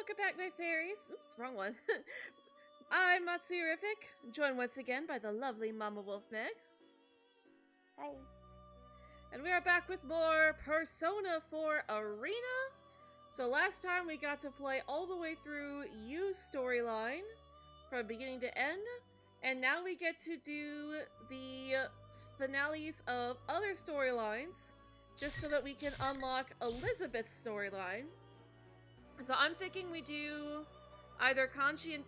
welcome back, my fairies. Oops, wrong one. I'm Matsurific, joined once again by the lovely Mama Wolf Meg. Hi. And we are back with more Persona 4 Arena. So last time we got to play all the way through Yu's storyline from beginning to end. And now we get to do the finales of other storylines, just so that we can unlock Elizabeth's storyline. So I'm thinking we do either Kanji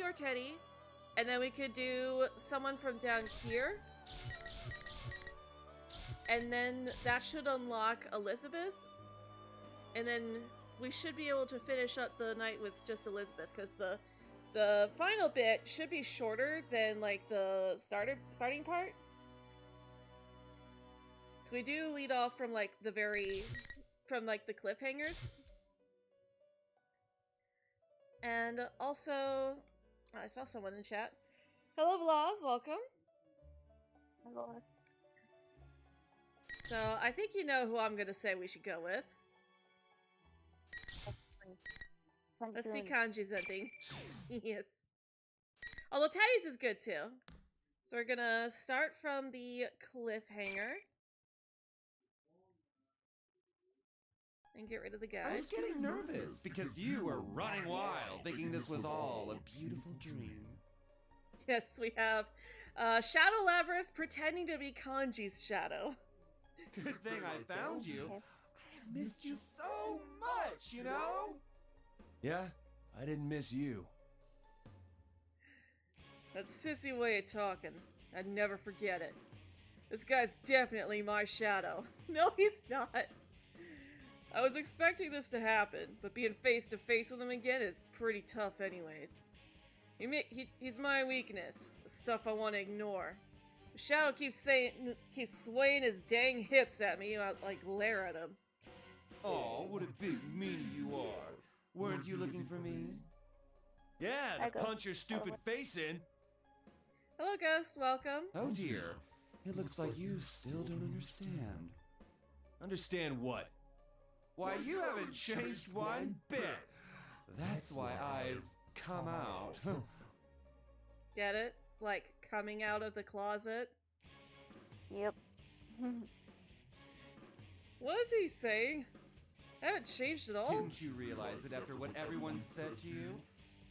or Teddy, and then we could do someone from down here. And then that should unlock Elizabeth. And then we should be able to finish up the night with just Elizabeth, because the final bit should be shorter than like the starting part. Because we do lead off from like the the cliffhangers. And also, I saw someone in chat. Hello, Vlaz, welcome. Hello. So, I think you know who I'm gonna say we should go with. Let's see Kanji's ending. Yes. Although Teddy's is good too. So we're gonna start from the cliffhanger. And get rid of the guys. I was getting nervous because you were running wild, thinking this was all a beautiful dream. Yes, we have Shadow Labrys pretending to be Kanji's shadow. Good thing I found you. I have missed you so much, you know? Yeah, I didn't miss you. That sissy way of talking. I'd never forget it. This guy's definitely my shadow. No, he's not. I was expecting this to happen, but being face to face with him again is pretty tough anyways. He's my weakness, the stuff I want to ignore. The shadow keeps swaying his dang hips at me, I like glare at him. Aw, what a big meanie you are. Weren't you looking for me? Yeah, to punch your stupid face in. Hello, Ghost, welcome. Oh dear, it looks like you still don't understand. Understand what? Why, you haven't changed one bit. That's why I've come out. Get it? Like, coming out of the closet? Yep. What is he saying? I haven't changed at all. Didn't you realize that after what everyone said to you,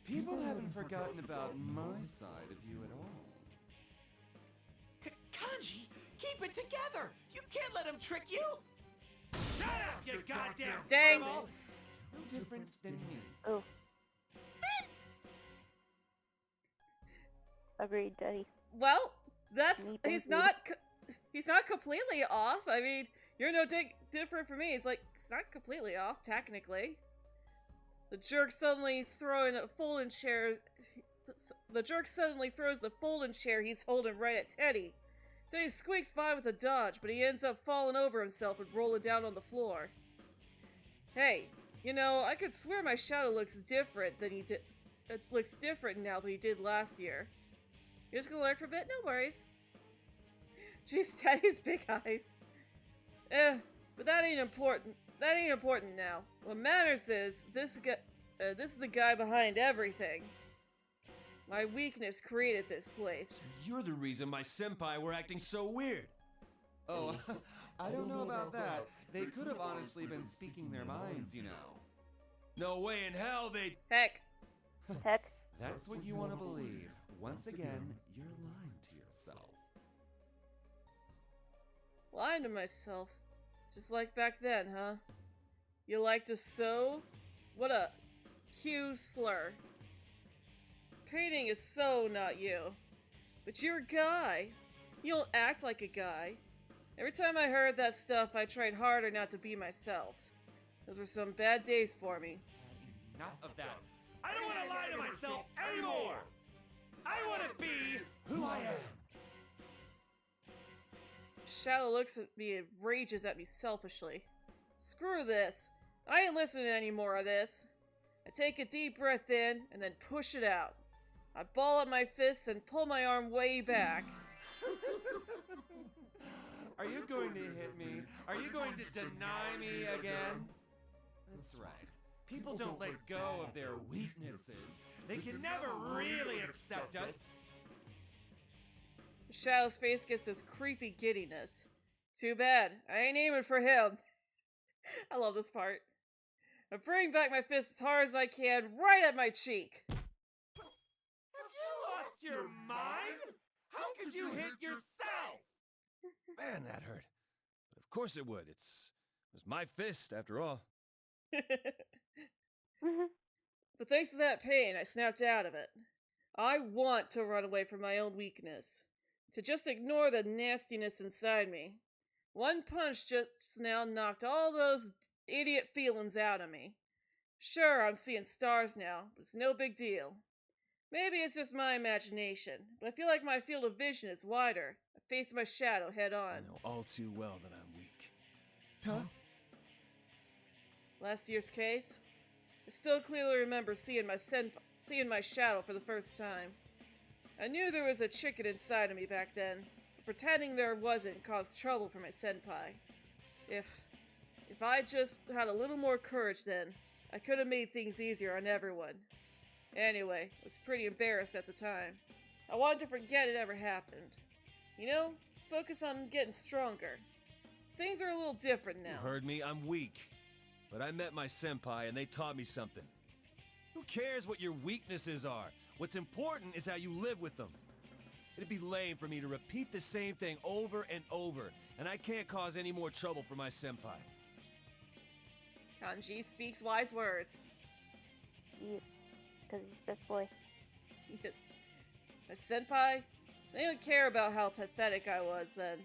people haven't forgotten about my side of you at all? Kanji, keep it together! You can't let him trick you! Shut up, you goddamn Dang! No different than me. Oh. Agreed, Daddy. Well, he's not completely off. I mean, you're no different from me. He's not completely off, technically. The jerk suddenly throws the folding chair he's holding right at Teddy. Teddy squeaks by with a dodge, but he ends up falling over himself and rolling down on the floor. Hey, you know, I could swear my shadow looks different than he did. It looks different now than he did last year. You're just gonna learn for a bit? No worries. Jeez, Teddy's big eyes. But that ain't important. That ain't important now. What matters is this is the guy behind everything. My weakness created this place. You're the reason my senpai were acting so weird. Oh, I don't know about that. They could have honestly been speaking their minds, you know. No way in hell they'd... Heck. Heck. That's what you want to believe. Once again, you're lying to yourself. Lying to myself. Just like back then, huh? You like to sew? What a cue slur. Painting is so not you. But you're a guy. You don't act like a guy. Every time I heard that stuff, I tried harder not to be myself. Those were some bad days for me. Enough of that. I don't want to lie to myself anymore! I want to be Who I am. Shadow looks at me and rages at me selfishly. Screw this. I ain't listening to any more of this. I take a deep breath in and then push it out. I ball up my fists and pull my arm way back. Are you going to hit me? Are you going to deny me again? That's right. People don't let go of their weaknesses. They can never really accept us. Shadow's face gets this creepy giddiness. Too bad. I ain't aiming for him. I love this part. I bring back my fist as hard as I can, right at my cheek. Have you lost your mind? How could you hit yourself? Man, that hurt. But of course it would. It was my fist, after all. But thanks to that pain, I snapped out of it. I want to run away from my own weakness. To just ignore the nastiness inside me. One punch just now knocked all those idiot feelings out of me. Sure, I'm seeing stars now, but it's no big deal. Maybe it's just my imagination, but I feel like my field of vision is wider. I face my shadow head on. I know all too well that I'm weak. Huh? Last year's case? I still clearly remember seeing my shadow for the first time. I knew there was a chicken inside of me back then, but pretending there wasn't caused trouble for my senpai. If I just had a little more courage then, I could have made things easier on everyone. Anyway, I was pretty embarrassed at the time. I wanted to forget it ever happened. You know, focus on getting stronger. Things are a little different now. You heard me, I'm weak. But I met my senpai and they taught me something. Who cares what your weaknesses are? What's important is how you live with them. It'd be lame for me to repeat the same thing over and over, and I can't cause any more trouble for my senpai. Kanji speaks wise words. Yes, because he's best boy. Yes. My senpai, they didn't care about how pathetic I was then.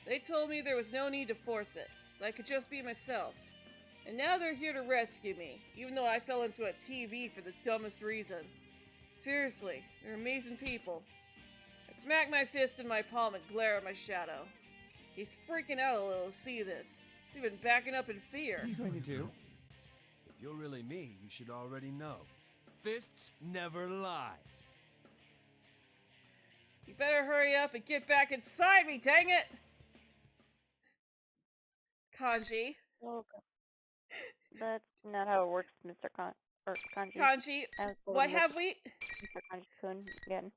They told me there was no need to force it, that I could just be myself. And now they're here to rescue me, even though I fell into a TV for the dumbest reason. Seriously, they're amazing people. I smack my fist in my palm and glare at my shadow. He's freaking out a little to see this. He's even backing up in fear. What are you going to do? If you're really me, you should already know. Fists never lie. You better hurry up and get back inside me, dang it! Kanji. Oh, God. That's not how it works, Mr. Kanji. Kanji, what have we... Mr. Kanji-kun, again.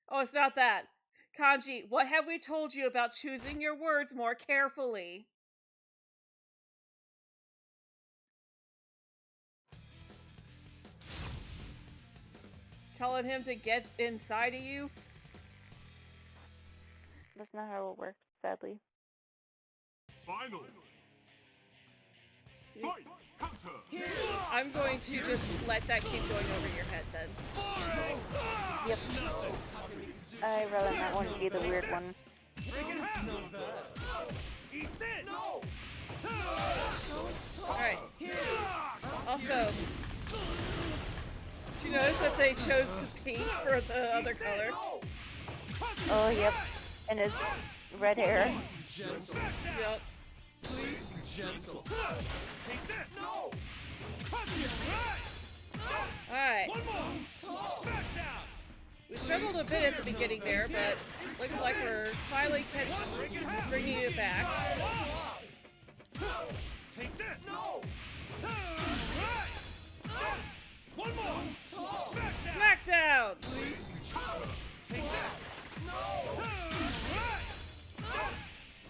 Oh, it's not that. Kanji, what have we told you about choosing your words more carefully? Telling him to get inside of you? That's not how it works, sadly. Final. Fight! Counter! I'm going to just let that keep going over your head then. Yep. I rather not want to be the weird one. Eat this! Alright. Also, did you notice that they chose the pink for the other color? Oh, yep. And his red hair. Yep. Please be gentle. Take this! No! Alright. We struggled a bit at the beginning there, but looks like we're finally bringing it back. Take this! No! One more! Smackdown! Please be gentle. Take this!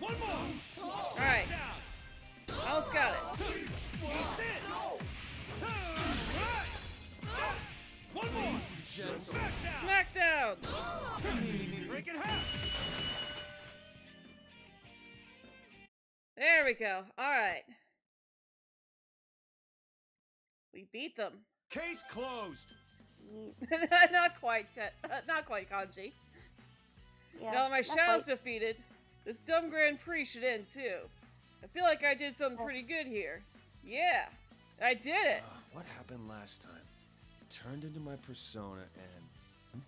One more! Alright. Almost got it. Eat this! One more! Please be gentle. Smackdown! Break it half! There we go. Alright. We beat them. Case closed! Not quite, not quite, Kanji. Yeah, Now that my not shadow's quite. defeated, this dumb Grand Prix should end too. I feel like I did something pretty good here. Yeah, I did it. What happened last time? It turned into my persona and...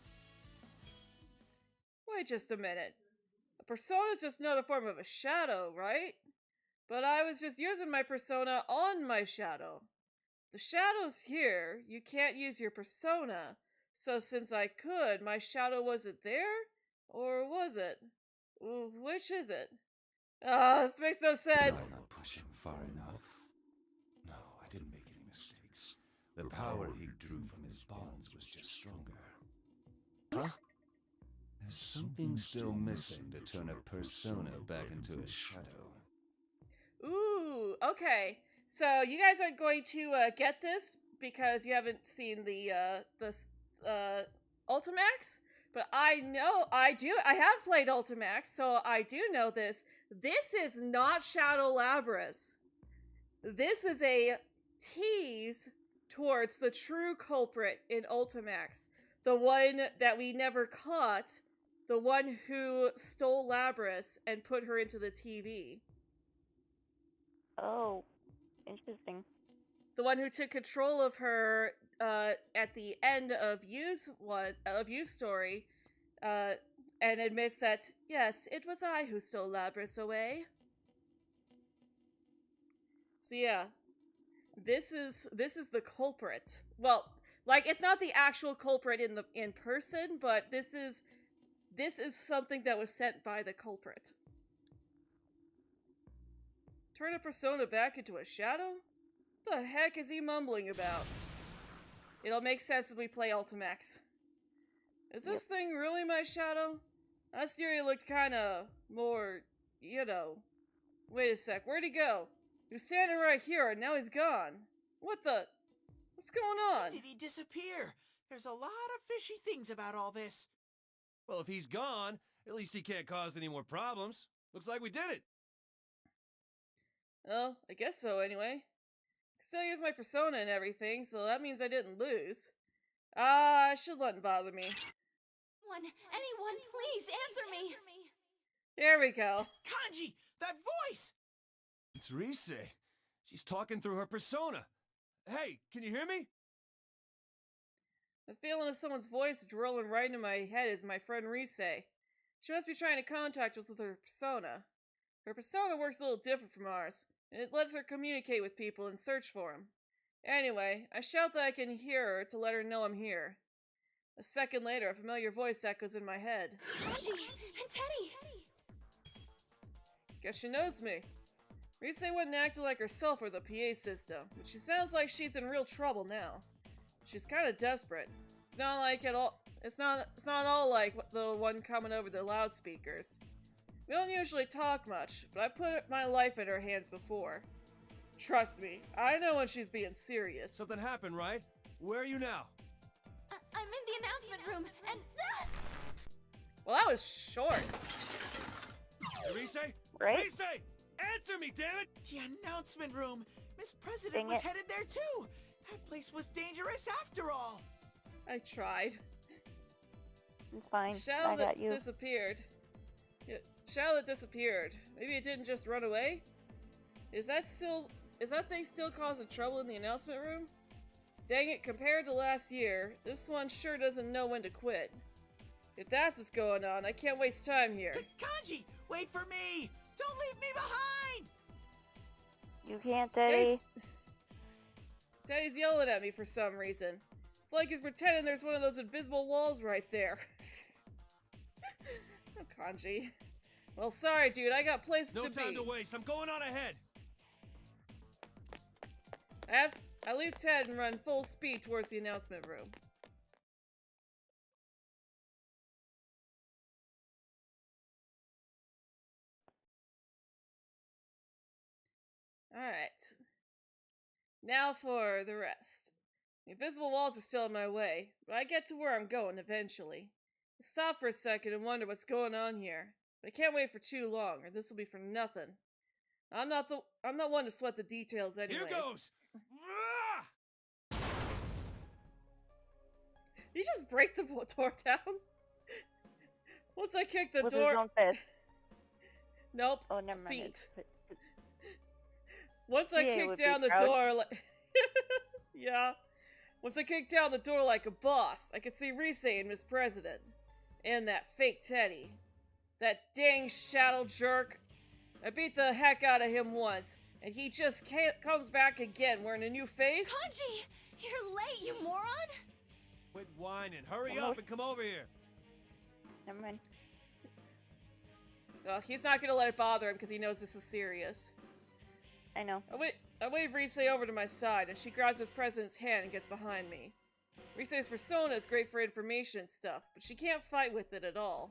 Wait just a minute. A persona is just another form of a shadow, right? But I was just using my persona on my shadow. The shadow's here, you can't use your persona. So since I could, my shadow wasn't there? Or was it? Which is it? This makes no sense. I'm not pushing far enough. No, I didn't make any mistakes. The power he drew from his bonds was just stronger. Huh? There's something still missing to turn a persona back into a shadow. Ooh, okay. So you guys aren't going to get this because you haven't seen the Ultimax, but I know I do. I have played Ultimax, so I do know this. This is not Shadow Labrys. This is a tease towards the true culprit in Ultimax, the one that we never caught, the one who stole Labrys and put her into the TV. Oh, interesting. The one who took control of her at the end of Yu's story, and admits that yes, it was I who stole Labrys away. So yeah, this is the culprit. Well, like it's not the actual culprit in person, but this is something that was sent by the culprit. Turn a persona back into a shadow? The heck is he mumbling about? It'll make sense if we play Ultimax. Is this thing really my shadow? Last year he looked kinda more, you know. Wait a sec, where'd he go? He was standing right here and now he's gone. What's going on? Did he disappear? There's a lot of fishy things about all this. Well, if he's gone, at least he can't cause any more problems. Looks like we did it. Well, I guess so anyway. Still use my persona and everything, so that means I didn't lose. I should let it bother me. Anyone, please answer me! There we go. Kanji, that voice! It's Rise. She's talking through her persona. Hey, can you hear me? The feeling of someone's voice drilling right into my head is my friend Rise. She must be trying to contact us with her persona. Her persona works a little different from ours, and it lets her communicate with people and search for them. Anyway, I shout that I can hear her to let her know I'm here. A second later, a familiar voice echoes in my head. Kanji and Teddy! Guess she knows me. Rise wouldn't act like herself or the PA system, but she sounds like she's in real trouble now. She's kind of desperate. It's not like at all. It's not all like the one coming over the loudspeakers. We don't usually talk much, but I put my life in her hands before. Trust me, I know when she's being serious. Something happened, right? Where are you now? I'm in the announcement room, and... Well, that was short. Rise? Right? Rise! Answer me, damn it! The announcement room! Miss President was headed there too! That place was dangerous after all! I tried. It's fine. I Charlotte got you. disappeared. Yeah, Charlotte disappeared. Maybe it didn't just run away? Is that thing still causing trouble in the announcement room? Dang it, compared to last year, this one sure doesn't know when to quit. If that's what's going on, I can't waste time here. Kanji, wait for me! Don't leave me behind! You can't, Teddy. Teddy's yelling at me for some reason. It's like he's pretending there's one of those invisible walls right there. Oh, Kanji. Well, sorry, dude. I got places to be. No time to waste. I'm going on ahead. I leave Ted and run full speed towards the announcement room. Alright. Now for the rest. The invisible walls are still in my way, but I get to where I'm going eventually. I stop for a second and wonder what's going on here, but I can't wait for too long, or this will be for nothing. I'm not one to sweat the details anyways. Here goes! Did you just break the door down? Once I kick the With door... his own fist. Nope. Oh, never mind. Feet. Once I PA kick would be down the proud. door like... Yeah. Once I kick down the door like a boss, I could see Rise and Miss President. And that fake Teddy. That dang shadow jerk. I beat the heck out of him once, and he just comes back again wearing a new face? Kanji! You're late, you moron! Quit whining. Hurry up and come over here. Never mind. Well, he's not gonna let it bother him because he knows this is serious. I know. I wave Rise over to my side, and she grabs Miss President's hand and gets behind me. Rise's persona is great for information and stuff, but she can't fight with it at all.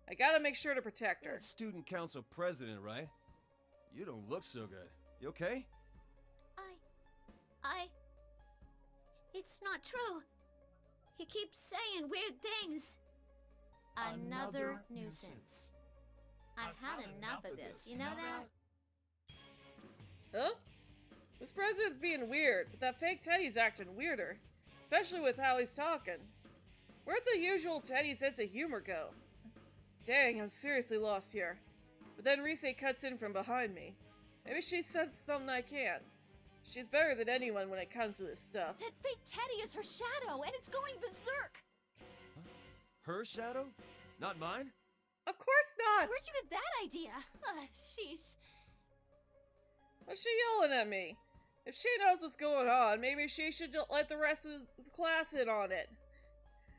I gotta make sure to protect her. That student council president, right? You don't look so good. You okay? It's not true. He keeps saying weird things. Another nuisance. I've had enough of this, you know that? Huh? This president's being weird, but that fake Teddy's acting weirder. Especially with how he's talking. Where'd the usual Teddy sense of humor go? Dang, I'm seriously lost here. But then Rise cuts in from behind me. Maybe she sensed something I can't. She's better than anyone when it comes to this stuff. That fake Teddy is her shadow, and it's going berserk. Her shadow? Not mine? Of course not! Where'd you get that idea? Sheesh. What's she yelling at me? If she knows what's going on, maybe she should let the rest of the class in on it.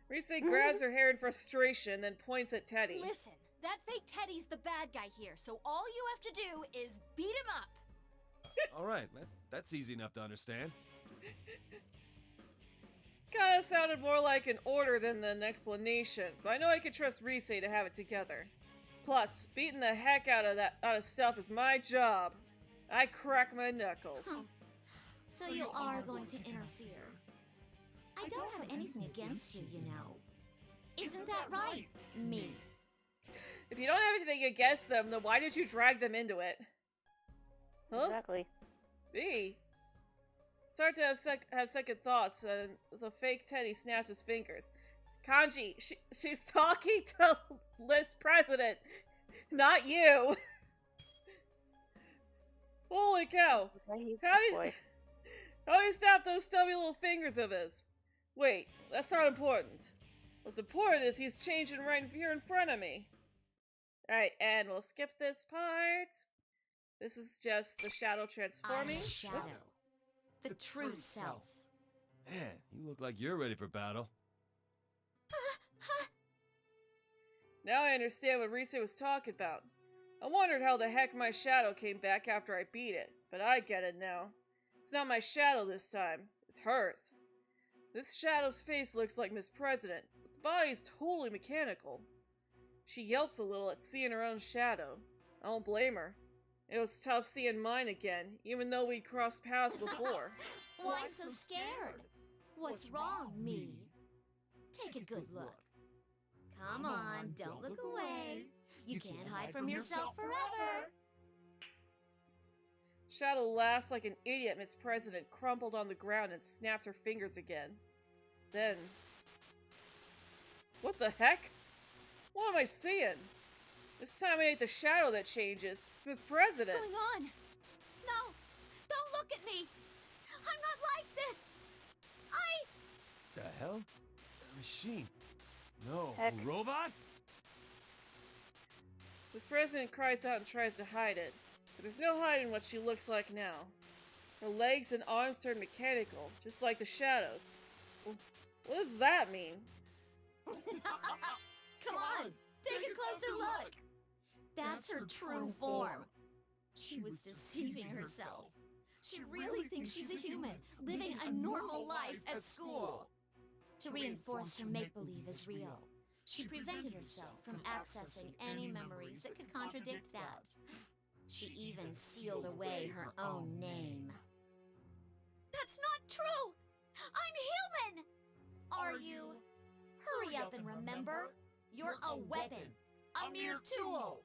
Rise grabs her hair in frustration, then points at Teddy. Listen, that fake Teddy's the bad guy here, so all you have to do is beat him up. Alright, that's easy enough to understand. Kinda sounded more like an order than an explanation, but I know I could trust Rise to have it together. Plus, beating the heck out of stuff is my job. I crack my knuckles. Huh. So you are going to interfere. I don't have anything against you, you know. Isn't that right, me? If you don't have anything against them, then why did you drag them into it? Huh? Exactly. Me? Start to have second thoughts, and the fake Teddy snaps his fingers. Kanji, she's talking to Liz President, not you. Holy cow! How do you snap those stubby little fingers of his? Wait, that's not important. What's important is he's changing right here in front of me. Alright, and we'll skip this part. This is just the shadow transforming. Shadow. The true self. Man, you look like you're ready for battle. Now I understand what Rise was talking about. I wondered how the heck my shadow came back after I beat it, but I get it now. It's not my shadow this time, it's hers. This shadow's face looks like Miss President, but the body's totally mechanical. She yelps a little at seeing her own shadow. I don't blame her. It was tough seeing mine again, even though we'd crossed paths before. Why so scared? What's wrong, me? Take a good look. Come on, don't look away. You can't hide from yourself forever. Shadow laughs like an idiot. Miss President crumpled on the ground and snaps her fingers again. Then... what the heck? What am I seeing? This time it ain't the shadow that changes. It's Miss President. What's going on? No! Don't look at me! I'm not like this! The hell? A machine? No, Heck. a robot? Miss President cries out and tries to hide it. But there's no hiding what she looks like now. Her legs and arms turn mechanical, just like the shadows. What does that mean? Come on! Take a closer look! That's her true form. She was deceiving herself. She really thinks she's a human, living a normal life at school. To reinforce her make-believe as real, she prevented herself from accessing any memories that could contradict that. She even sealed away her own name. That's not true! I'm human! Are you? Hurry up and remember, you're a weapon, a mere tool.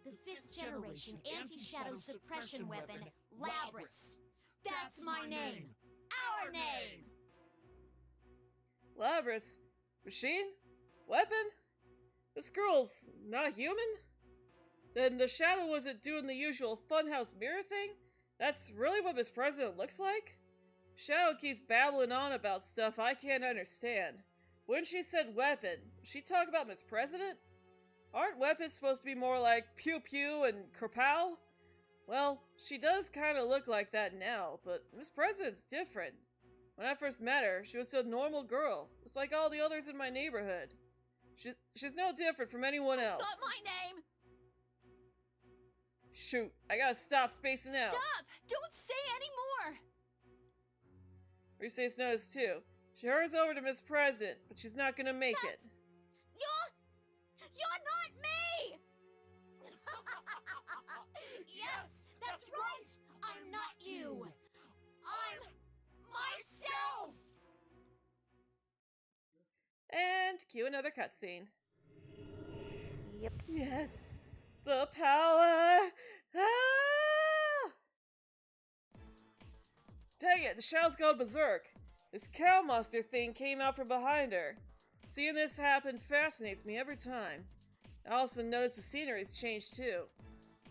The 5th generation anti-shadow suppression weapon, Labrys. That's my name. Our name! Labrys? Machine? Weapon? This girl's not human? Then the shadow wasn't doing the usual funhouse mirror thing? That's really what Miss President looks like? Shadow keeps babbling on about stuff I can't understand. When she said weapon, was she talking about Miss President? Aren't weapons supposed to be more like pew-pew and kerpow? Well, she does kind of look like that now, but Miss President's different. When I first met her, she was a normal girl, just like all the others in my neighborhood. She's no different from anyone else. That's not my name! Shoot, I gotta stop spacing out. Stop! Don't say any more! Rise's noticed too. She hurries over to Miss President, but she's not gonna make it. You're not me! Yes, that's right! I'm not you! I'm myself! And cue another cutscene. Yep. Yes, the power! Ah! Dang it, the shell's gone berserk. This cow monster thing came out from behind her. Seeing this happen fascinates me every time. I also notice the scenery's changed too.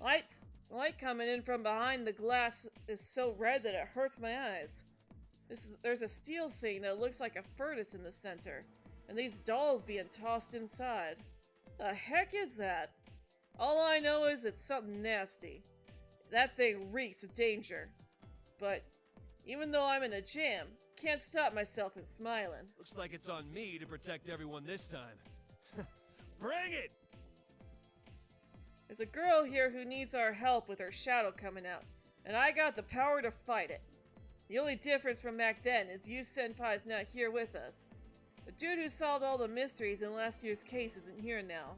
Light coming in from behind the glass is so red that it hurts my eyes. There's a steel thing that looks like a furnace in the center, and these dolls being tossed inside. The heck is that? All I know is it's something nasty. That thing reeks of danger. But even though I'm in a jam, can't stop myself from smiling. Looks like it's on me to protect everyone this time. Bring it! There's a girl here who needs our help with her shadow coming out, and I got the power to fight it. The only difference from back then is you senpai's not here with us. The dude who solved all the mysteries in last year's case isn't here now.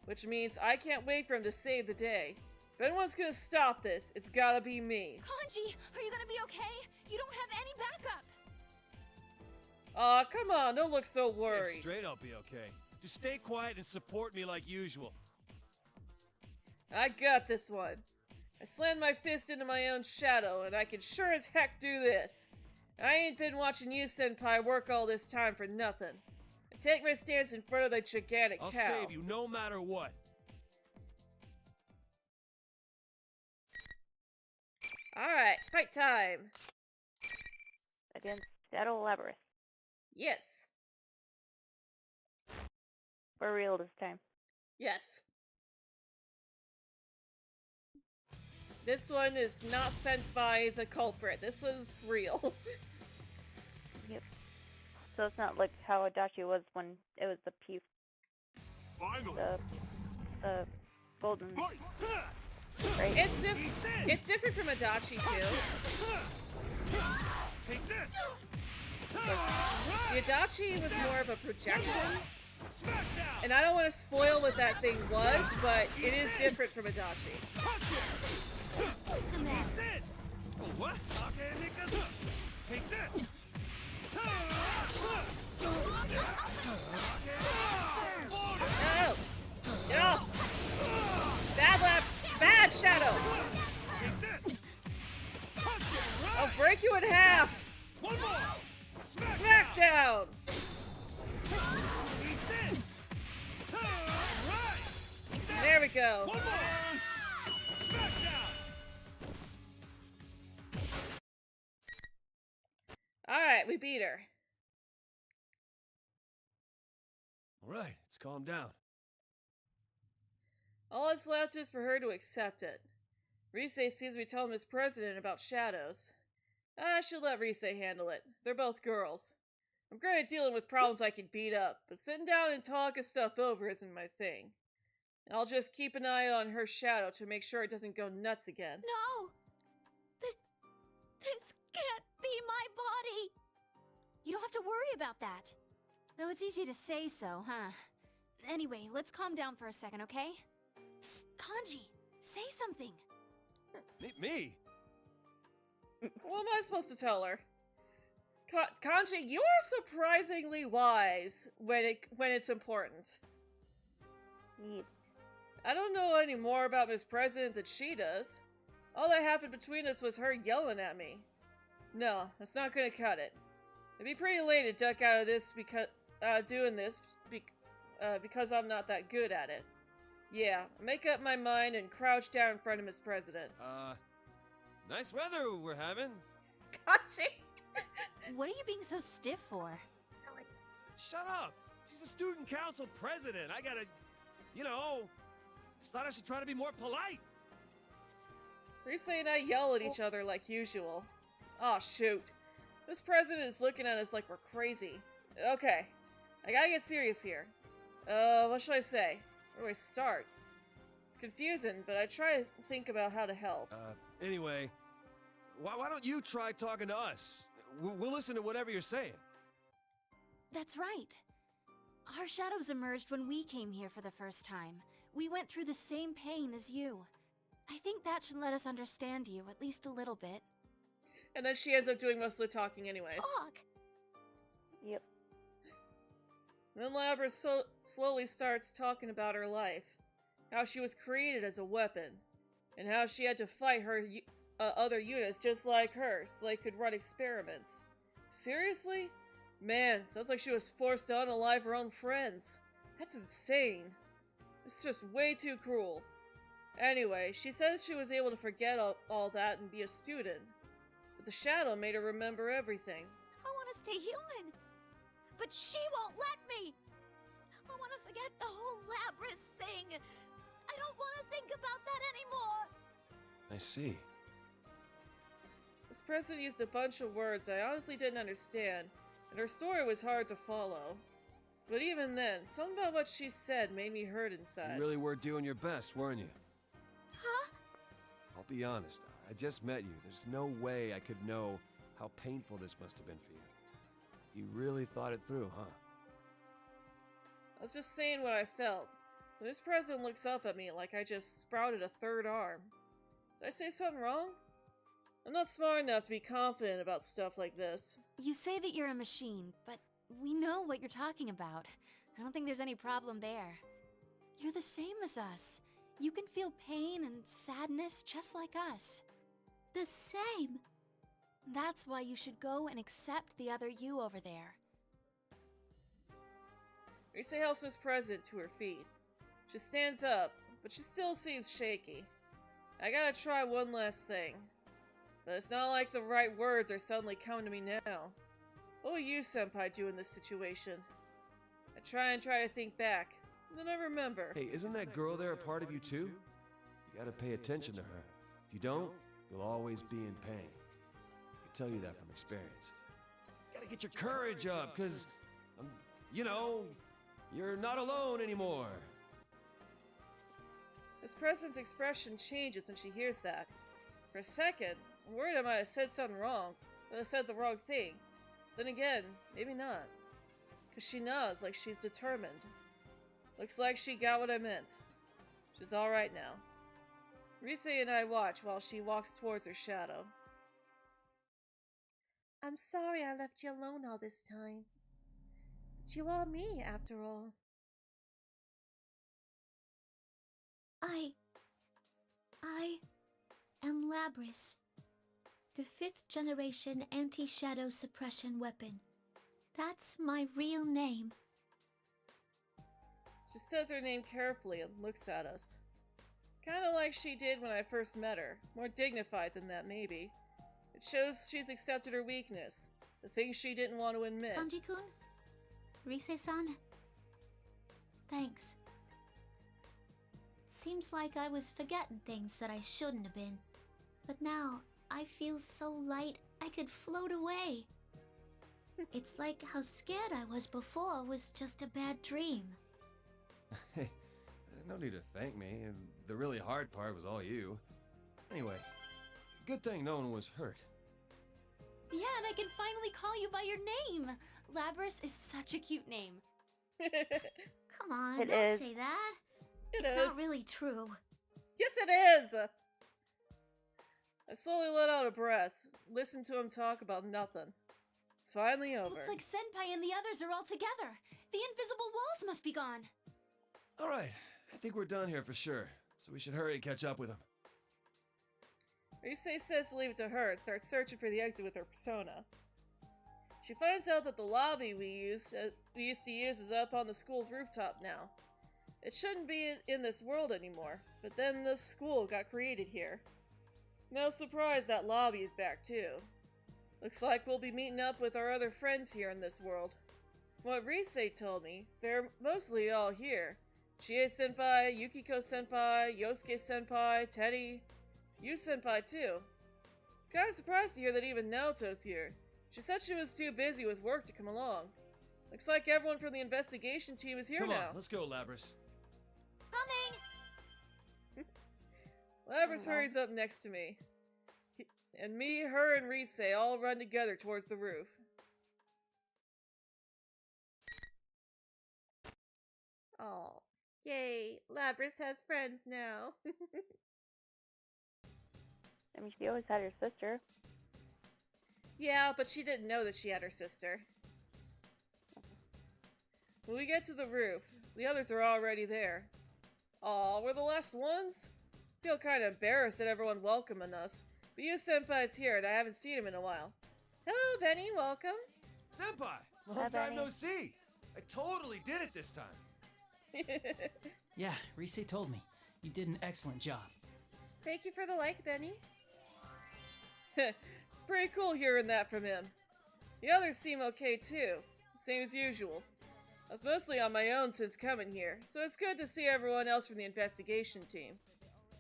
Which means I can't wait for him to save the day. If anyone's gonna stop this, it's gotta be me. Kanji, are you gonna be okay? You don't have any backup! Aw, come on, don't look so Damn worried. straight, I'll be okay. Just stay quiet and support me like usual. I got this one. I slammed my fist into my own shadow, and I can sure as heck do this. I ain't been watching you, Senpai, work all this time for nothing. I take my stance in front of the gigantic I'll cow. save you no matter what. Alright, fight time. Against Shadow Labyrinth. Yes. For real this time. Yes. This one is not sent by the culprit. This is real. Yep. So it's not like how Adachi was when it was the Finally. the golden. Fight! Right? It's different from Adachi too. Take this! The Adachi was more of a projection, Smack down! and I don't want to spoil what that thing was, but it is different from Adachi. What's the matter? This! Oh, what? Okay, Mika. Take this! No! Get off! Bad lap! Bad shadow! Take this! Punch it, right! I'll break you in half! One more! Smack Smackdown! Eat this! Right! There we go. One more! Smack down! Alright, we beat her. All right, it's calmed down. All that's left is for her to accept it. Rise sees me tell Miss President about shadows. I should let Rise handle it. They're both girls. I'm great at dealing with problems I can beat up, but sitting down and talking stuff over isn't my thing. I'll just keep an eye on her shadow to make sure it doesn't go nuts again. No! This can't be my body! You don't have to worry about that. Though it's easy to say so, huh? Anyway, let's calm down for a second, okay? Psst, Kanji, say something. Me? What am I supposed to tell her? Kanji, you are surprisingly wise when it's important. Yep. I don't know any more about Miss President than she does. All that happened between us was her yelling at me. No, that's not gonna cut it. It'd be pretty late to duck out of this because because I'm not that good at it. Yeah, make up my mind and crouch down in front of Miss President. Nice weather we're having. Kanji! What are you being so stiff for? Shut up! She's a student council president. I gotta, just thought I should try to be more polite. Risa and I yell at each other like usual. Aw, shoot. This president is looking at us like we're crazy. Okay, I gotta get serious here. What should I say? Where do I start? It's confusing, but I try to think about how to help. Anyway, why don't you try talking to us? We'll listen to whatever you're saying. That's right. Our shadows emerged when we came here for the first time. We went through the same pain as you. I think that should let us understand you, at least a little bit. And then she ends up doing most of the talking anyways. Talk! Yep. Then Labra slowly starts talking about her life. How she was created as a weapon. And how she had to fight her other units just like her so they could run experiments. Seriously? Man, sounds like she was forced to unalive her own friends. That's insane. It's just way too cruel. Anyway, she says she was able to forget all that and be a student. But the shadow made her remember everything. I want to stay human, but she won't let me. I want to forget the whole Labris thing. I don't want to think about that anymore. I see. This president used a bunch of words I honestly didn't understand, and her story was hard to follow. But even then, something about what she said made me hurt inside. You really were doing your best, weren't you? Huh? I'll be honest, I just met you. There's no way I could know how painful this must have been for you. You really thought it through, huh? I was just saying what I felt. When this president looks up at me like I just sprouted a third arm. Did I say something wrong? I'm not smart enough to be confident about stuff like this. You say that you're a machine, but we know what you're talking about. I don't think there's any problem there. You're the same as us. You can feel pain and sadness just like us. The same. That's why you should go and accept the other you over there. Risa helps Miss President to her feet. She stands up, but she still seems shaky. I gotta try one last thing. But it's not like the right words are suddenly coming to me now. What will you, Senpai, do in this situation? I try to think back, and then I remember. Hey, isn't that girl there a part of you too? You gotta pay attention to her. If you don't, you'll always be in pain. I can tell you that from experience. You gotta get your courage up, cause, you know, you're not alone anymore. Miss President's expression changes when she hears that. For a second, I'm worried I might have said something wrong, that I said the wrong thing. Then again, maybe not. Cause she nods like she's determined. Looks like she got what I meant. She's alright now. Rise and I watch while she walks towards her shadow. I'm sorry I left you alone all this time. But you are me, after all. I am Labris, the 5th generation anti-shadow suppression weapon. That's my real name. She says her name carefully and looks at us. Kinda like she did when I first met her. More dignified than that, maybe. It shows she's accepted her weakness. The things she didn't want to admit. Kanji-kun? Rise-san? Thanks. Seems like I was forgetting things that I shouldn't have been. But now, I feel so light I could float away. It's like how scared I was before was just a bad dream. Hey, no need to thank me. The really hard part was all you. Anyway, good thing no one was hurt. Yeah, and I can finally call you by your name. Labris is such a cute name. Come on, It don't is. say that. It It's is. not really true. Yes, it is! I slowly let out a breath, listened to him talk about nothing. It's finally over. Looks like Senpai and the others are all together. The invisible walls must be gone. Alright, I think we're done here for sure. So we should hurry and catch up with them. Rise says to leave it to her and start searching for the exit with her persona. She finds out that the lobby we used to use is up on the school's rooftop now. It shouldn't be in this world anymore, but then the school got created here. No surprise that lobby is back too. Looks like we'll be meeting up with our other friends here in this world. From what Rise told me, they're mostly all here. Chie-senpai, Yukiko-senpai, Yosuke-senpai, Teddy, you-senpai too. Kinda surprised to hear that even Naoto's here. She said she was too busy with work to come along. Looks like everyone from the investigation team is here Come now. on, let's go, Labris. Coming! Labrys hurries up next to me. And me, her, and Rise all run together towards the roof. Oh, yay! Labrys has friends now. I mean, she always had her sister. Yeah, but she didn't know that she had her sister. When we get to the roof, the others are already there. Aw, we're the last ones? Feel kinda embarrassed at everyone welcoming us. But you senpai's here and I haven't seen him in a while. Hello, Benny, welcome. Senpai! Long Hi, time Benny. no see! I totally did it this time! Yeah, Rise told me. You did an excellent job. Thank you for the like, Benny. It's pretty cool hearing that from him. The others seem okay too, same as usual. I was mostly on my own since coming here, so it's good to see everyone else from the investigation team.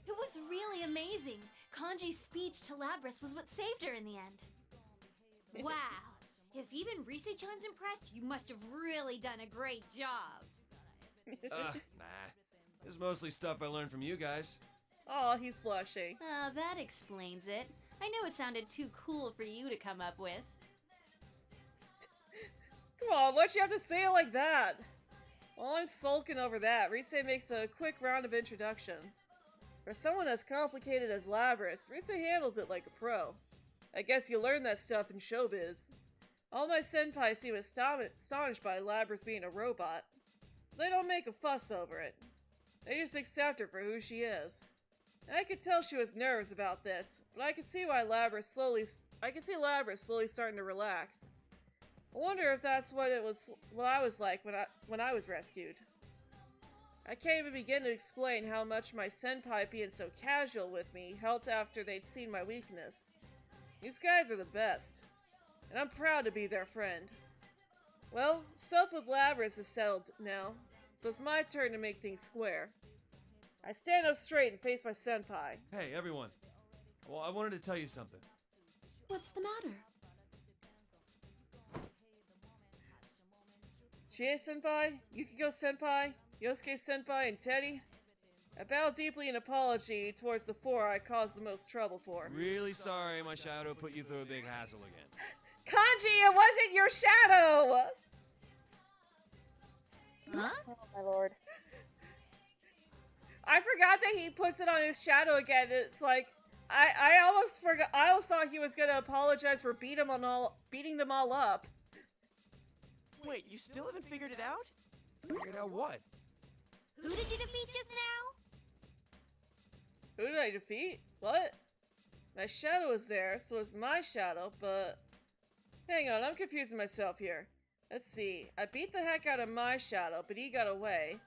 It was really amazing. Kanji's speech to Labrys was what saved her in the end. Wow. If even Rise-chan's impressed, you must have really done a great job. Nah. This is mostly stuff I learned from you guys. Aw, he's blushing. Ah, that explains it. I know it sounded too cool for you to come up with. Come on, why'd you have to say it like that? While I'm sulking over that, Rise makes a quick round of introductions. For someone as complicated as Labrys, Rise handles it like a pro. I guess you learn that stuff in showbiz. All my senpai seem astonished by Labrys being a robot. They don't make a fuss over it. They just accept her for who she is. And I could tell she was nervous about this, but I could see why Labrys slowly starting to relax. I wonder if that's what I was like when I was rescued. I can't even begin to explain how much my senpai being so casual with me helped after they'd seen my weakness. These guys are the best, and I'm proud to be their friend. Well, stuff with Labrys is settled now, so it's my turn to make things square. I stand up straight and face my senpai. Hey, everyone. Well, I wanted to tell you something. What's the matter? Chie senpai, Yukiko senpai, Yosuke senpai, and Teddy. I bow deeply in apology towards the four I caused the most trouble for. Really sorry my shadow put you through a big hassle again. Kanji, it wasn't your shadow! Huh? Oh my lord. I forgot that he puts it on his shadow again. It's like, I almost forgot. I almost thought he was gonna apologize for beating them all up. Wait, you still haven't figured it out? Figured out what? Who did you defeat just now? Who did I defeat? What? My shadow was there, so it's my shadow, but... Hang on, I'm confusing myself here. Let's see. I beat the heck out of my shadow, but he got away.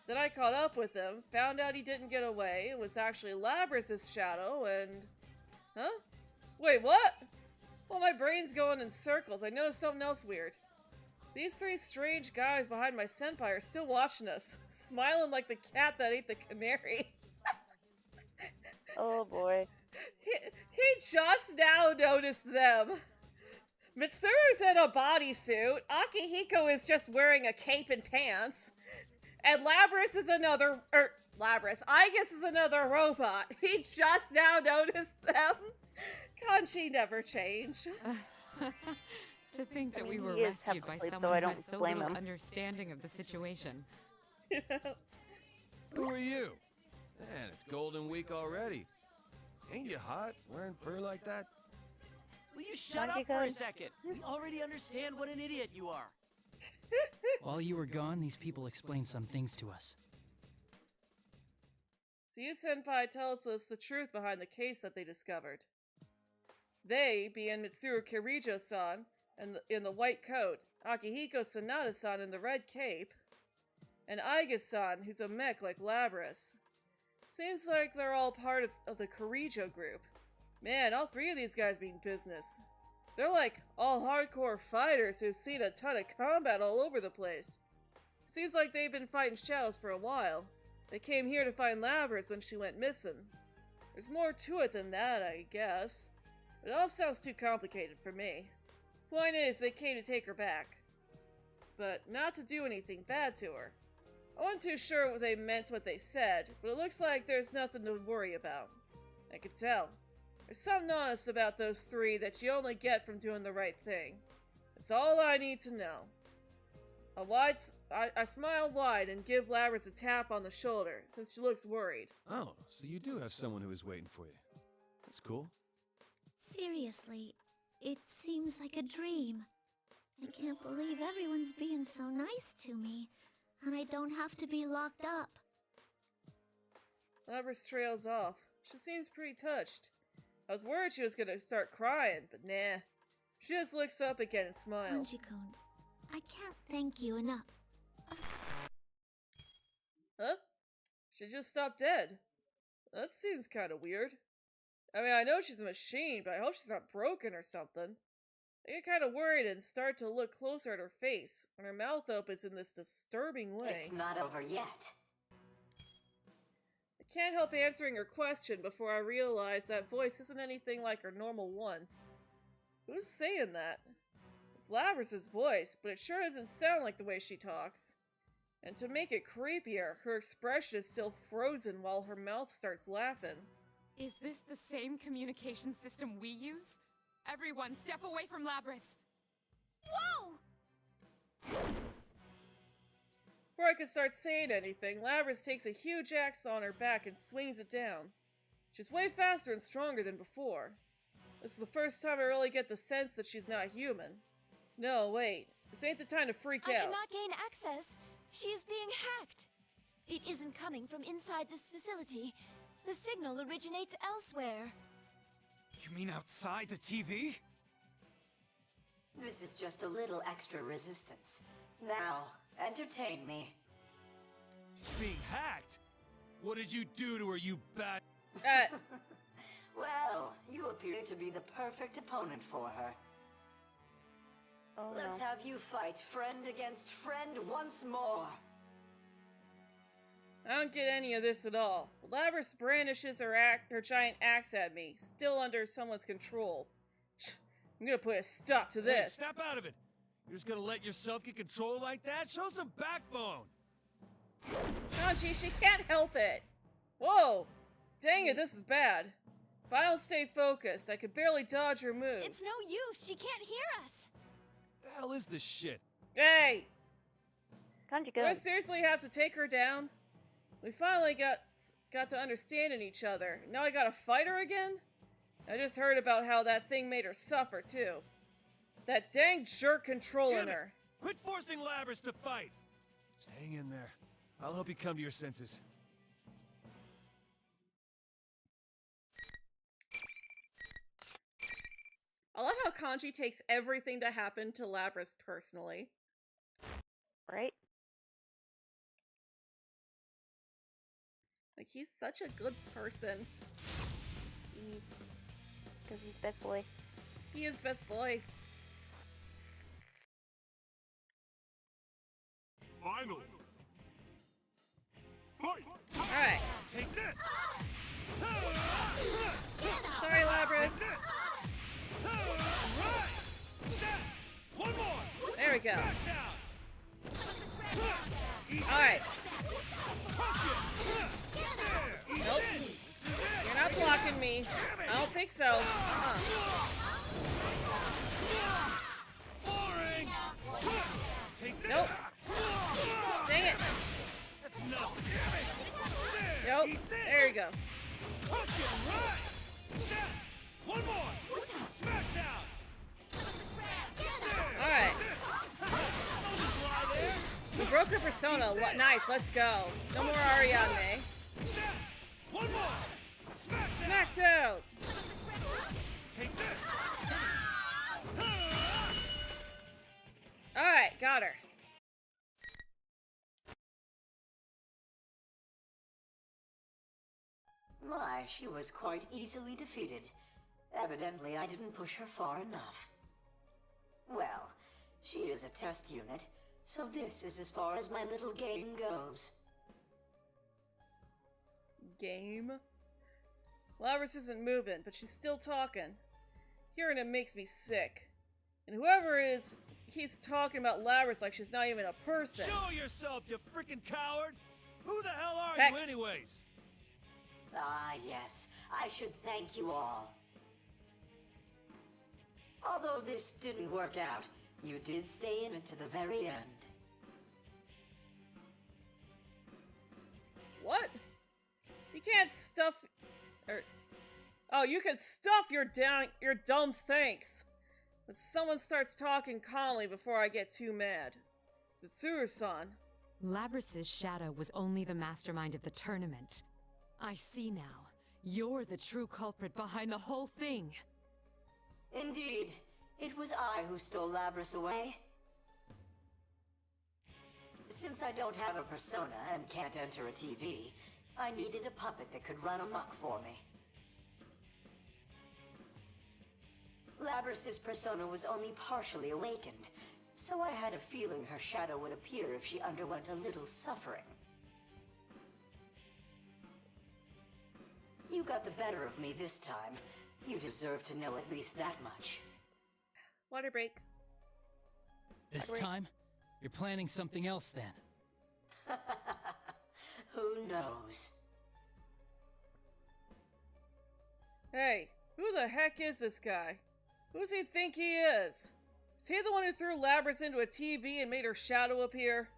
Then I caught up with him, found out he didn't get away. It was actually Labrys' shadow, and... Huh? Wait, what? Well, my brain's going in circles. I noticed something else weird. These three strange guys behind my senpai are still watching us, smiling like the cat that ate the canary. Oh boy. He just now noticed them. Mitsuru's in a bodysuit, Akihiko is just wearing a cape and pants, and Labrys is another, Aigis is another robot. He just now noticed them. Kanji never changed. To think that I we mean, were he is half rescued by asleep, so someone I who had don't so blame little him. understanding of the situation. Who are you? Man, it's Golden Week already. Ain't you hot, wearing fur like that? Will you shut up for a second? We already understand what an idiot you are. While you were gone, these people explained some things to us. Tsuyu Senpai tells us the truth behind the case that they discovered. They, being Mitsuru Kirijo-san in the white coat, Akihiko Sanada-san in the red cape, and Aigis-san, who's a mech like Labrys. Seems like they're all part of the Kirijo group. Man, all three of these guys mean business. They're like all hardcore fighters who've seen a ton of combat all over the place. Seems like they've been fighting shadows for a while. They came here to find Labrys when she went missing. There's more to it than that, I guess. But it all sounds too complicated for me. Point is, they came to take her back. But not to do anything bad to her. I wasn't too sure what they meant what they said, but it looks like there's nothing to worry about. I could tell. There's something honest about those three that you only get from doing the right thing. That's all I need to know. I smile wide and give Labrys a tap on the shoulder, since she looks worried. Oh, so you do have someone who is waiting for you. That's cool. Seriously, it seems like a dream. I can't believe everyone's being so nice to me, and I don't have to be locked up. Labrys trails off. She seems pretty touched. I was worried she was gonna start crying, but nah. She just looks up again and smiles. Kanji-kun, I can't thank you enough. Huh? She just stopped dead. That seems kinda weird. I mean, I know she's a machine, but I hope she's not broken or something. I get kinda worried and start to look closer at her face when her mouth opens in this disturbing way. It's not over yet. I can't help answering her question before I realize that voice isn't anything like her normal one. Who's saying that? It's Labrys' voice, but it sure doesn't sound like the way she talks. And to make it creepier, her expression is still frozen while her mouth starts laughing. Is this the same communication system we use? Everyone, step away from Labrys! Whoa! Before I can start saying anything, Labrys takes a huge axe on her back and swings it down. She's way faster and stronger than before. This is the first time I really get the sense that she's not human. No, wait. This ain't the time to freak I out. cannot gain access. She is being hacked. It isn't coming from inside this facility. The signal originates elsewhere. You mean outside the TV? This is just a little extra resistance. Now, entertain me. She's being hacked? What did you do to her, you bad... Well, you appear to be the perfect opponent for her. Oh Let's no. have you fight friend against friend once more. I don't get any of this at all. Labrys brandishes her giant axe at me, still under someone's control. I'm gonna put a stop to Hey, this. snap out of it! You're just gonna let yourself get controlled like that? Show some backbone! Kanji, she can't help it. Whoa! Dang it, this is bad. If I don't stay focused, I could barely dodge her moves. It's no use. She can't hear us. The hell is this shit? Hey! Do I Kanji-kun. seriously have to take her down? We finally got to understanding each other. Now I gotta fight her again? I just heard about how that thing made her suffer, too. That dang jerk controlling Damn it. her. Quit forcing Labrys to fight! Just hang in there. I'll help you come to your senses. I love how Kanji takes everything that happened to Labrys personally. Right? Like, he's such a good person. Because he's best boy. He is best boy. Final. Fight! Alright. Take this! Sorry, Labrys. One more! There we go. Down. Alright. Nope. You're not blocking me. I don't think so. Boring! Take this! Nope. Dang it. That's enough! Nope. There you go. One more! Smash down! Alright. We broke her persona. Nice, let's go. No more Ariadne. One more! Smacked out. Take this! Alright, got her. My, she was quite easily defeated. Evidently, I didn't push her far enough. Well, she is a test unit, so this is as far as my little game goes. Game? Labrys isn't moving, but she's still talking. Hearing it makes me sick. And whoever it is keeps talking about Labrys like she's not even a person. Show yourself, you freaking coward! Who the hell are Heck. you anyways? Ah, yes. I should thank you all. Although this didn't work out, you did stay in it to the very end. What? You can't stuff... Oh, you can stuff your dumb thanks. But someone starts talking calmly before I get too mad. It's Mitsuru-san. Labrys's shadow was only the mastermind of the tournament. I see now. You're the true culprit behind the whole thing. Indeed. It was I who stole Labrys away. Since I don't have a persona and can't enter a TV, I needed a puppet that could run amok for me. Labrys's persona was only partially awakened, so I had a feeling her shadow would appear if she underwent a little suffering. You got the better of me this time. You deserve to know at least that much. Water break. This time, you're planning something else then. Who knows? Hey, who the heck is this guy? Who does he think he is? Is he the one who threw Labrys into a TV and made her shadow appear?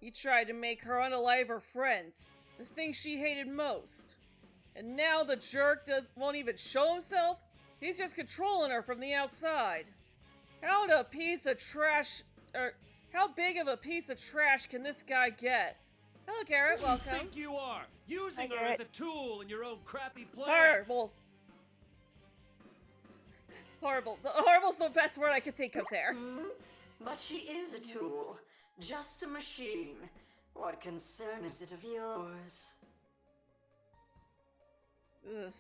He tried to make her unalive her friends, the thing she hated most. And now the jerk won't even show himself? He's just controlling her from the outside. How big of a piece of trash can this guy get? Hello, Garrett. Welcome. Who do you think you are? Using her as a tool in your own crappy plans. Horrible. Horrible. Horrible's the best word I could think of there. But she is a tool. Just a machine. What concern is it of yours? Ugh.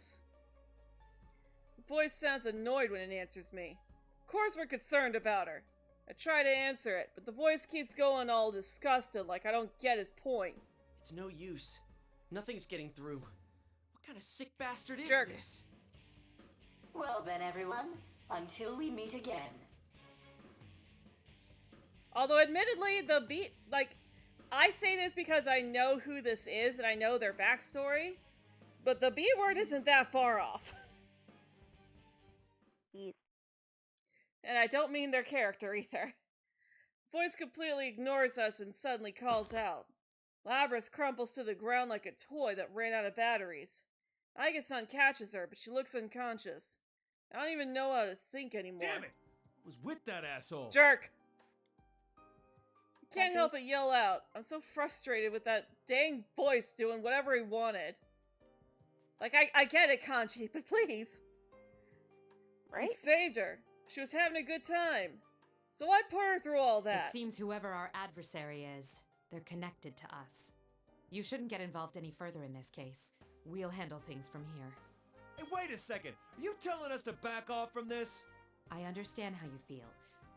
The voice sounds annoyed when it answers me. Of course we're concerned about her. I try to answer it, but the voice keeps going all disgusted like I don't get his point. It's no use. Nothing's getting through. What kind of sick bastard is Jerk. this? Well then, everyone, until we meet again. Although, admittedly, I say this because I know who this is and I know their backstory, but the B word isn't that far off. And I don't mean their character either. Voice completely ignores us and suddenly calls out. Labrys crumples to the ground like a toy that ran out of batteries. Aiga-san catches her, but she looks unconscious. I don't even know how to think anymore. Damn it! I was with that asshole. Jerk! I can't help but yell out. I'm so frustrated with that dang voice doing whatever he wanted. Like, I get it, Kanji, but please. Right? You saved her. She was having a good time. So why put her through all that? It seems whoever our adversary is, they're connected to us. You shouldn't get involved any further in this case. We'll handle things from here. Hey, wait a second. Are you telling us to back off from this? I understand how you feel,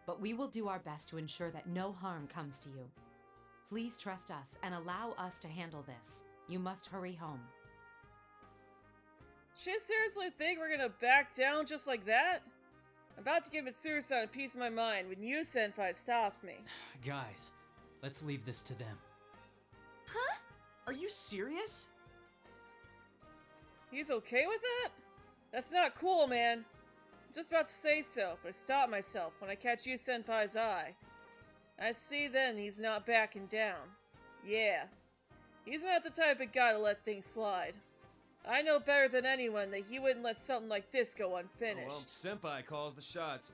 but we will do our best to ensure that no harm comes to you. Please trust us and allow us to handle this. You must hurry home. She seriously think we're gonna back down just like that? I'm about to give Mitsuru-san a piece of my mind when you, Senpai, stops me. Guys, let's leave this to them. Huh? Are you serious? He's okay with that? That's not cool, man. I'm just about to say so, but I stop myself when I catch you, Senpai's eye. I see then he's not backing down. Yeah. He's not the type of guy to let things slide. I know better than anyone that he wouldn't let something like this go unfinished. Oh, well, Senpai calls the shots.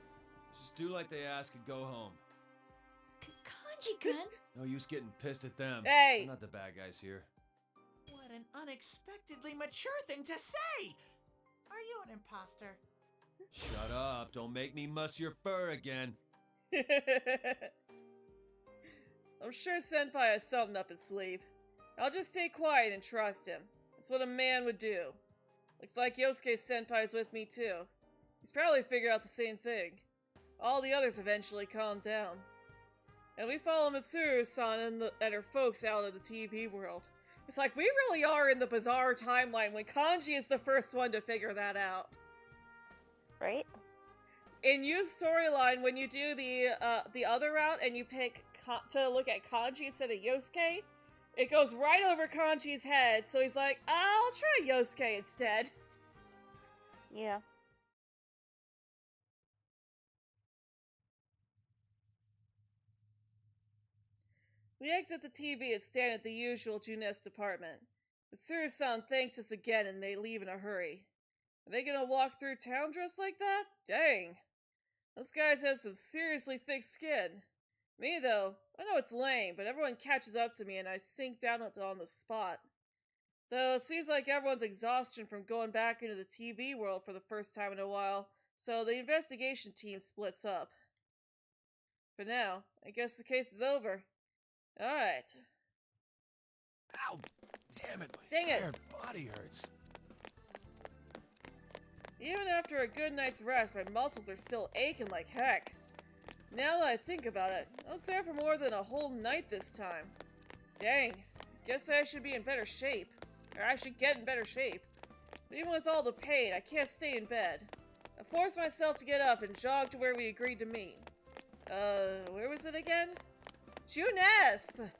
Just do like they ask and go home. Kanji-kun? No use getting pissed at them. Hey! They're not the bad guys here. What an unexpectedly mature thing to say! Are you an imposter? Shut up. Don't make me muss your fur again. I'm sure Senpai has something up his sleeve. I'll just stay quiet and trust him. That's what a man would do. Looks like Yosuke Senpai's with me too. He's probably figured out the same thing. All the others eventually calmed down. And we follow Mitsuru-san and her folks out of the TV world. It's like we really are in the bizarre timeline when Kanji is the first one to figure that out. Right? In youth storyline, when you do the other route and you pick to look at Kanji instead of Yosuke, It goes right over Kanji's head, so he's like, I'll try Yosuke instead. Yeah. We exit the TV and stand at the usual Junette's apartment. But Tsuru-san thanks us again and they leave in a hurry. Are they gonna walk through town dressed like that? Dang. Those guys have some seriously thick skin. Me, though, I know it's lame, but everyone catches up to me and I sink down on the spot. Though it seems like everyone's exhaustion from going back into the TV world for the first time in a while, so the investigation team splits up. For now, I guess the case is over. Alright. Ow! Damn it, my Dang it. entire body hurts. Even after a good night's rest, my muscles are still aching like heck. Now that I think about it, I was there for more than a whole night this time. Dang, guess I should be in better shape. Or I should get in better shape. But even with all the pain, I can't stay in bed. I forced myself to get up and jog to where we agreed to meet. Where was it again? Juness!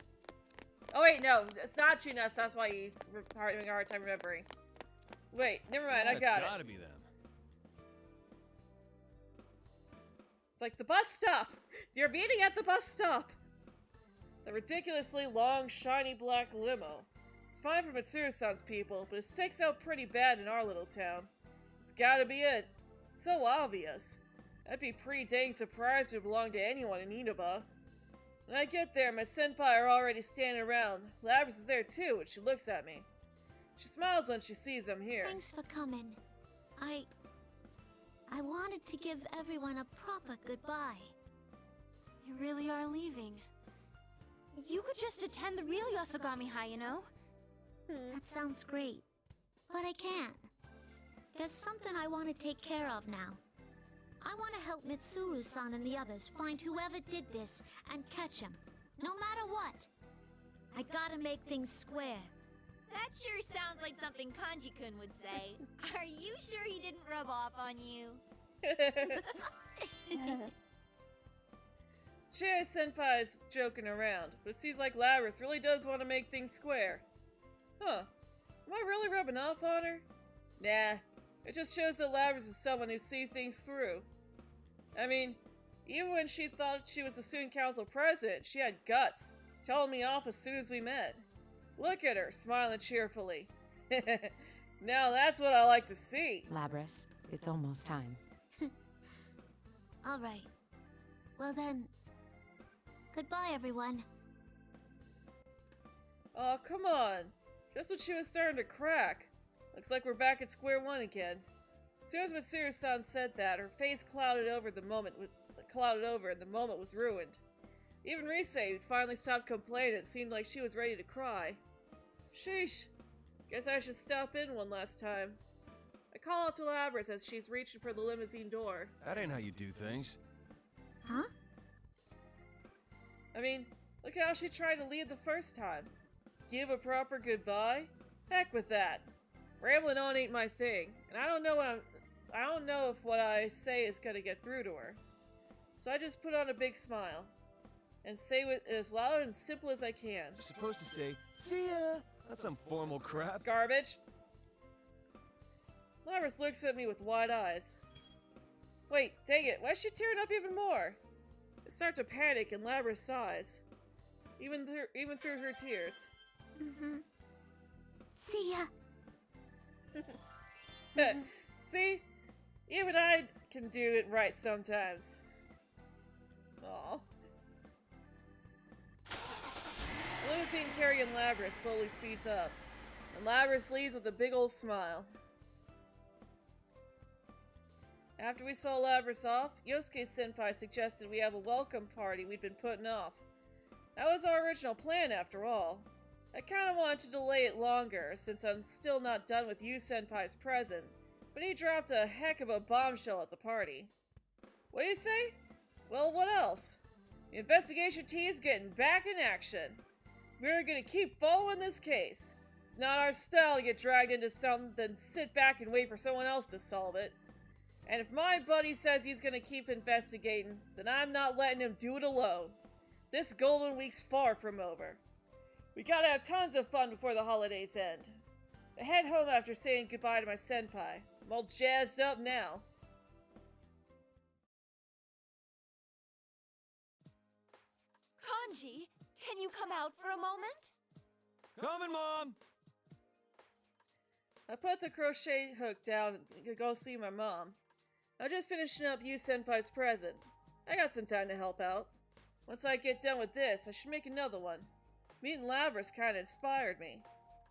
Oh wait, no, it's not Juness, that's why he's having a hard time remembering. Wait, never mind, I got it. It's gotta be them. It's like the bus stop! You're meeting at the bus stop! The ridiculously long, shiny black limo. It's fine for Mitsuru-san's people, but it sticks out pretty bad in our little town. It's gotta be it. It's so obvious. I'd be pretty dang surprised if it belonged to anyone in Inaba. When I get there, my senpai are already standing around. Labris is there too, and she looks at me. She smiles when she sees I'm here. Thanks for coming. I wanted to give everyone a proper goodbye. You really are leaving. You could just attend the real Yosogami High, you know? That sounds great. But I can't. There's something I want to take care of now. I want to help Mitsuru-san and the others find whoever did this and catch him, no matter what. I gotta make things square. That sure sounds like something Kanji-kun would say. Are you sure he didn't rub off on you? Chie-senpai's joking around, but it seems like Labris really does want to make things square. Huh. Am I really rubbing off on her? Nah. It just shows that Labris is someone who sees things through. I mean, even when she thought she was the student council president, she had guts, telling me off as soon as we met. Look at her, smiling cheerfully. Now that's what I like to see. Labris, it's almost time. All right. Well then, goodbye, everyone. Oh, come on. Just when she was starting to crack. Looks like we're back at square one again. As soon as Mitsuru-san said that, her face clouded over and the moment was ruined. Even Rise, who'd finally stopped complaining, it seemed like she was ready to cry. Sheesh. Guess I should stop in one last time. I call out to Labris as she's reaching for the limousine door. That ain't how you do things. Huh? I mean, look how she tried to leave the first time. Give a proper goodbye? Heck with that. Rambling on ain't my thing, and I don't know if what I say is gonna get through to her. So I just put on a big smile and say it as loud and simple as I can. You're supposed to say, "See ya!" That's some formal crap. Garbage. Labris looks at me with wide eyes. Wait, dang it, why is she tearing up even more? I start to panic and Labris sighs. Even through her tears. See ya. See? Even I can do it right sometimes. Aww. The limousine carrying Labris slowly speeds up, and Labris leaves with a big old smile. After we saw Labris off, Yosuke-senpai suggested we have a welcome party we'd been putting off. That was our original plan after all. I kinda wanted to delay it longer, since I'm still not done with Yu-senpai's present, but he dropped a heck of a bombshell at the party. What do you say? Well, what else? The investigation team's getting back in action. We're gonna keep following this case. It's not our style to get dragged into something, then sit back and wait for someone else to solve it. And if my buddy says he's gonna keep investigating, then I'm not letting him do it alone. This Golden Week's far from over. We gotta have tons of fun before the holidays end. I head home after saying goodbye to my senpai. I'm all jazzed up now. Kanji, can you come out for a moment? Coming, Mom! I put the crochet hook down and go see my mom. I'm just finishing up Yu Senpai's present. I got some time to help out. Once I get done with this, I should make another one. Meeting Labras kinda inspired me.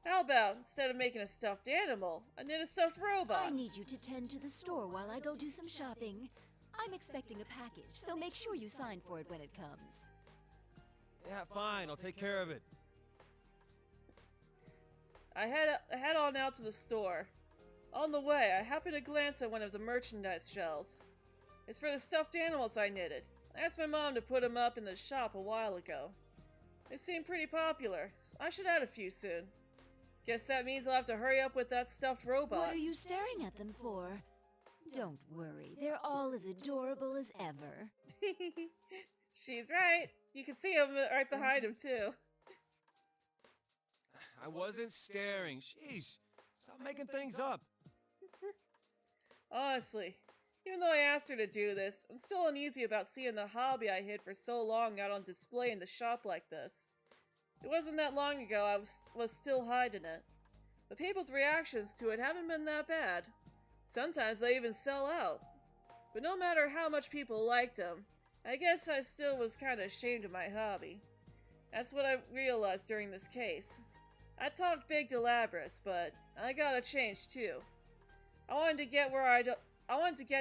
How about, instead of making a stuffed animal, I knit a stuffed robot? I need you to tend to the store while I go do some shopping. I'm expecting a package, so make sure you sign for it when it comes. Yeah, fine, I'll take care of it. I head on out to the store. On the way, I happen to glance at one of the merchandise shelves. It's for the stuffed animals I knitted. I asked my mom to put them up in the shop a while ago. They seem pretty popular, so I should add a few soon. Guess that means I'll have to hurry up with that stuffed robot. What are you staring at them for? Don't worry, they're all as adorable as ever. She's right. You can see him right behind him, too. I wasn't staring. Sheesh. Stop making things up. Honestly, even though I asked her to do this, I'm still uneasy about seeing the hobby I hid for so long out on display in the shop like this. It wasn't that long ago I was still hiding it. But people's reactions to it haven't been that bad. Sometimes they even sell out. But no matter how much people liked them, I guess I still was kinda ashamed of my hobby. That's what I realized during this case. I talked big to Labras, but I gotta change too. I wanted to get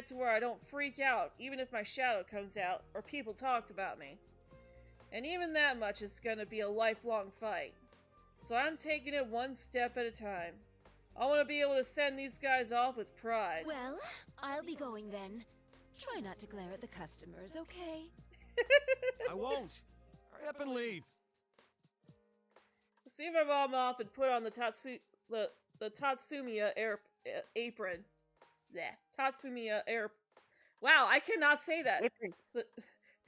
to where I don't freak out even if my shadow comes out or people talk about me. And even that much is gonna be a lifelong fight. So I'm taking it one step at a time. I want to be able to send these guys off with pride. Well, I'll be going then. Try not to glare at the customers, okay? I won't. Hurry up and leave. See my mom off and put on the Tatsumiya apron. Yeah, Tatsumiya air. Wow, I cannot say that. Apron. The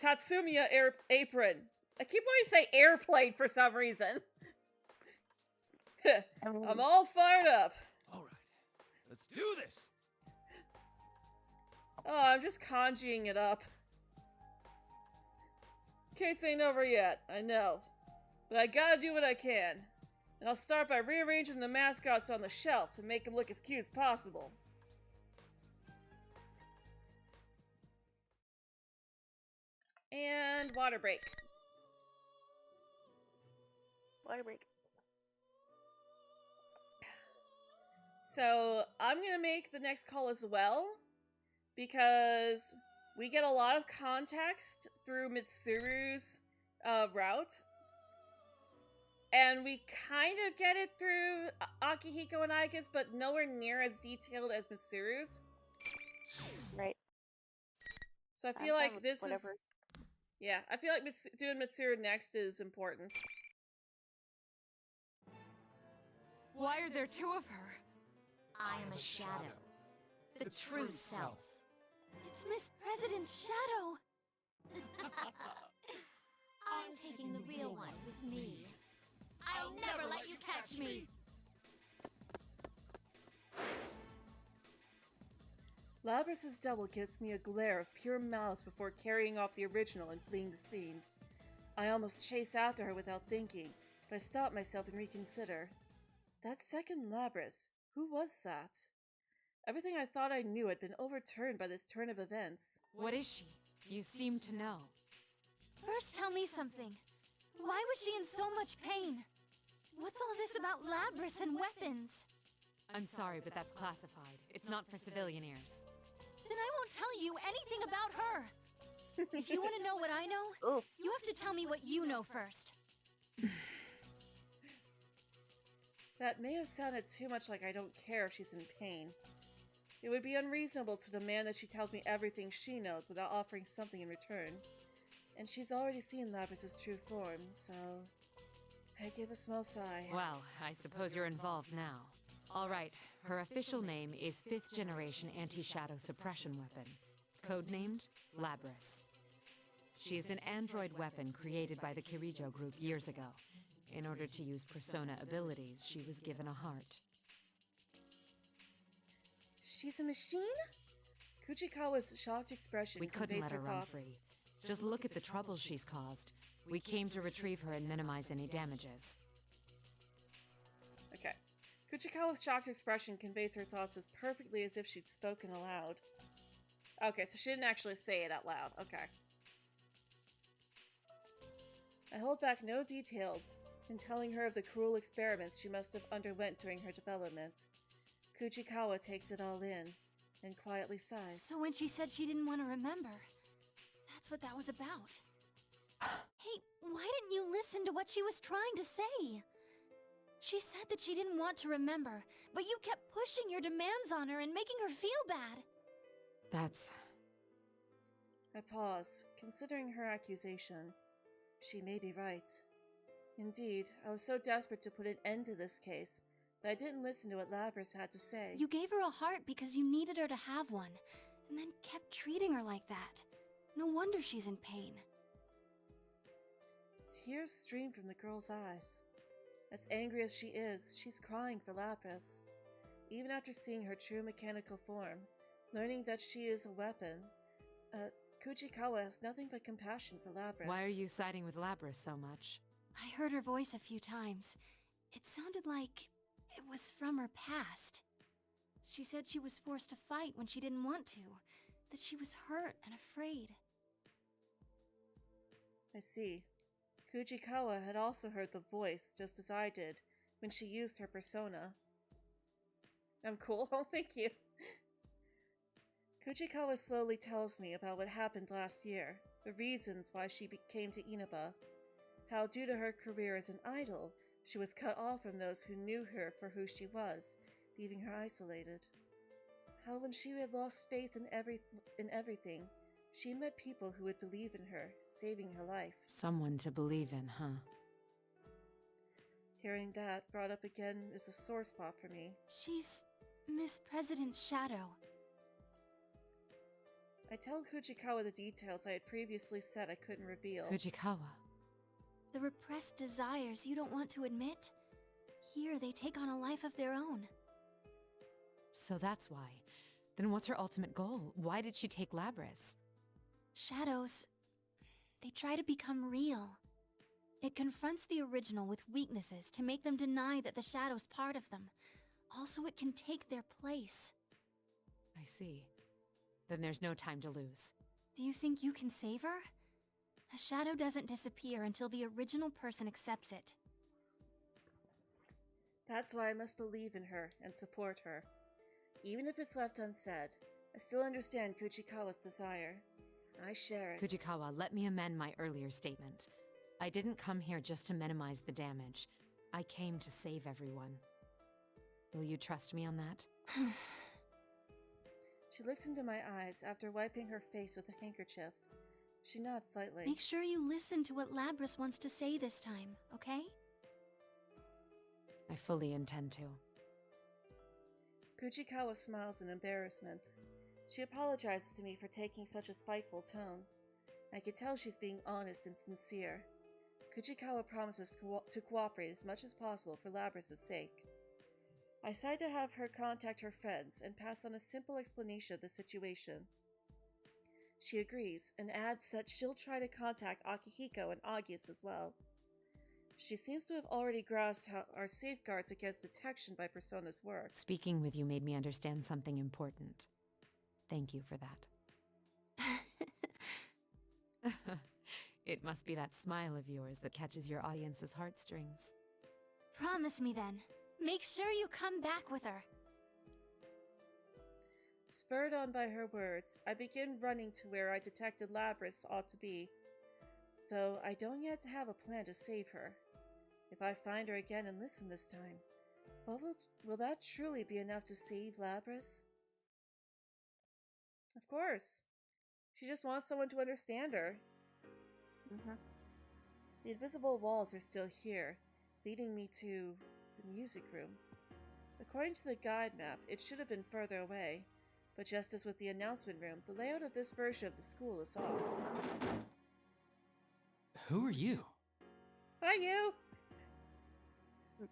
Tatsumiya apron. I keep wanting to say airplane for some reason. I'm all fired up. All right, let's do this. Oh, I'm just kanjiing it up. Case ain't over yet, I know. But I gotta do what I can. And I'll start by rearranging the mascots on the shelf to make them look as cute as possible. And water break. Water break. So, I'm gonna make the next call as well, because we get a lot of context through Mitsuru's route. And we kind of get it through Akihiko and Aika's, but nowhere near as detailed as Mitsuru's. Right. So I feel like this whatever. is... Yeah, I feel like doing Mitsuru next is important. Why are there two of her? I am a shadow. The true self. It's Miss President's shadow. I'm taking the real one with me. I'll never let you catch me. Labras' double gives me a glare of pure malice before carrying off the original and fleeing the scene. I almost chase after her without thinking, but I stop myself and reconsider. That second Labras, who was that? Everything I thought I knew had been overturned by this turn of events. What is she? You seem to know. First, tell me something. Why was she in so much pain? What's all this about Labras and weapons? I'm sorry, but that's classified. It's not for civilian ears. Then I won't tell you anything about her. If you want to know what I know, you have to tell me what you know first. That may have sounded too much like I don't care if she's in pain. It would be unreasonable to demand that she tells me everything she knows without offering something in return. And she's already seen Labras' true form, so... I give a small sigh. Well, I suppose you're involved now. All right, her official name is 5th Generation Anti-Shadow Suppression Weapon, codenamed Labras. She is an android weapon created by the Kirijo group years ago. In order to use persona abilities, she was given a heart. She's a machine? Kuchikawa's shocked expression We couldn't conveys let her her run thoughts. free. Just look at the trouble she's caused. We came to retrieve her and minimize any damages. Okay. Kuchikawa's shocked expression conveys her thoughts as perfectly as if she'd spoken aloud. Okay, so she didn't actually say it out loud. Okay. I hold back no details in telling her of the cruel experiments she must have underwent during her development. Kuchikawa takes it all in and quietly sighs. So when she said she didn't want to remember, that's what that was about. Hey, why didn't you listen to what she was trying to say? She said that she didn't want to remember, but you kept pushing your demands on her and making her feel bad. That's... I pause, considering her accusation. She may be right. Indeed, I was so desperate to put an end to this case that I didn't listen to what Lapras had to say. You gave her a heart because you needed her to have one, and then kept treating her like that. No wonder she's in pain. Tears stream from the girl's eyes. As angry as she is, she's crying for Lapras. Even after seeing her true mechanical form, learning that she is a weapon, Kuchikawa has nothing but compassion for Lapras. Why are you siding with Lapras so much? I heard her voice a few times. It sounded like it was from her past. She said she was forced to fight when she didn't want to, that she was hurt and afraid. I see. Kuchikawa had also heard the voice just as I did when she used her persona. I'm cool, oh thank you. Kuchikawa slowly tells me about what happened last year, the reasons why she came to Inaba, how due to her career as an idol, she was cut off from those who knew her for who she was, leaving her isolated. How when she had lost faith in everything, she met people who would believe in her, saving her life. Someone to believe in, huh? Hearing that brought up again is a sore spot for me. She's Miss President's shadow. I tell Kuchikawa the details I had previously said I couldn't reveal. Kuchikawa. The repressed desires you don't want to admit? Here, they take on a life of their own. So that's why. Then what's her ultimate goal? Why did she take Lapras? Shadows, they try to become real. It confronts the original with weaknesses to make them deny that the shadow's part of them. Also, it can take their place. I see. Then there's no time to lose. Do you think you can save her? A shadow doesn't disappear until the original person accepts it. That's why I must believe in her and support her. Even if it's left unsaid, I still understand Kuchikawa's desire. I share it. Kuchikawa, let me amend my earlier statement. I didn't come here just to minimize the damage. I came to save everyone. Will you trust me on that? She looks into my eyes after wiping her face with a handkerchief. She nods slightly. Make sure you listen to what Lapras wants to say this time, okay? I fully intend to. Kuchikawa smiles in embarrassment. She apologizes to me for taking such a spiteful tone. I can tell she's being honest and sincere. Kuchikawa promises to cooperate as much as possible for Lapras' sake. I decide to have her contact her friends and pass on a simple explanation of the situation. She agrees and adds that she'll try to contact Akihiko and Agius as well. She seems to have already grasped how our safeguards against detection by personas work. Speaking with you made me understand something important. Thank you for that. It must be that smile of yours that catches your audience's heartstrings. Promise me then. Make sure you come back with her. Spurred on by her words, I begin running to where I detected Lapras ought to be. Though I don't yet have a plan to save her. If I find her again and listen this time, will that truly be enough to save Lapras? Of course. She just wants someone to understand her. The invisible walls are still here, leading me to the music room. According to the guide map, it should have been further away, but just as with the announcement room, the layout of this version of the school is off. Who are you? Hi, you!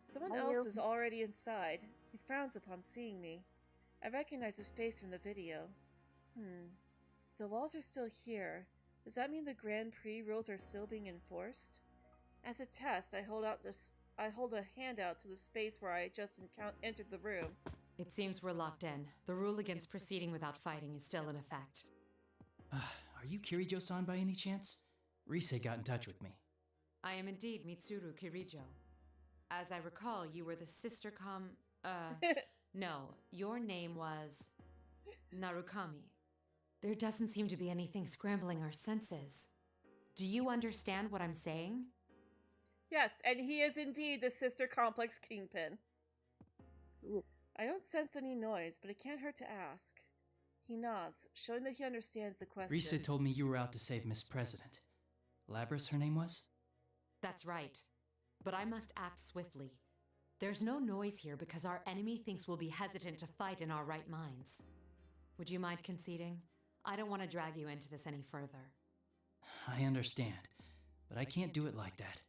Someone else is already inside. He frowns upon seeing me. I recognize his face from the video. If the walls are still here, does that mean the Grand Prix rules are still being enforced? As a test, I hold a hand out to the space where I just entered the room. It seems we're locked in. The rule against proceeding without fighting is still in effect. Are you Kirijo-san by any chance? Rise got in touch with me. I am indeed Mitsuru Kirijo. As I recall, you were the sister no, your name was Narukami. There doesn't seem to be anything scrambling our senses. Do you understand what I'm saying? Yes, and he is indeed the Sister Complex Kingpin. I don't sense any noise, but it can't hurt to ask. He nods, showing that he understands the question. Risa told me you were out to save Miss President. Labras, her name was? That's right. But I must act swiftly. There's no noise here because our enemy thinks we'll be hesitant to fight in our right minds. Would you mind conceding? I don't want to drag you into this any further. I understand, but I can't do it like that.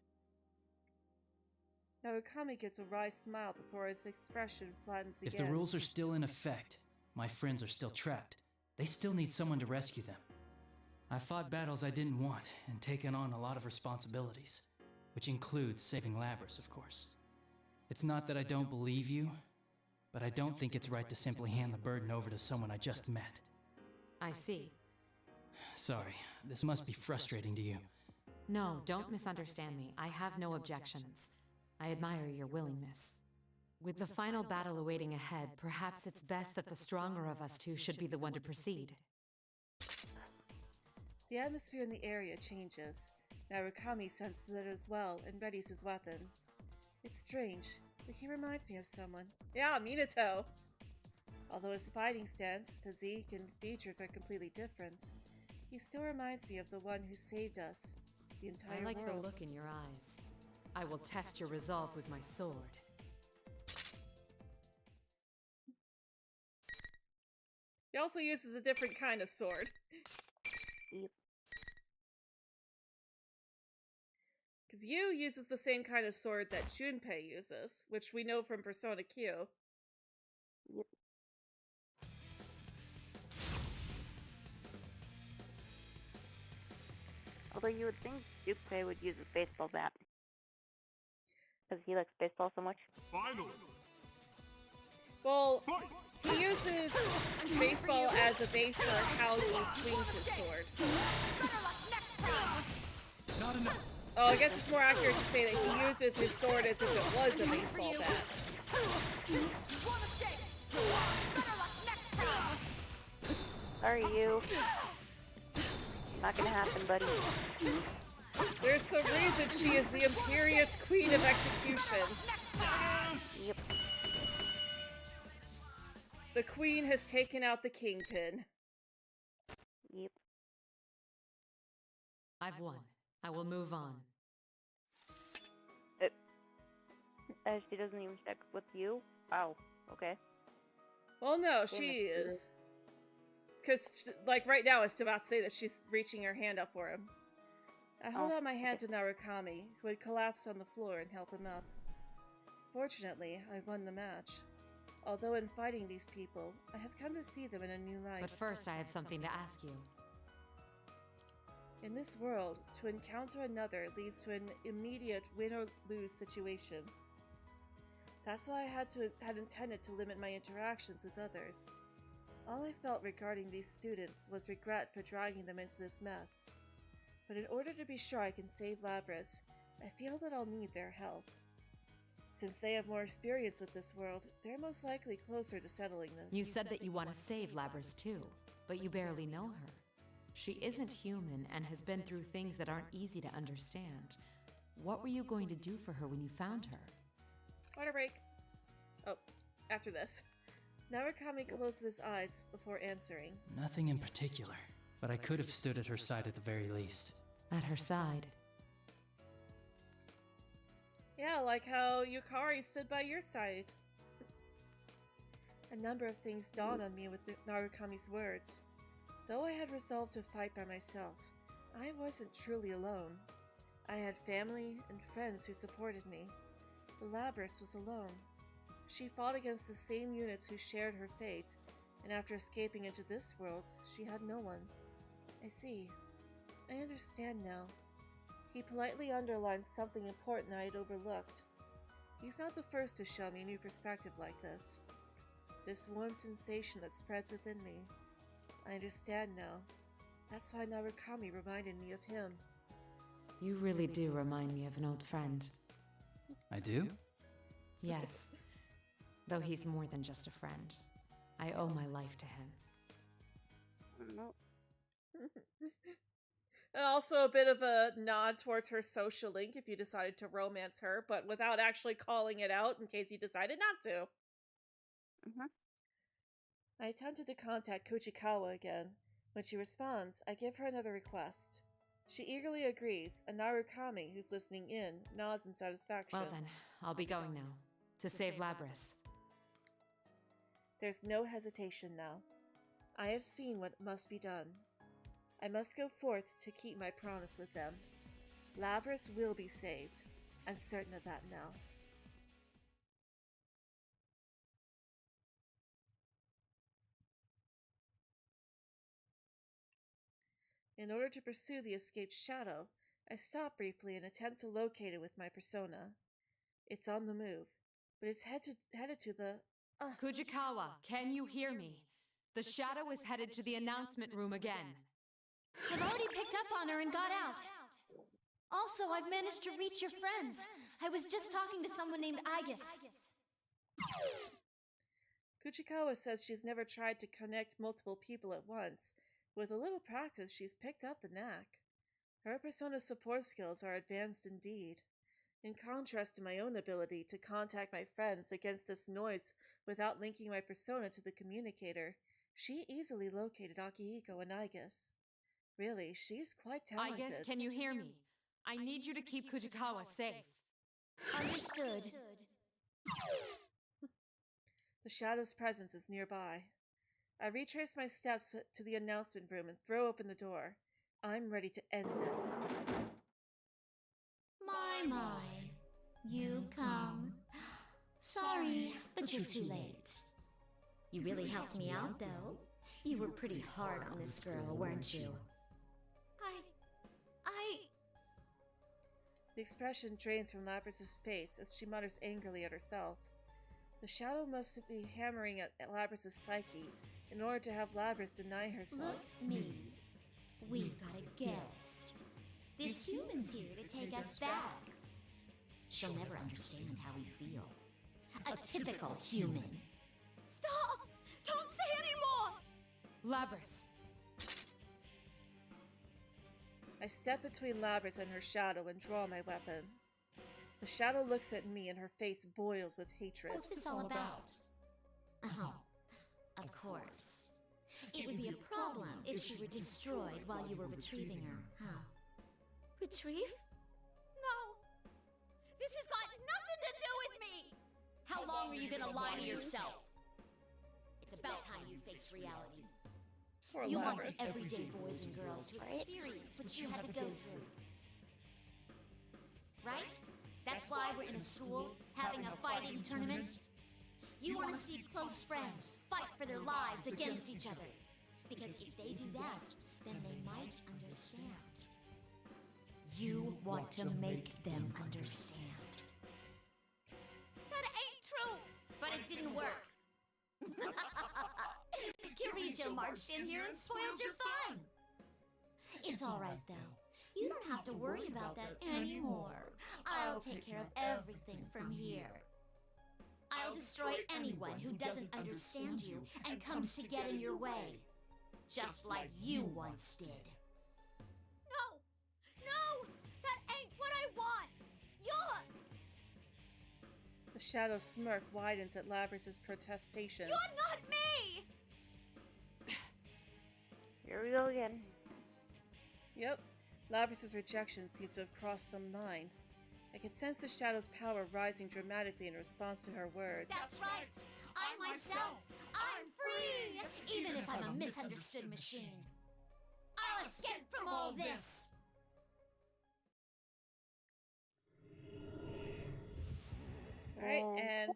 Narukami gives a wry smile before his expression flattens again. If the rules are still in effect, my friends are still trapped. They still need someone to rescue them. I fought battles I didn't want and taken on a lot of responsibilities, which includes saving Labras, of course. It's not that I don't believe you, but I don't think it's right to simply hand the burden over to someone I just met. I see. Sorry, this must be frustrating to you. No, don't misunderstand me. I have no objections. I admire your willingness. With the final battle awaiting ahead, perhaps it's best that the stronger of us two should be the one to proceed. The atmosphere in the area changes. Narukami senses it as well and readies his weapon. It's strange, but he reminds me of someone. Yeah, Minato! Although his fighting stance, physique, and features are completely different, he still reminds me of the one who saved us, the entire world. I like the look in your eyes. I will test your resolve with my sword. He also uses a different kind of sword. Because Yu uses the same kind of sword that Junpei uses, which we know from Persona Q. Yep. Although you would think Junpei would use a baseball bat. Because he likes baseball so much. Finally. Well, he uses baseball as a base for how he swings his sword. Not enough. Oh, I guess it's more accurate to say that he uses his sword as if it was a baseball bat. Sorry, you. Not gonna happen, buddy. There's some reason she is the Imperious Queen of Execution. Yep. The Queen has taken out the Kingpin. Yep. I've won. I will move on. She doesn't even stick with you? Oh, okay. Well, no, she is. Because, like, right now it's about to say that she's reaching her hand up for him. I hold out my hand to Narukami, who had collapsed on the floor, and help him up. Fortunately, I won the match. Although in fighting these people, I have come to see them in a new light. But first, I have something to ask you. In this world, to encounter another leads to an immediate win-or-lose situation. That's why I had intended to limit my interactions with others. All I felt regarding these students was regret for dragging them into this mess. But in order to be sure I can save Labras, I feel that I'll need their help. Since they have more experience with this world, they're most likely closer to settling this. You said that you want to save Labras too, but you barely know her. She isn't human and has been through things that aren't easy to understand. What were you going to do for her when you found her? Water break. Oh, after this. Narukami closes his eyes before answering. Nothing in particular, but I could have stood at her side at the very least. At her side? Yeah, like how Yukari stood by your side. A number of things dawned on me with Narukami's words. Though I had resolved to fight by myself, I wasn't truly alone. I had family and friends who supported me. But Labrys was alone. She fought against the same units who shared her fate, and after escaping into this world, she had no one. I see. I understand now. He politely underlined something important I had overlooked. He's not the first to show me a new perspective like this. This warm sensation that spreads within me. I understand now. That's why Narukami reminded me of him. You really do remind me of an old friend. I do? Yes. Though he's more than just a friend. I owe my life to him. And also a bit of a nod towards her social link if you decided to romance her, but without actually calling it out in case you decided not to. I attempted to contact Kuchikawa again. When she responds, I give her another request. She eagerly agrees, and Narukami, who's listening in, nods in satisfaction. Well then, I'll be going now. To save Labrys. There's no hesitation now. I have seen what must be done. I must go forth to keep my promise with them. Labrys will be saved. I'm certain of that now. In order to pursue the escaped shadow, I stop briefly and attempt to locate it with my persona. It's on the move, but it's headed to the... Kujikawa, can you hear me? The shadow is headed to the announcement room again. I've already picked up on her and got out. Also, I've managed to reach your friends. I was just talking to someone named Aegis. Kuchikawa says she's never tried to connect multiple people at once. With a little practice, she's picked up the knack. Her persona support skills are advanced indeed. In contrast to my own ability to contact my friends against this noise without linking my persona to the communicator, she easily located Akihiko and Aegis. Really, she's quite talented. Aegis, can you hear me? I need you to keep Kujikawa safe. Understood. The shadow's presence is nearby. I retrace my steps to the announcement room and throw open the door. I'm ready to end this. My. You've come. Sorry, but you're too late. You really helped me out, though. You were pretty hard on this girl, weren't you? The expression drains from Labrys' face as she mutters angrily at herself. The shadow must be hammering at Labrys' psyche in order to have Labrys deny herself. Look me. We've got a guest. This human's here to take us back. She'll never understand how we feel. A typical human. Stop! Don't say anymore! Labrys. I step between Labrys and her shadow and draw my weapon. The shadow looks at me and her face boils with hatred. What's this all about? Oh, of course. It would be a problem if she were destroyed while you were retrieving her, huh? Retrieve? No! This has got nothing to do with me! How long are you gonna lie to yourself? It's about time you face reality. Poor You want Labrys. the everyday boys and girls to experience what you had to go through. Right? That's why we're in a school, having a fighting tournament. You want to see close friends fight for their lives against each other. Because if they do that, then they might understand. You want to make them understand. That ain't true! But it didn't work. Kirijo marched in here and spoiled your fun. It's alright though. You don't have to worry about that anymore. I'll take care of everything from here. I'll destroy anyone who doesn't understand you and comes to get in your way. Just like you once did. No! No! That ain't what I want! You're... The shadow's smirk widens at Labrys' protestations. You're not me! Here we go again. Yep. Labrys' rejection seems to have crossed some line. I can sense the shadow's power rising dramatically in response to her words. That's right! I'm myself! I'm free! Even if I'm a misunderstood machine. I'll escape from all this! Alright, and...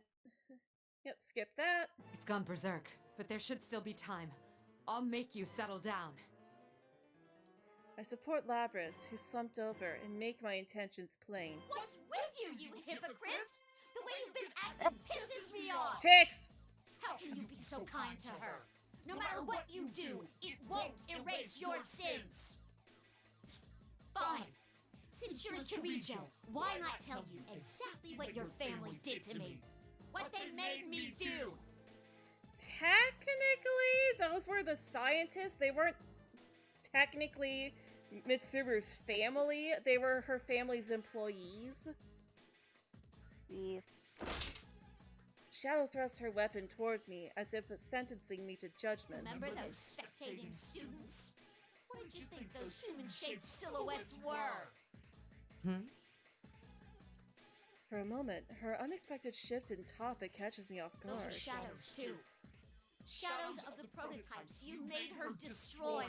Yep, skip that. It's gone berserk, but there should still be time. I'll make you settle down. I support Labras, who slumped over, and make my intentions plain. What's with you, you hypocrite? The way you've been acting pisses me off! Text! How can you be so kind to her? No matter what you do, it won't erase your sins! Fine. Since you're in Kirijo, why not tell you exactly what your family did to me? What they made me do! Technically, those were the scientists. They weren't technically Mitsuru's family. They were her family's employees. Yes. Shadow thrusts her weapon towards me, as if sentencing me to judgment. Remember those spectating students? What did you think those human-shaped silhouettes were? For a moment, her unexpected shift in topic catches me off guard. Those are shadows, too. Shadows of the prototypes you made her destroy.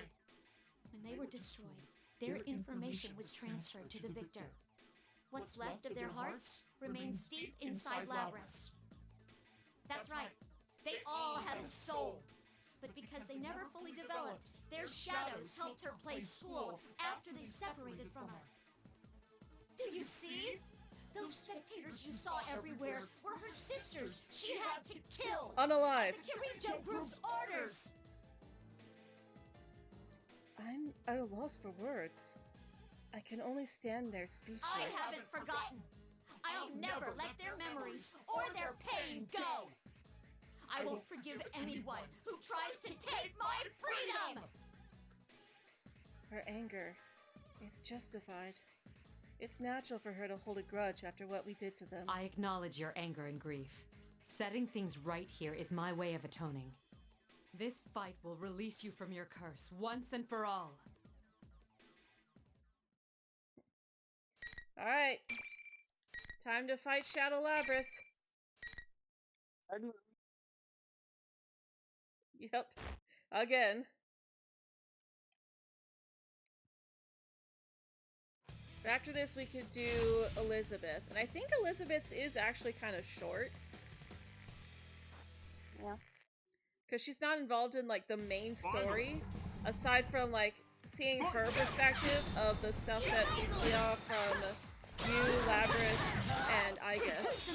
When they were destroyed, their information was transferred to the victor. What's left of their hearts remains deep inside Labras. That's right. They all had a soul. But because they never fully developed, their shadows helped her play school after they separated from her. Do you see? Those spectators you saw everywhere were her sisters she had to kill. Unalive. The Kirijo group's orders. I'm at a loss for words. I can only stand there speechless. I haven't forgotten. I'll never let their memories or their pain go. I won't forgive anyone who tries to take my freedom. Her anger, it's justified. It's natural for her to hold a grudge after what we did to them. I acknowledge your anger and grief. Setting things right here is my way of atoning. This fight will release you from your curse once and for all. Alright. Time to fight Shadow Labras. Yep. Again. After this, we could do Elizabeth. And I think Elizabeth's is actually kind of short. Yeah. Because she's not involved in, like, the main story. Aside from, like, seeing her perspective of the stuff that we saw from you, Labras, and I guess.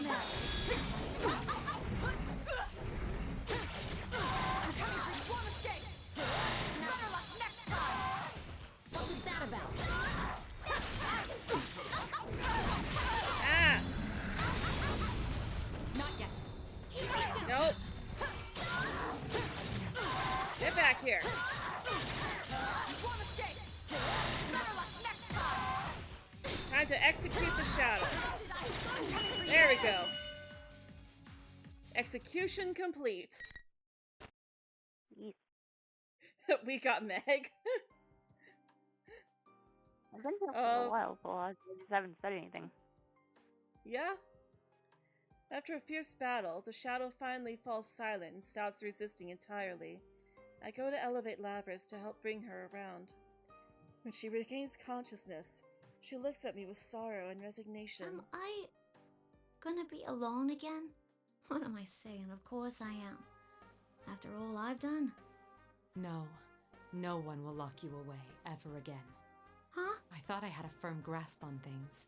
What was that about? Ah! Not yet. Nope. Get back here. Time to execute the shadow. There we go. Execution complete. Yes. We got Meg. I've been here for a while, so I just haven't said anything. Yeah? After a fierce battle, the shadow finally falls silent and stops resisting entirely. I go to elevate Labras to help bring her around. When she regains consciousness, she looks at me with sorrow and resignation. Am I gonna be alone again? What am I saying? Of course I am. After all I've done. No. No one will lock you away ever again. Huh? I thought I had a firm grasp on things,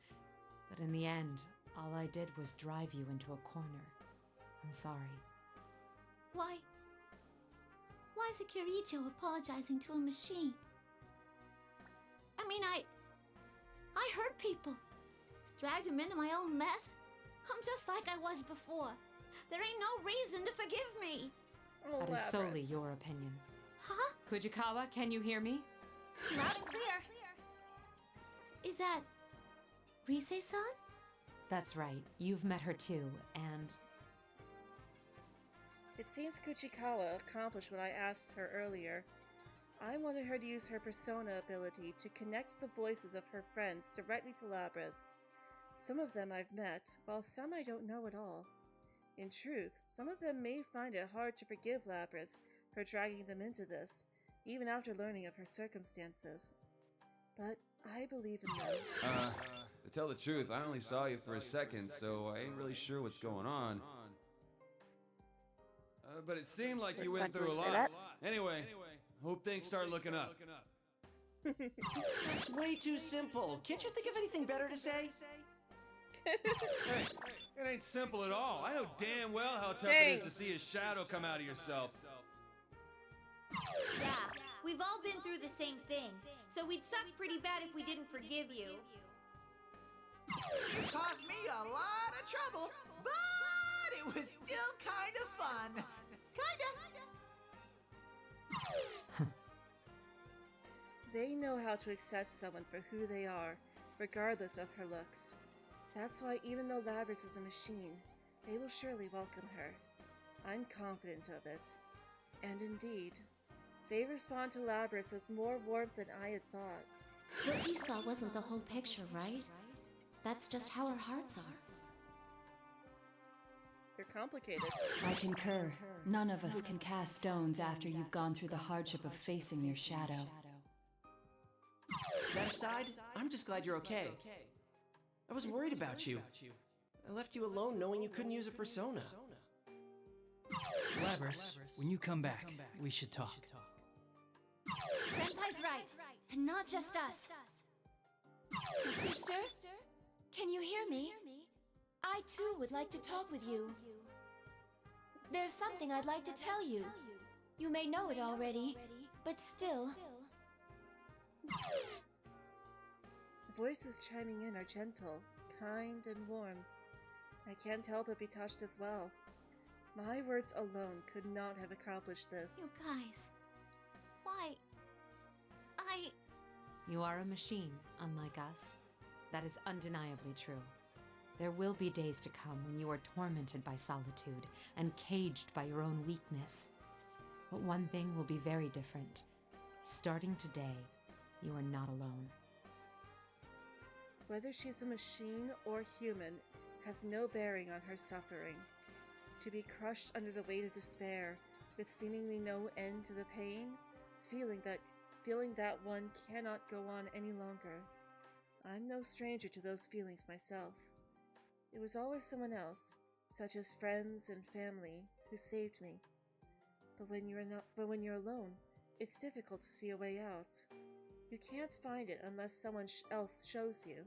but in the end, all I did was drive you into a corner. I'm sorry. Why is a Kirijo apologizing to a machine? I mean, I hurt people. Dragged them into my own mess. I'm just like I was before. There ain't no reason to forgive me. Oh, That is Labras. solely your opinion. Huh? Kujikawa, can you hear me? Loud and clear. Is that Rise-san? That's right. You've met her too, and It seems Kuchikawa accomplished what I asked her earlier. I wanted her to use her persona ability to connect the voices of her friends directly to Labras. Some of them I've met, while some I don't know at all. In truth, some of them may find it hard to forgive Labras for dragging them into this, even after learning of her circumstances. But I believe in them. To tell the truth, I only saw you for a second, so I ain't really sure what's going on. But it seemed like you went through a lot. Anyway, hope things start looking up. That's way too simple. Can't you think of anything better to say? Hey, it ain't simple at all. I know damn well how tough it is to see a shadow come out of yourself. Yeah, we've all been through the same thing, so we'd suck pretty bad if we didn't forgive you. You caused me a lot of trouble, but it was still kind of fun. Kinda. They know how to accept someone for who they are, regardless of her looks. That's why even though Labris is a machine, they will surely welcome her. I'm confident of it. And indeed, they respond to Labris with more warmth than I had thought. What you saw wasn't the whole picture, right? That's just how our hearts are. They're complicated. I concur. None of us can cast stones after you've gone through the hardship of facing your shadow. That aside, I'm just glad you're okay. I was worried about you. I left you alone knowing you couldn't use a persona. Labris, when you come back, we should talk. Senpai's right, and not just us. Sister? Can you hear me? I too would like to talk with you. There's something I'd like to tell you. You may know it already, but still. The voices chiming in are gentle, kind, and warm. I can't help but be touched as well. My words alone could not have accomplished this. You guys, why? You are a machine, unlike us. That is undeniably true. There will be days to come when you are tormented by solitude and caged by your own weakness. But one thing will be very different. Starting today, you are not alone. Whether she's a machine or human has no bearing on her suffering. To be crushed under the weight of despair, with seemingly no end to the pain, feeling that one cannot go on any longer. I'm no stranger to those feelings myself. It was always someone else, such as friends and family, who saved me. But when you're alone, it's difficult to see a way out. You can't find it unless someone else shows you.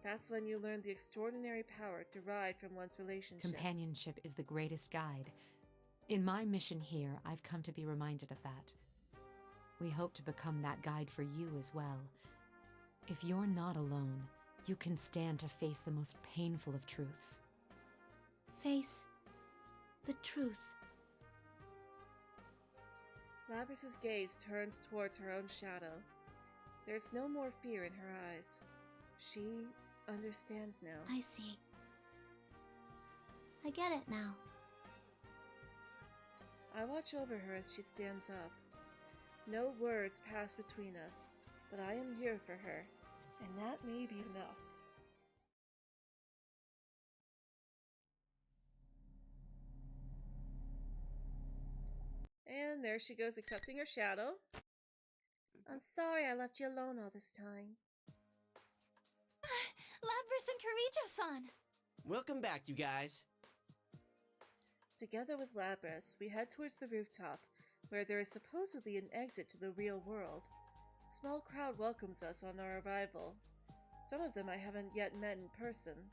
That's when you learn the extraordinary power derived from one's relationships. Companionship is the greatest guide. In my mission here, I've come to be reminded of that. We hope to become that guide for you as well. If you're not alone, you can stand to face the most painful of truths. Face the truth. Labris's gaze turns towards her own shadow. There's no more fear in her eyes. She understands now. I see. I get it now. I watch over her as she stands up. No words pass between us, but I am here for her, and that may be enough. And there she goes, accepting her shadow. I'm sorry I left you alone all this time. Labris and Karijo-san! Welcome back, you guys. Together with Labris, we head towards the rooftop, where there is supposedly an exit to the real world. A small crowd welcomes us on our arrival. Some of them I haven't yet met in person.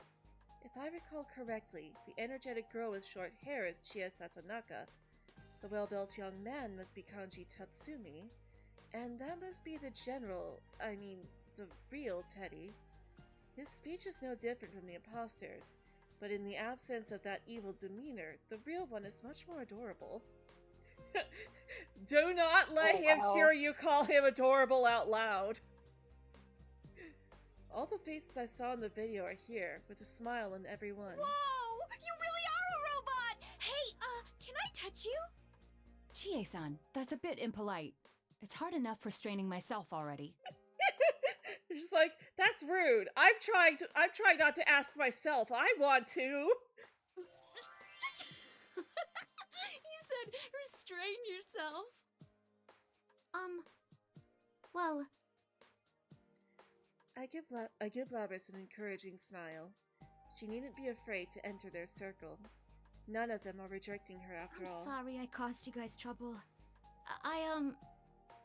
If I recall correctly, the energetic girl with short hair is Chie Satonaka. The well-built young man must be Kanji Tatsumi. And that must be the the real Teddy. His speech is no different from the imposters, but in the absence of that evil demeanor, the real one is much more adorable. Do not let him hear you call him adorable out loud. All the faces I saw in the video are here, with a smile on every one. Whoa! You really are a robot! Hey, can I touch you? Chie-san, that's a bit impolite. It's hard enough restraining myself already. It's just like, that's rude. I've tried not to ask myself. I want to. You said restrain yourself. Well... I give Labris an encouraging smile. She needn't be afraid to enter their circle. None of them are rejecting her after all. I'm sorry I caused you guys trouble.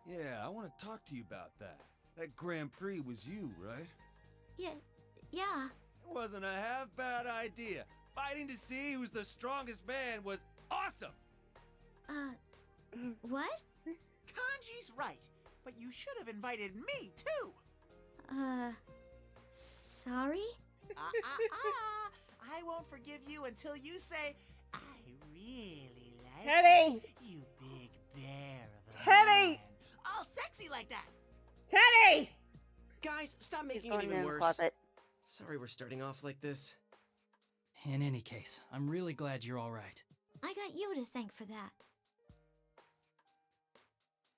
Yeah, I want to talk to you about that. That Grand Prix was you, right? Yeah. It wasn't a half bad idea. Fighting to see who's the strongest man was awesome! What? Kanji's right, but you should have invited me, too! Sorry? I won't forgive you until you say, I really like Teddy! you big bear of a Teddy! man. All sexy like that! Teddy! Guys, stop making it going even in the worse. closet. Sorry we're starting off like this. In any case, I'm really glad you're all right. I got you to thank for that.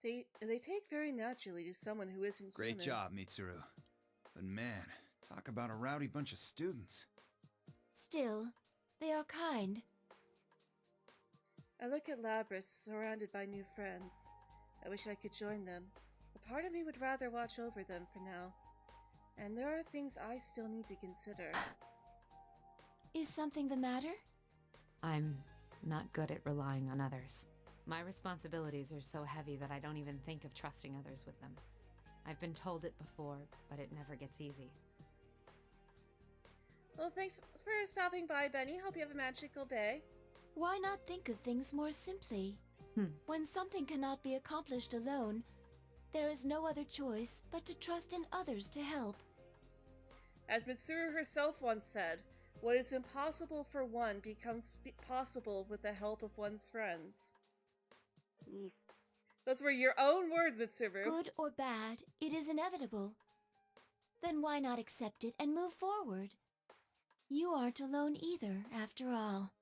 They take very naturally to someone who isn't Great human. job, Mitsuru. But man, talk about a rowdy bunch of students. Still, they are kind. I look at Labris surrounded by new friends. I wish I could join them. A part of me would rather watch over them for now. And there are things I still need to consider. Is something the matter? I'm not good at relying on others. My responsibilities are so heavy that I don't even think of trusting others with them. I've been told it before, but it never gets easy. Well, thanks for stopping by, Benny. Hope you have a magical day. Why not think of things more simply? When something cannot be accomplished alone, there is no other choice but to trust in others to help. As Mitsuru herself once said, what is impossible for one becomes possible with the help of one's friends. Those were your own words, Mitsuru. Good or bad, it is inevitable. Then why not accept it and move forward? You aren't alone either, after all.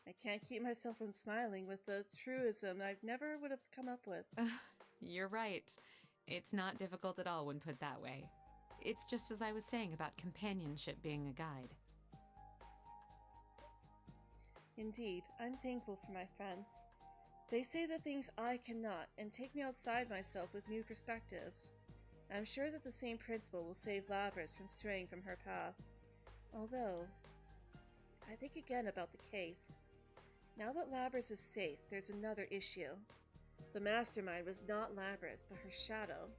I can't keep myself from smiling with the truism I never would have come up with. You're right. It's not difficult at all when put that way. It's just as I was saying about companionship being a guide. Indeed, I'm thankful for my friends. They say the things I cannot and take me outside myself with new perspectives. I'm sure that the same principle will save Labris from straying from her path. Although, I think again about the case. Now that Labris is safe, there's another issue. The mastermind was not Labris, but her shadow.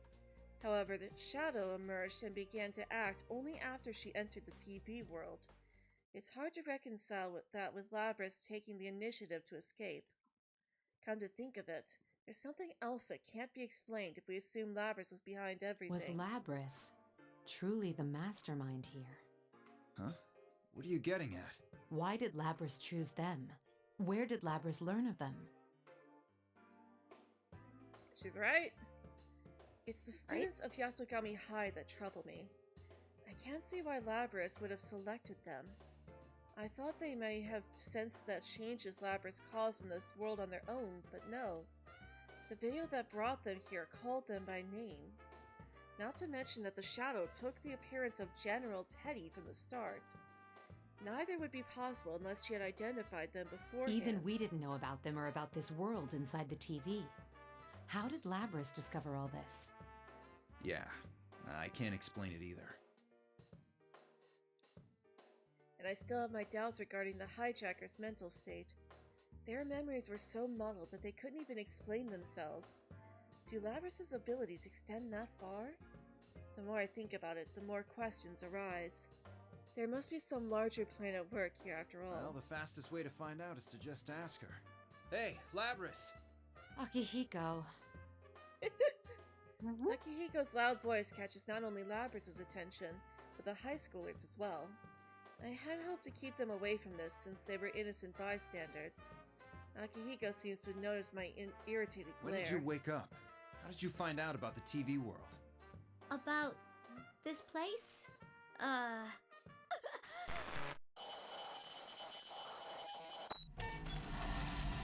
However, the shadow emerged and began to act only after she entered the TV world. It's hard to reconcile with Labris taking the initiative to escape. Come to think of it, there's something else that can't be explained if we assume Labris was behind everything. Was Labris truly the mastermind here? Huh? What are you getting at? Why did Labris choose them? Where did Labris learn of them? She's right. It's the students of Yasogami High that trouble me. I can't see why Labris would have selected them. I thought they may have sensed that changes Labris caused in this world on their own, but no. The video that brought them here called them by name. Not to mention that the shadow took the appearance of General Teddy from the start. Neither would be possible unless she had identified them beforehand. Even we didn't know about them or about this world inside the TV. How did Labris discover all this? Yeah, I can't explain it either. And I still have my doubts regarding the hijackers' mental state. Their memories were so muddled that they couldn't even explain themselves. Do Labris' abilities extend that far? The more I think about it, the more questions arise. There must be some larger plan at work here after all. Well, the fastest way to find out is to just ask her. Hey, Labris! Akihiko. Akihiko's loud voice catches not only Labris' attention, but the high schoolers as well. I had hoped to keep them away from this since they were innocent bystanders. Akihiko seems to notice my irritated glare. When did you wake up? How did you find out about the TV world? About this place?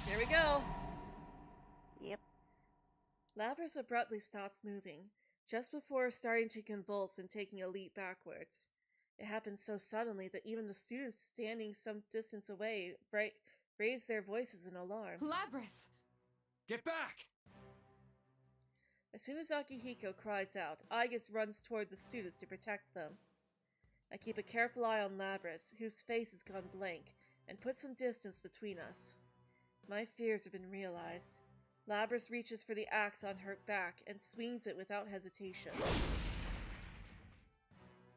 Here we go! Yep. Labris abruptly stops moving, just before starting to convulse and taking a leap backwards. It happens so suddenly that even the students standing some distance away raise their voices in alarm. Labris! Get back! As soon as Akihiko cries out, Aigis runs toward the students to protect them. I keep a careful eye on Labras, whose face has gone blank, and put some distance between us. My fears have been realized. Labras reaches for the axe on her back and swings it without hesitation.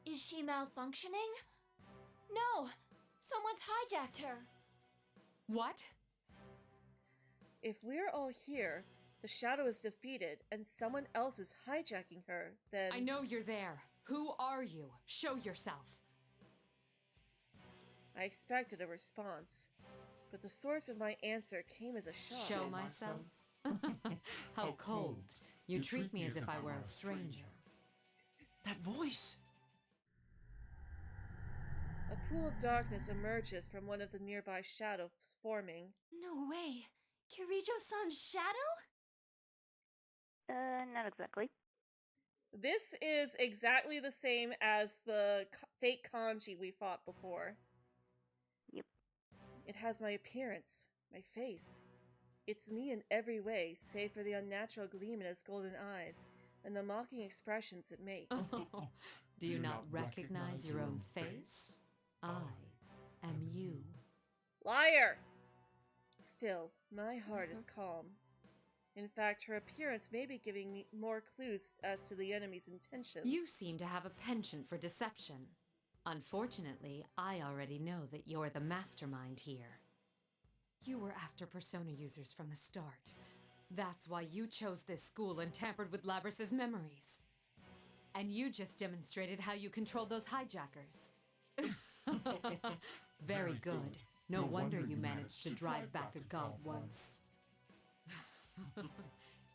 Is she malfunctioning? No! Someone's hijacked her! What? If we're all here, the shadow is defeated, and someone else is hijacking her, then... I know you're there. Who are you? Show yourself. I expected a response, but the source of my answer came as a shock. Show myself? How cold. You treat me as if I were a stranger. That voice! A pool of darkness emerges from one of the nearby shadows forming. No way! Kirijo-san's shadow? Not exactly. This is exactly the same as the fake kanji we fought before. Yep. It has my appearance, my face. It's me in every way, save for the unnatural gleam in its golden eyes and the mocking expressions it makes. Do you not recognize your own face? I am you. Liar! Still, my heart is calm. In fact, her appearance may be giving me more clues as to the enemy's intentions. You seem to have a penchant for deception. Unfortunately, I already know that you're the mastermind here. You were after Persona users from the start. That's why you chose this school and tampered with Labras's memories. And you just demonstrated how you controlled those hijackers. Very good. No wonder you managed to drive back a god once.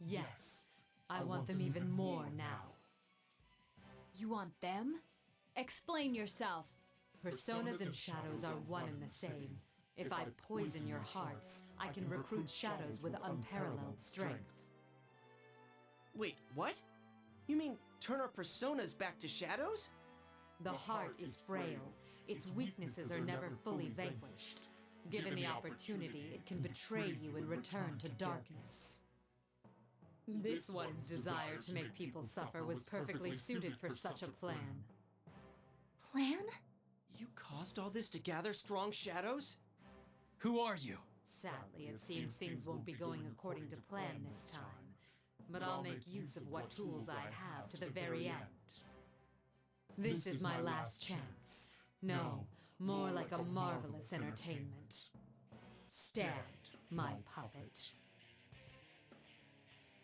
Yes, I want them even more now. You want them? Explain yourself. Personas and shadows are one and the same. If I poison your hearts, I can recruit shadows with unparalleled strength. Wait, what? You mean turn our personas back to shadows? The heart is frail. Its weaknesses are never fully vanquished. Given the opportunity, it can betray you and return to darkness. This one's desire to make people suffer was perfectly suited for such a plan. Plan? You caused all this to gather strong shadows? Who are you? Sadly, it seems things won't be going according to plan this time. But I'll make use of what tools I have to the very end. This is my last chance. No, more like a marvelous entertainment. Stand, my puppet.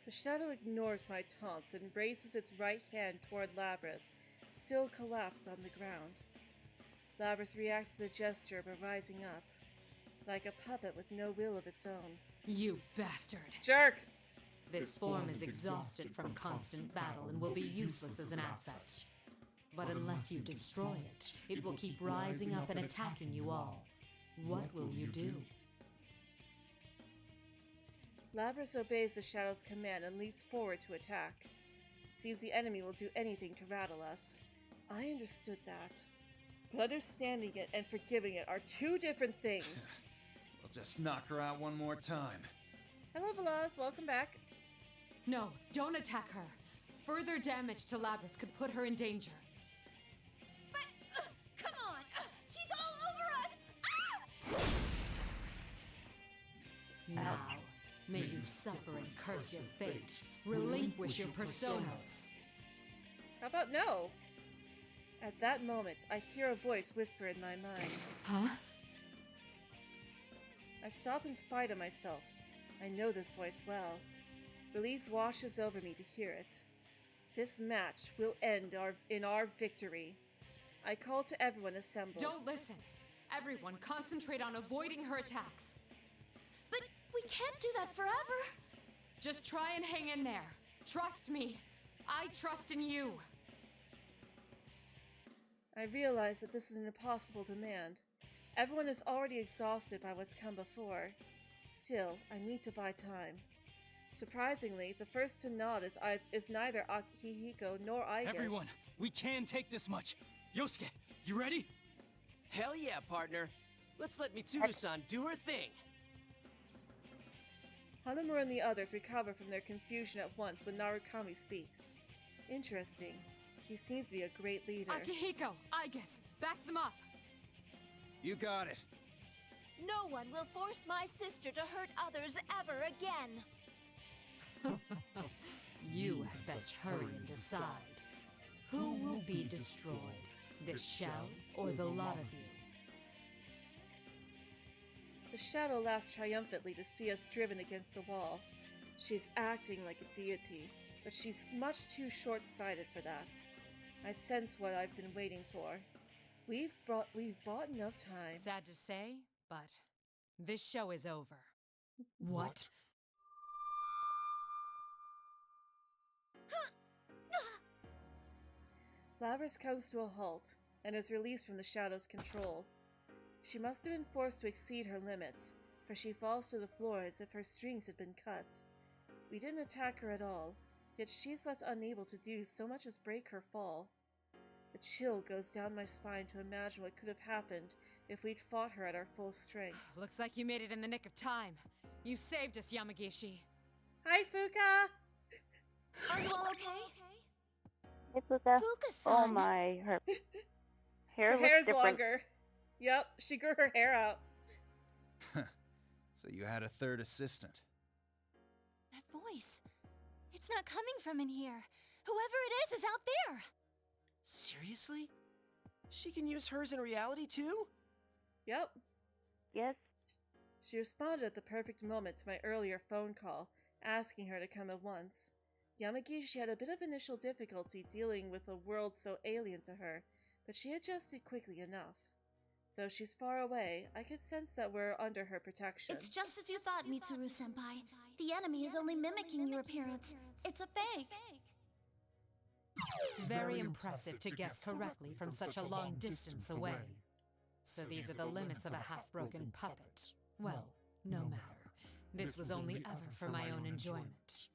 The shadow ignores my taunts and raises its right hand toward Labras, still collapsed on the ground. Labras reacts to the gesture by rising up, like a puppet with no will of its own. You bastard! Jerk! This form is exhausted from constant battle and will be useless as an asset. But unless you destroy it, it will keep rising up and attacking you all. What will you do? Labras obeys the shadow's command and leaps forward to attack. It seems the enemy will do anything to rattle us. I understood that. But understanding it and forgiving it are two different things. We'll just knock her out one more time. Hello, Velaz. Welcome back. No, don't attack her. Further damage to Labras could put her in danger. But, come on! She's all over us! Now, may you suffer and curse your fate. Relinquish your personas. How about no? At that moment, I hear a voice whisper in my mind. Huh? I stop in spite of myself. I know this voice well. Relief washes over me to hear it. This match will end in our victory. I call to everyone assembled. Don't listen! Everyone, concentrate on avoiding her attacks. But we can't do that forever. Just try and hang in there. Trust me. I trust in you. I realize that this is an impossible demand. Everyone is already exhausted by what's come before. Still, I need to buy time. Surprisingly, the first to nod is neither Akihiko nor Aigis. Everyone, we can take this much. Yosuke, you ready? Hell yeah, partner. Let's let Mitsuru-san do her thing. Hanamura and the others recover from their confusion at once when Narukami speaks. Interesting. He seems to be a great leader. Akihiko, Aigis, back them up! You got it. No one will force my sister to hurt others ever again. You had best hurry and decide. Who will be destroyed? This shell or the lot of you? The shadow laughs triumphantly to see us driven against a wall. She's acting like a deity, but she's much too short-sighted for that. I sense what I've been waiting for. We've bought enough time. Sad to say, but this show is over. What? Lavras comes to a halt and is released from the shadow's control. She must have been forced to exceed her limits, for she falls to the floor as if her strings had been cut. We didn't attack her at all, yet she's left unable to do so much as break her fall. A chill goes down my spine to imagine what could have happened if we'd fought her at our full strength. Looks like you made it in the nick of time. You saved us, Yamagishi. Hi, Fuka! Are you all okay? Hey, Fuka. Fuka-san! Oh my, her hair Her looks hair's different. longer. Yep, she grew her hair out. So you had a third assistant. That voice. It's not coming from in here. Whoever it is out there. Seriously? She can use hers in reality too? Yep. Yes. She responded at the perfect moment to my earlier phone call, asking her to come at once. Yamagishi had a bit of initial difficulty dealing with a world so alien to her, but she adjusted quickly enough. Though she's far away, I could sense that we're under her protection. It's just as you thought, Mitsuru-senpai. The enemy is only mimicking your appearance. It's a fake. Very impressive to guess correctly from such a long distance away. So these are the limits of a half-broken puppet. Well, no matter. This was only ever for my own enjoyment.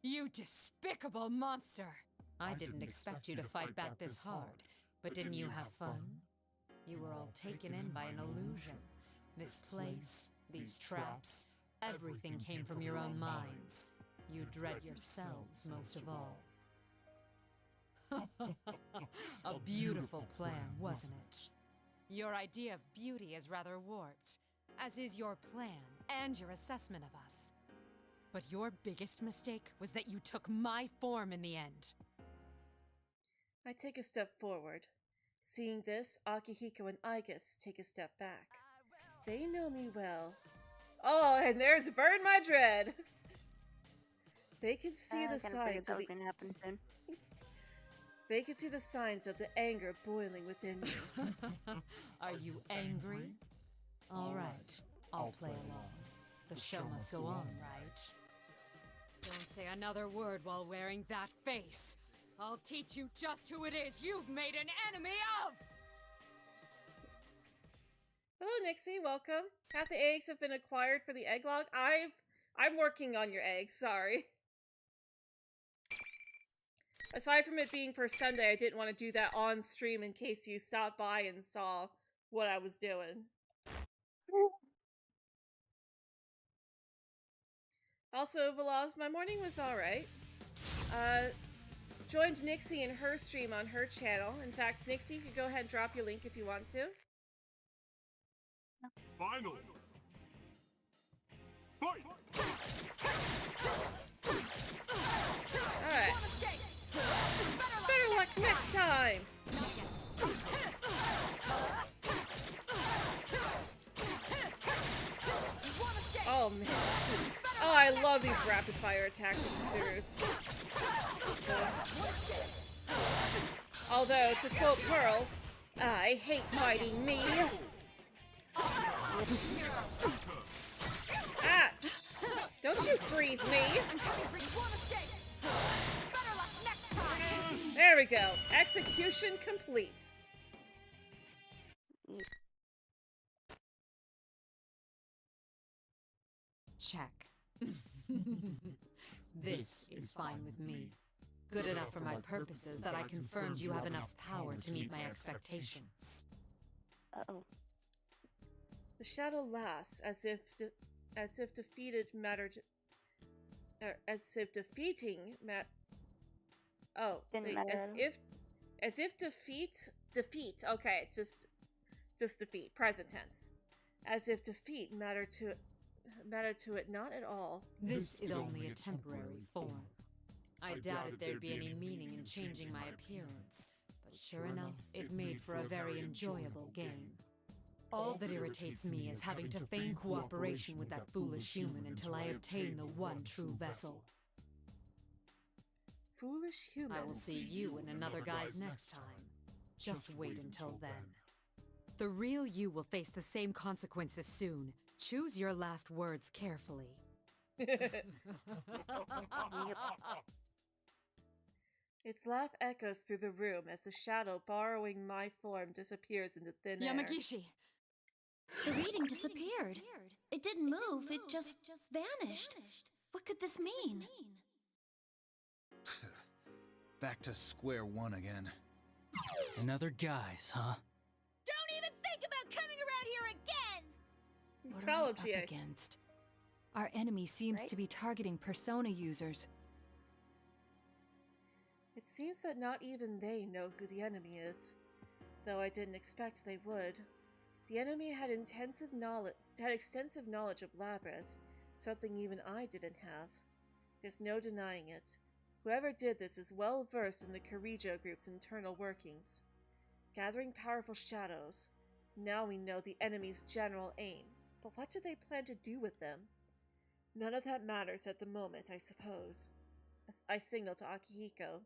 You despicable monster! I didn't expect you to fight back this hard, but didn't you have fun? You were all taken in by an illusion. This place, these traps, everything came from your own minds. You dread yourselves most of all. A beautiful plan, wasn't it? Your idea of beauty is rather warped, as is your plan and your assessment of us. But your biggest mistake was that you took my form in the end. I take a step forward. Seeing this, Akihiko and Aigis take a step back. They know me well. Oh, and there's Burn My Dread! They can see the signs of the... They can see the signs of the anger boiling within me. Are you angry? All right, I'll play along. The show must go on, right? Don't say another word while wearing that face. I'll teach you just who it is you've made an enemy of! Hello, Nixie. Welcome. Half the eggs have been acquired for the egg log. I'm working on your eggs. Sorry. Aside from it being per Sunday, I didn't want to do that on stream in case you stopped by and saw what I was doing. Also, Veloz, my morning was alright. Joined Nixie in her stream on her channel. In fact, Nixie, you can go ahead and drop your link if you want to. Finally! Fight! Alright. Better luck next time! Oh man. Oh, I love these rapid fire attacks of the series. Although, to quote Pearl, I hate fighting me. Ah! Don't you freeze me! There we go. Execution complete. Check. This is fine with me. Good enough for my purposes that I confirmed you have enough power to meet my expectations. Uh-oh. The shadow laughs as if as if defeated mattered. As if defeating Oh, Didn't wait, matter at all. as if defeat. Okay, it's just defeat, present tense. As if defeat mattered to it not at all. This is only a temporary form. I doubted there'd be any meaning in changing my appearance, but sure enough, it made for a very enjoyable game. All that irritates me is having to feign cooperation with that foolish human until I obtain the one true vessel. Foolish humans. I will see you and another guy's next time. Just wait until then. The real you will face the same consequences soon. Choose your last words carefully. Its laugh echoes through the room as the shadow borrowing my form disappears into thin air. Yamagishi! The reading disappeared. It didn't move, it just vanished. What could this mean? Back to square one again. Another guys, huh? Don't even think about coming around here again! What Tell are him, we GA. up against? Our enemy seems Right? to be targeting Persona users. It seems that not even they know who the enemy is, though I didn't expect they would. The enemy had extensive knowledge of Labras, something even I didn't have. There's no denying it. Whoever did this is well versed in the Kirijo group's internal workings. Gathering powerful shadows. Now we know the enemy's general aim, but what do they plan to do with them? None of that matters at the moment, I suppose. I signal to Akihiko.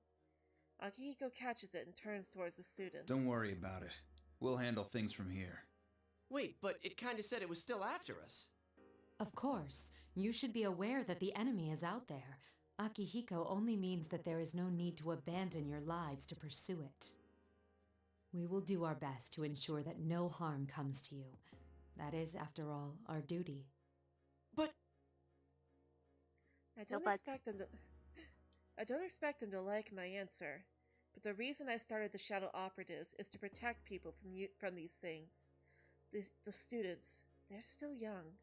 Akihiko catches it and turns towards the students. Don't worry about it. We'll handle things from here. Wait, but it kinda said it was still after us. Of course, you should be aware that the enemy is out there. Akihiko only means that there is no need to abandon your lives to pursue it. We will do our best to ensure that no harm comes to you. That is, after all, our duty. But I don't expect them to like my answer, but the reason I started the Shadow Operatives is to protect people from these things. The students, they're still young.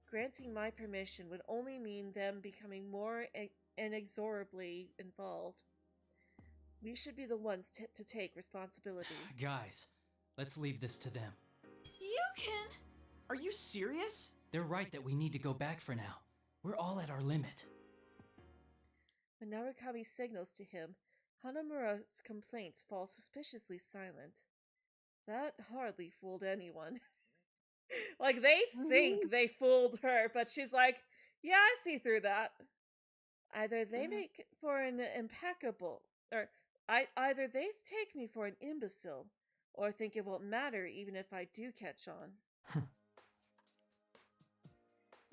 Granting my permission would only mean them becoming more inexorably involved. We should be the ones to take responsibility. Guys, let's leave this to them. You can... are you serious? They're right that we need to go back for now. We're all at our limit. When Narukami signals to him, Hanamura's complaints fall suspiciously silent. That hardly fooled anyone. Like, they think they fooled her, but she's like, yeah, I see through that. Either they make for an impeccable, or either they take me for an imbecile, or think it won't matter even if I do catch on.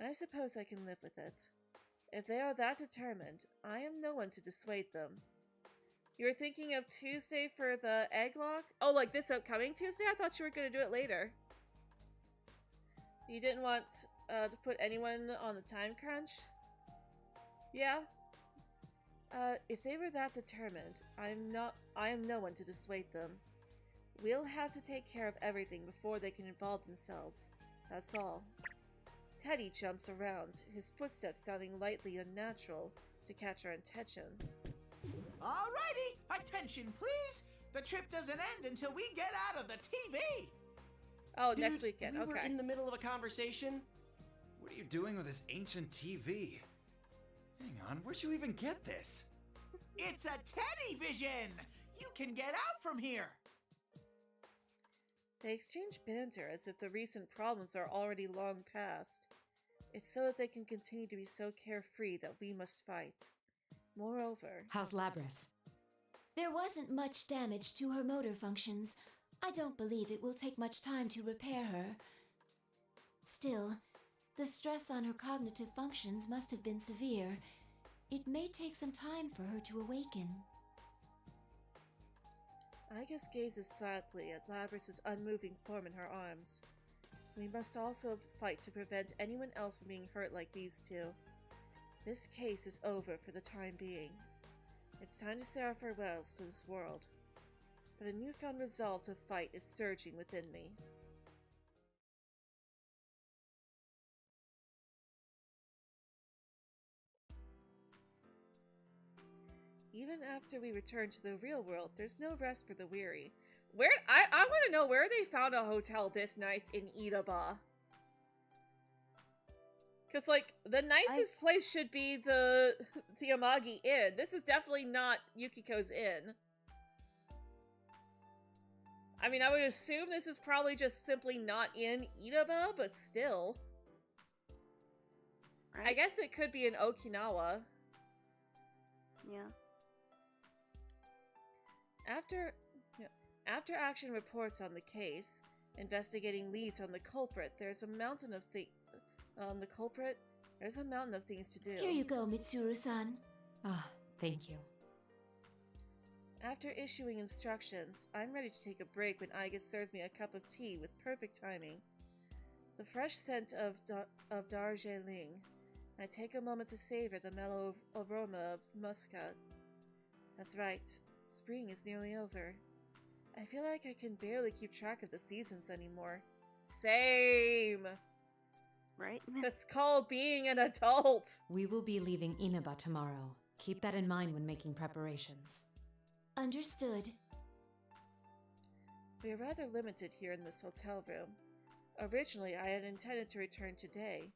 I suppose I can live with it. If they are that determined, I am no one to dissuade them. You were thinking of Tuesday for the egg lock? Oh, like this upcoming Tuesday? I thought you were going to do it later. You didn't want to put anyone on the time crunch? Yeah. If they were that determined, I am no one to dissuade them. We'll have to take care of everything before they can involve themselves. That's all. Teddy jumps around, his footsteps sounding lightly unnatural to catch our attention. Alrighty, attention please! The trip doesn't end until we get out of the TV! Oh, Dude, next weekend, we okay. were in the middle of a conversation. What are you doing with this ancient TV? Hang on, where'd you even get this? It's a Teddy Vision! You can get out from here! They exchange banter as if the recent problems are already long past. It's so that they can continue to be so carefree that we must fight. Moreover... How's Labras? There wasn't much damage to her motor functions. I don't believe it will take much time to repair her. Still, the stress on her cognitive functions must have been severe. It may take some time for her to awaken. Igus gazes sadly at Labras' unmoving form in her arms. We must also fight to prevent anyone else from being hurt like these two. This case is over for the time being. It's time to say our farewells to this world. But a newfound resolve to fight is surging within me. Even after we return to the real world, there's no rest for the weary. Where I want to know where they found a hotel this nice in Idaba. Cause like the nicest place should be the Amagi Inn. This is definitely not Yukiko's Inn. I mean, I would assume this is probably just simply not in Idaba, but still. I guess it could be in Okinawa. Yeah. After action reports on the case, investigating leads on the culprit, there's a mountain of things to do. Here you go, Mitsuru-san. Ah, thank you. After issuing instructions, I'm ready to take a break when Aiga serves me a cup of tea with perfect timing. The fresh scent of Darjeeling. I take a moment to savor the mellow aroma of muscat. That's right, spring is nearly over. I feel like I can barely keep track of the seasons anymore. Same! Right? That's called being an adult! We will be leaving Inaba tomorrow. Keep that in mind when making preparations. Understood. We are rather limited here in this hotel room. Originally, I had intended to return today,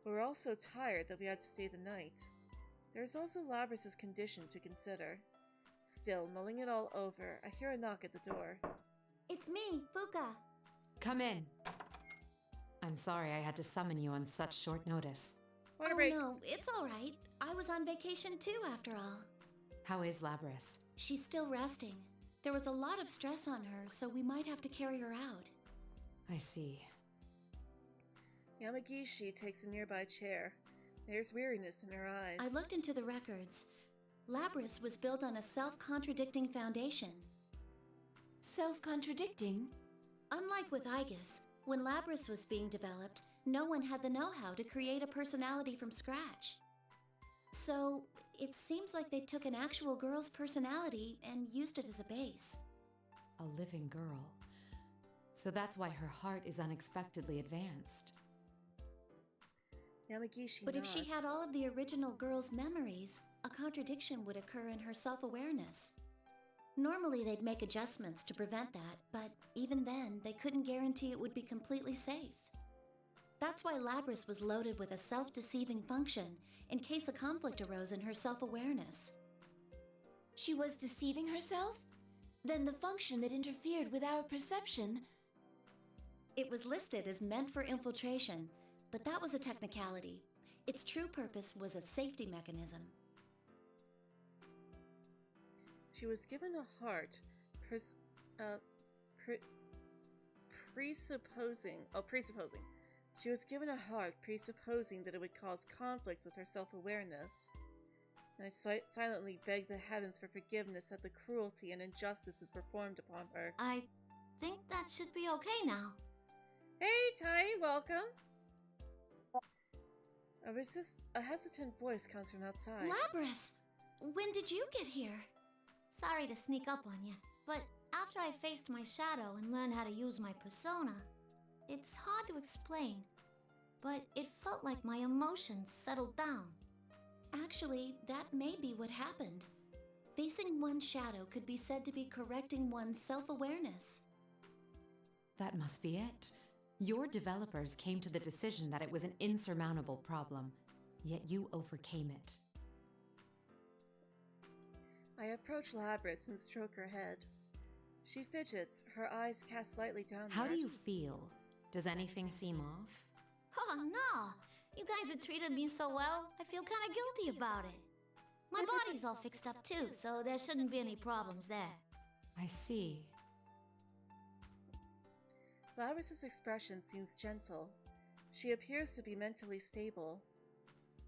but we're all so tired that we had to stay the night. There's also Labrys's condition to consider. Still, mulling it all over, I hear a knock at the door. It's me, Fuka. Come in. I'm sorry I had to summon you on such short notice. Oh no, it's alright. I was on vacation too, after all. How is Labrys? She's still resting. There was a lot of stress on her, so we might have to carry her out. I see. Yamagishi takes a nearby chair. There's weariness in her eyes. I looked into the records. Labrys was built on a self-contradicting foundation. Self-contradicting? Unlike with Aegis, when Labrys was being developed, no one had the know-how to create a personality from scratch. So, it seems like they took an actual girl's personality and used it as a base. A living girl. So that's why her heart is unexpectedly advanced. Yamagishi But if nods. she had all of the original girl's memories, a contradiction would occur in her self-awareness. Normally they'd make adjustments to prevent that, but even then, they couldn't guarantee it would be completely safe. That's why Labrys was loaded with a self-deceiving function in case a conflict arose in her self-awareness. She was deceiving herself? Then the function that interfered with our perception... It was listed as meant for infiltration, but that was a technicality. Its true purpose was a safety mechanism. She was given a heart, presupposing. She was given a heart presupposing that it would cause conflicts with her self-awareness. And I silently begged the heavens for forgiveness at the cruelty and injustices performed upon her. I think that should be okay now. Hey, Tai, welcome! A hesitant voice comes from outside. Labrys! When did you get here? Sorry to sneak up on you, but after I faced my shadow and learned how to use my persona, it's hard to explain, but it felt like my emotions settled down. Actually, that may be what happened. Facing one's shadow could be said to be correcting one's self-awareness. That must be it. Your developers came to the decision that it was an insurmountable problem, yet you overcame it. I approach Labrys and stroke her head. She fidgets, her eyes cast slightly downward. How do you feel? Does anything seem off? Oh no! You guys have treated me so well, I feel kinda guilty about it. My body's all fixed up too, so there shouldn't be any problems there. I see. Labrys's expression seems gentle. She appears to be mentally stable.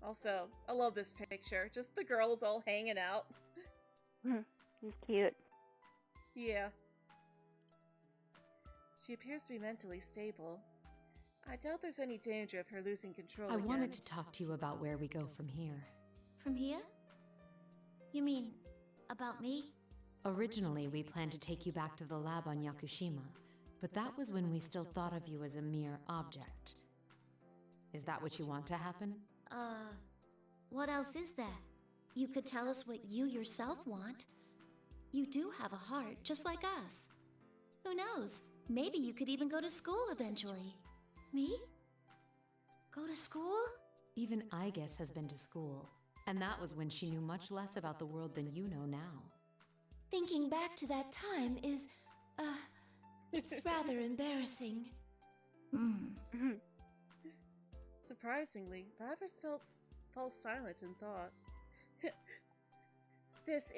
Also, I love this picture. Just the girls all hanging out. He's cute. Yeah. She appears to be mentally stable. I doubt there's any danger of her losing control I again. wanted to talk to you about where we go from here. From here? You mean, about me? Originally, we planned to take you back to the lab on Yakushima, but that was when we still thought of you as a mere object. Is that what you want to happen? What else is there? You could tell us what you yourself want. You do have a heart, just like us. Who knows? Maybe you could even go to school eventually. Me? Go to school? Even Igus has been to school, and that was when she knew much less about the world than you know now. Thinking back to that time is, it's rather embarrassing. Surprisingly, Labrys falls silent in thought. This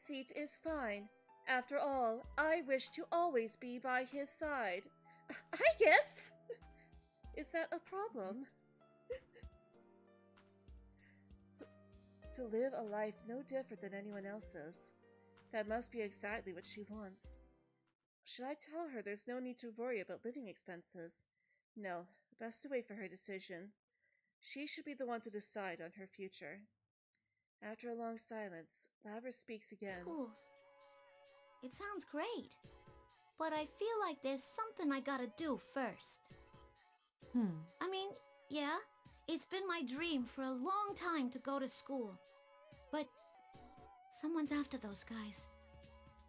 seat is fine. After all, I wish to always be by his side. I guess. Is that a problem? To live a life no different than anyone else's. That must be exactly what she wants. Should I tell her there's no need to worry about living expenses? No, best to wait for her decision. She should be the one to decide on her future. After a long silence, Labrys speaks again. School. It sounds great. But I feel like there's something I gotta do first. I mean, yeah, it's been my dream for a long time to go to school. But someone's after those guys.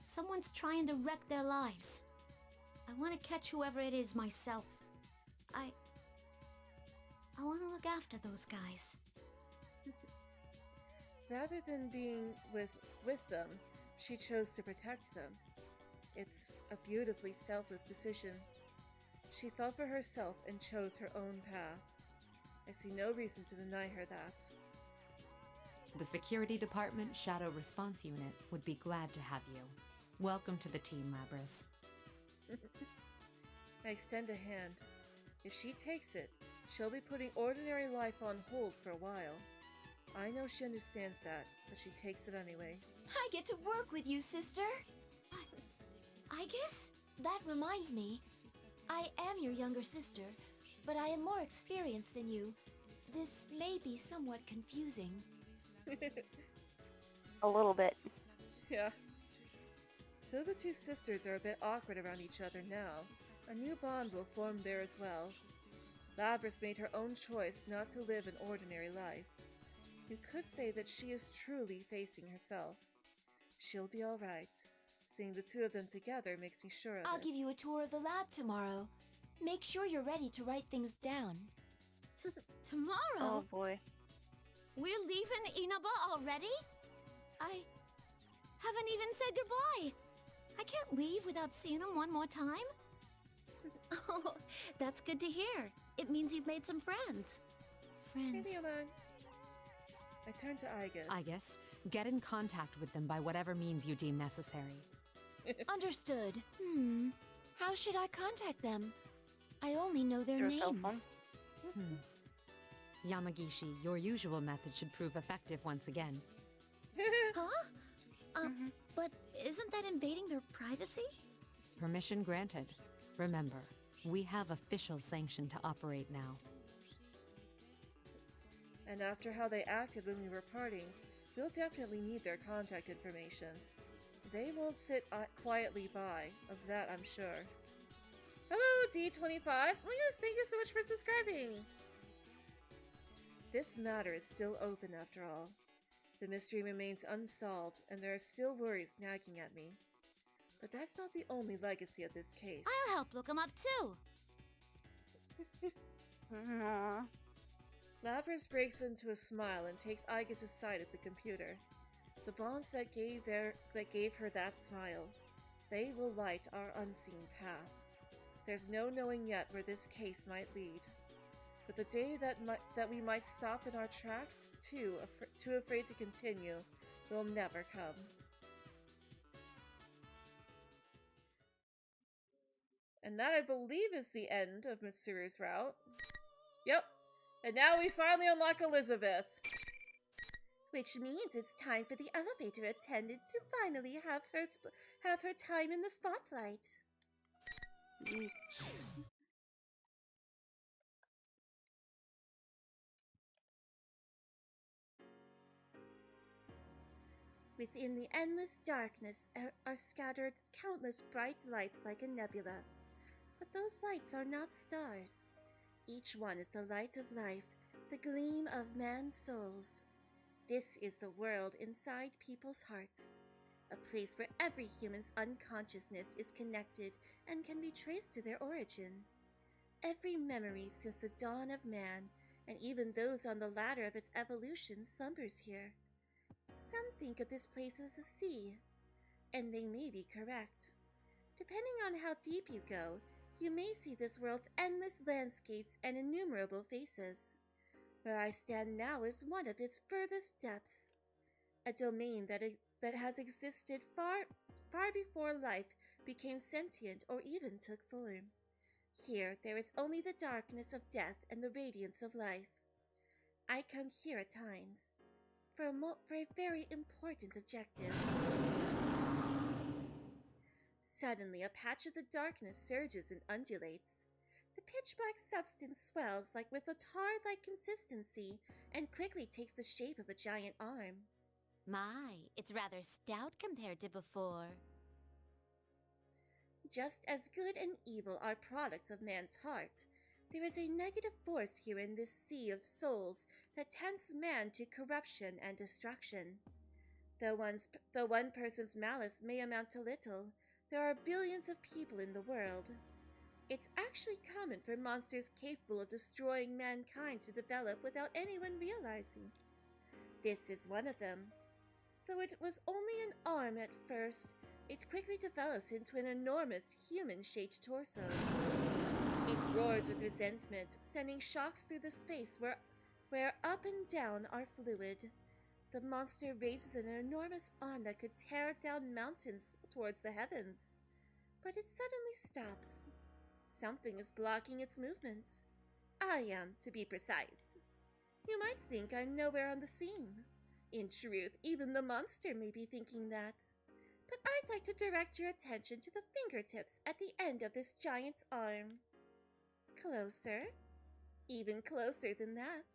Someone's trying to wreck their lives. I want to catch whoever it is myself. I want to look after those guys. Rather than being with them, she chose to protect them. It's a beautifully selfless decision. She thought for herself and chose her own path. I see no reason to deny her that. The Security Department Shadow Response Unit would be glad to have you. Welcome to the team, Labrys. I extend a hand. If she takes it, she'll be putting ordinary life on hold for a while. I know she understands that, but she takes it anyways. I get to work with you, sister. I guess that reminds me. I am your younger sister, but I am more experienced than you. This may be somewhat confusing. A little bit. Yeah. Though the two sisters are a bit awkward around each other now, a new bond will form there as well. Labrys made her own choice not to live an ordinary life. You could say that she is truly facing herself. She'll be alright. Seeing the two of them together makes me sure of it. I'll give you a tour of the lab tomorrow. Make sure you're ready to write things down. Tomorrow? Oh boy. We're leaving Inaba already? I haven't even said goodbye. I can't leave without seeing him one more time. Oh, that's good to hear. It means you've made some friends. Maybe I turn to Igus. Igus, get in contact with them by whatever means you deem necessary. Understood. How should I contact them? I only know their Your cell names. Yamagishi, your usual method should prove effective once again. Huh? But isn't that invading their privacy? Permission granted. Remember, we have official sanction to operate now. And after how they acted when we were parting, we'll definitely need their contact information. They won't sit quietly by, of that I'm sure. Hello, D25! Oh yes, thank you so much for subscribing! This matter is still open after all. The mystery remains unsolved, and there are still worries nagging at me. But that's not the only legacy of this case. I'll help look them up too. Labrys breaks into a smile and takes Igus aside at the computer. The bonds that gave her that smile, they will light our unseen path. There's no knowing yet where this case might lead. But the day that we might stop in our tracks, too afraid to continue, will never come. And that, I believe, is the end of Mitsuru's route. Yep. And now we finally unlock Elizabeth. Which means it's time for the elevator attendant to finally have her time in the spotlight. Within the endless darkness are scattered countless bright lights like a nebula. But those lights are not stars. Each one is the light of life, the gleam of man's souls. This is the world inside people's hearts, a place where every human's unconsciousness is connected and can be traced to their origin. Every memory since the dawn of man, and even those on the ladder of its evolution, slumbers here. Some think of this place as a sea, and they may be correct. Depending on how deep you go, you may see this world's endless landscapes and innumerable faces. Where I stand now is one of its furthest depths, a domain that has existed far before life became sentient or even took form. Here, there is only the darkness of death and the radiance of life. I come here at times for a very important objective. Suddenly, a patch of the darkness surges and undulates. The pitch-black substance swells with a tar-like consistency and quickly takes the shape of a giant arm. My, it's rather stout compared to before. Just as good and evil are products of man's heart, there is a negative force here in this sea of souls that tempts man to corruption and destruction. Though one person's malice may amount to little, there are billions of people in the world. It's actually common for monsters capable of destroying mankind to develop without anyone realizing. This is one of them. Though it was only an arm at first, it quickly develops into an enormous human-shaped torso. It roars with resentment, sending shocks through the space where up and down are fluid. The monster raises an enormous arm that could tear down mountains towards the heavens. But it suddenly stops. Something is blocking its movement. I am, to be precise. You might think I'm nowhere on the scene. In truth, even the monster may be thinking that. But I'd like to direct your attention to the fingertips at the end of this giant's arm. Closer. Even closer than that.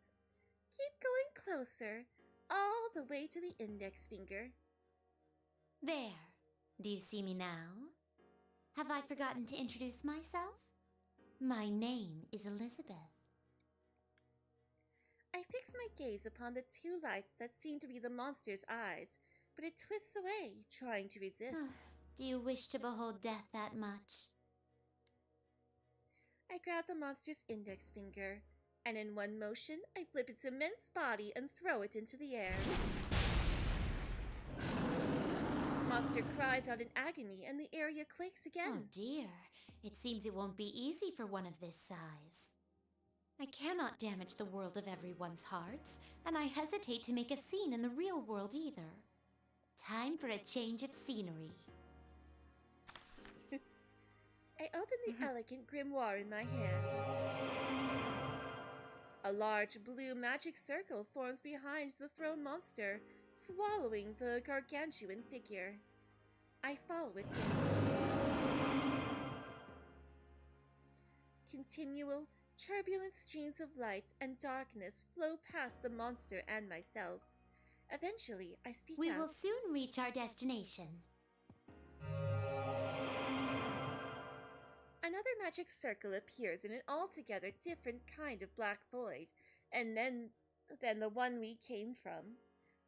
Keep going closer, all the way to the index finger. There. Do you see me now? Have I forgotten to introduce myself? My name is Elizabeth. I fix my gaze upon the two lights that seem to be the monster's eyes, but it twists away, trying to resist. Do you wish to behold death that much? I grab the monster's index finger, and in one motion, I flip its immense body and throw it into the air. The monster cries out in agony, and the area quakes again. Oh dear, it seems it won't be easy for one of this size. I cannot damage the world of everyone's hearts, and I hesitate to make a scene in the real world either. Time for a change of scenery. I open the elegant grimoire in my hand. A large blue magic circle forms behind the thrown monster, swallowing the gargantuan figure. I follow it in. Continual, turbulent streams of light and darkness flow past the monster and myself. Eventually, I speak out. We will soon reach our destination. Another magic circle appears in an altogether different kind of black void, and then the one we came from.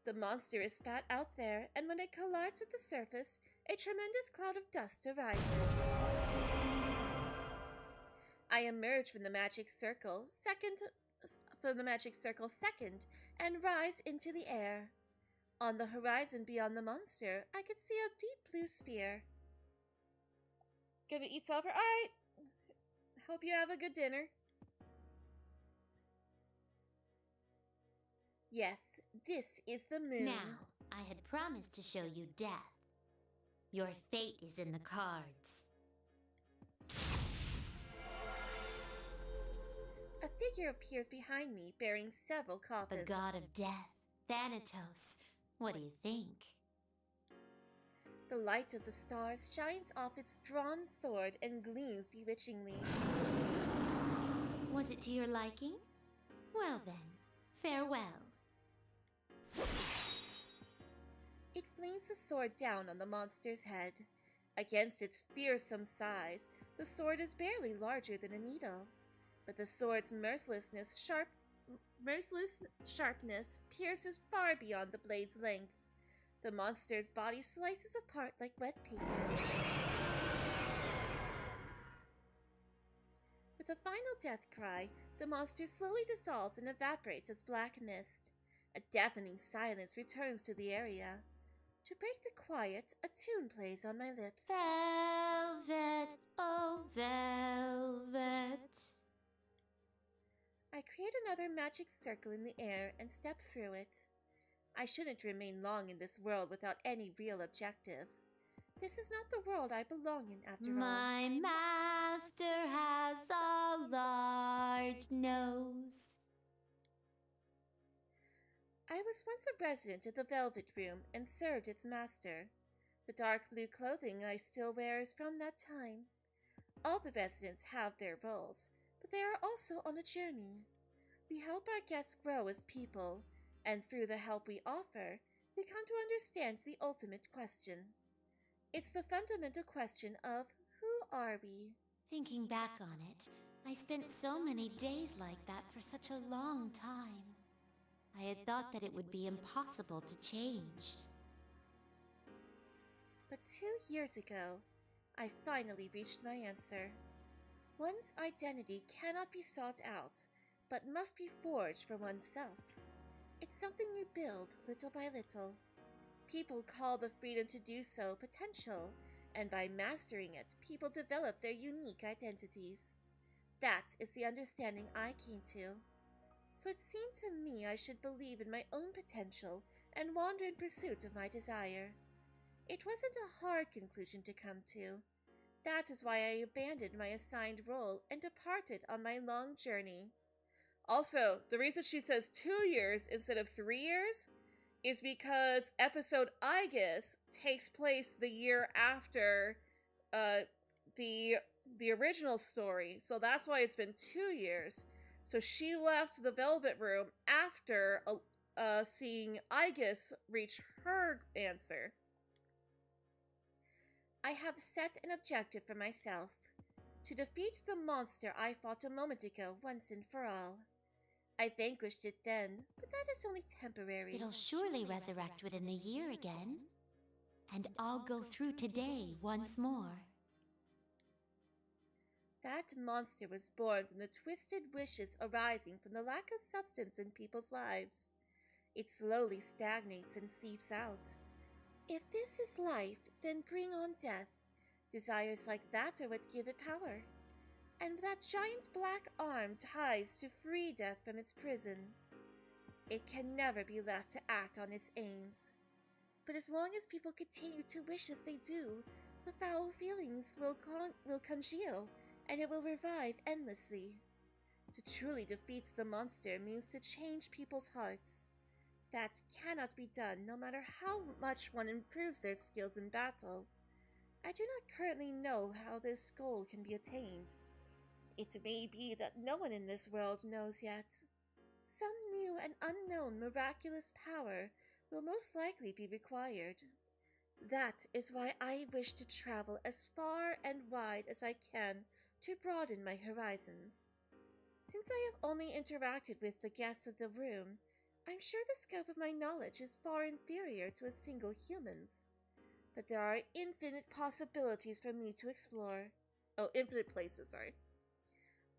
The monster is spat out there, and when it collides with the surface, a tremendous cloud of dust arises. I emerge from the magic circle second, and rise into the air. On the horizon beyond the monster, I could see a deep blue sphere. Gonna eat supper? Alright. Hope you have a good dinner. Yes, this is the moon. Now, I had promised to show you death. Your fate is in the cards. A figure appears behind me, bearing several coffins. The god of death, Thanatos. What do you think? The light of the stars shines off its drawn sword and gleams bewitchingly. Was it to your liking? Well then, farewell. It flings the sword down on the monster's head. Against its fearsome size, the sword is barely larger than a needle. But the sword's mercilessness merciless sharpness pierces far beyond the blade's length. The monster's body slices apart like wet paper. With a final death cry, the monster slowly dissolves and evaporates as black mist. A deafening silence returns to the area. To break the quiet, a tune plays on my lips. Velvet, oh velvet. I create another magic circle in the air and step through it. I shouldn't remain long in this world without any real objective. This is not the world I belong in after all. My master has a large nose. I was once a resident of the Velvet Room and served its master. The dark blue clothing I still wear is from that time. All the residents have their roles, but they are also on a journey. We help our guests grow as people, and through the help we offer, we come to understand the ultimate question. It's the fundamental question of who are we? Thinking back on it, I spent so many days like that for such a long time. I had thought that it would be impossible to change. But 2 years ago, I finally reached my answer. One's identity cannot be sought out, but must be forged for oneself. It's something you build little by little. People call the freedom to do so potential, and by mastering it, people develop their unique identities. That is the understanding I came to. So it seemed to me I should believe in my own potential and wander in pursuit of my desire. It wasn't a hard conclusion to come to. That is why I abandoned my assigned role and departed on my long journey. Also, the reason she says 2 years instead of 3 years is because episode Aegis takes place the year after the original story, so that's why it's been 2 years. So she left the Velvet Room after seeing Aegis reach her answer. I have set an objective for myself: to defeat the monster I fought a moment ago once and for all. I vanquished it then, but that is only temporary. It'll surely resurrect within the year again. And I'll go through today once more. That monster was born from the twisted wishes arising from the lack of substance in people's lives. It slowly stagnates and seeps out. If this is life, then bring on death. Desires like that are what give it power. And that giant black arm ties to free death from its prison. It can never be left to act on its aims. But as long as people continue to wish as they do, the foul feelings will congeal, and it will revive endlessly. To truly defeat the monster means to change people's hearts. That cannot be done no matter how much one improves their skills in battle. I do not currently know how this goal can be attained. It may be that no one in this world knows yet. Some new and unknown miraculous power will most likely be required. That is why I wish to travel as far and wide as I can to broaden my horizons. Since I have only interacted with the guests of the room, I'm sure the scope of my knowledge is far inferior to a single human's. But there are infinite possibilities for me to explore. Oh, infinite places, sorry.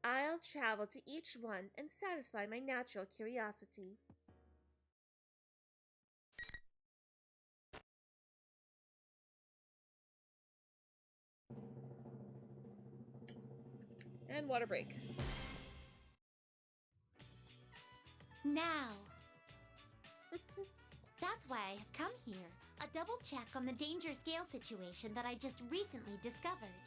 I'll travel to each one and satisfy my natural curiosity. And water break. Now! That's why I have come here. A double check on the danger scale situation that I just recently discovered.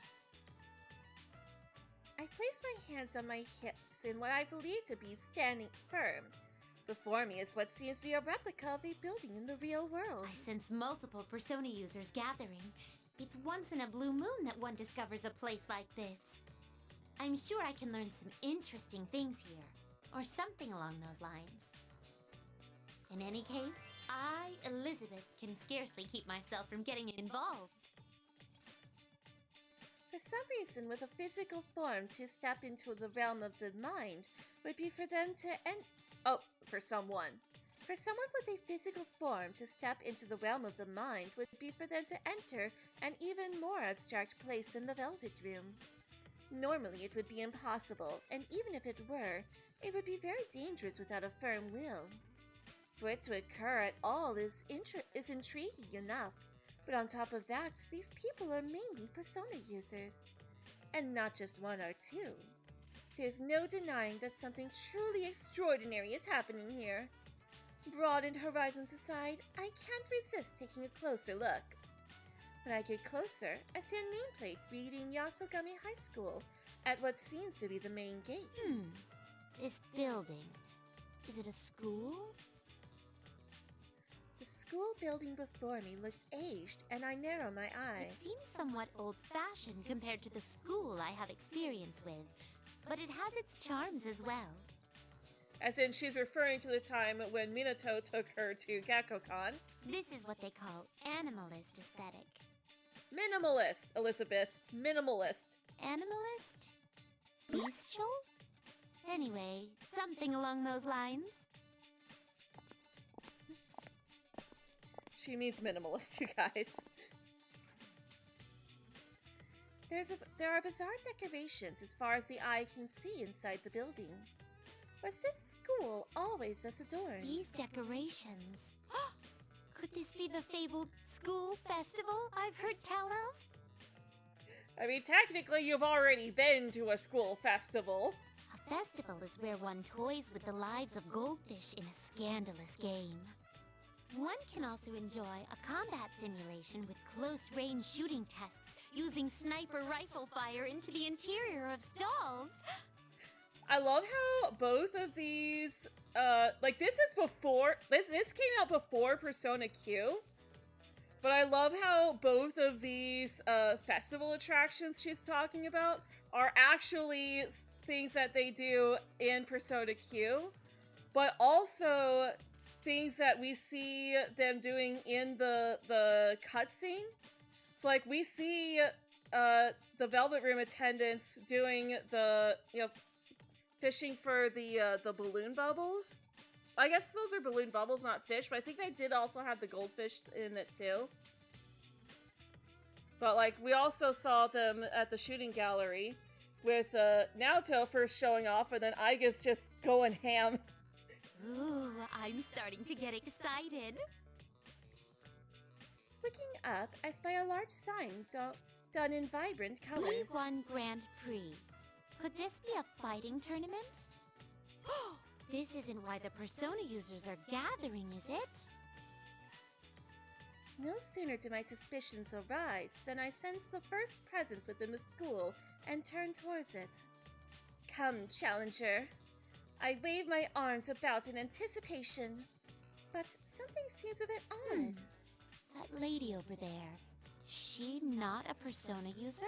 I place my hands on my hips in what I believe to be standing firm. Before me is what seems to be a replica of a building in the real world. I sense multiple Persona users gathering. It's once in a blue moon that one discovers a place like this. I'm sure I can learn some interesting things here, or something along those lines. In any case, I, Elizabeth, can scarcely keep myself from getting involved. For some reason, with a physical form, to step into the realm of the mind would be for them to Oh, for someone. For someone with a physical form, to step into the realm of the mind would be for them to enter an even more abstract place than the Velvet Room. Normally it would be impossible, and even if it were, it would be very dangerous without a firm will. For it to occur at all is intriguing enough, but on top of that, these people are mainly persona users. And not just one or two. There's no denying that something truly extraordinary is happening here. Broadened horizons aside, I can't resist taking a closer look. When I get closer, I see a nameplate reading Yasogami High School at what seems to be the main gate. This building. Is it a school? The school building before me looks aged, and I narrow my eyes. It seems somewhat old-fashioned compared to the school I have experience with, but it has its charms as well. As in, she's referring to the time when Minato took her to Gakko-kan. This is what they call animalist aesthetic. Minimalist, Elizabeth. Minimalist. Animalist? Bestial? Anyway, something along those lines. She means minimalist, you guys. There are bizarre decorations as far as the eye can see inside the building. Was this school always thus adorned? These decorations. Could this be the fabled school festival I've heard tell of? I mean, technically, you've already been to a school festival. A festival is where one toys with the lives of goldfish in a scandalous game. One can also enjoy a combat simulation with close-range shooting tests using sniper rifle fire into the interior of stalls. I love how both of these, this came out before Persona Q, but I love how both of these, festival attractions she's talking about are actually things that they do in Persona Q, but also things that we see them doing in the cutscene. So, like, we see, the Velvet Room attendants doing the, fishing for the balloon bubbles. I guess those are balloon bubbles, not fish, but I think they did also have the goldfish in it too. But like, we also saw them at the shooting gallery with Naoto first showing off, and then Aiga's just going ham. Ooh, I'm starting to get excited. Looking up, I spy a large sign done in vibrant colors. We won Grand Prix. Could this be a fighting tournament? This isn't why the Persona users are gathering, is it? No sooner do my suspicions arise than I sense the first presence within the school and turn towards it. Come, challenger. I wave my arms about in anticipation, but something seems a bit odd. That lady over there, she not a Persona user?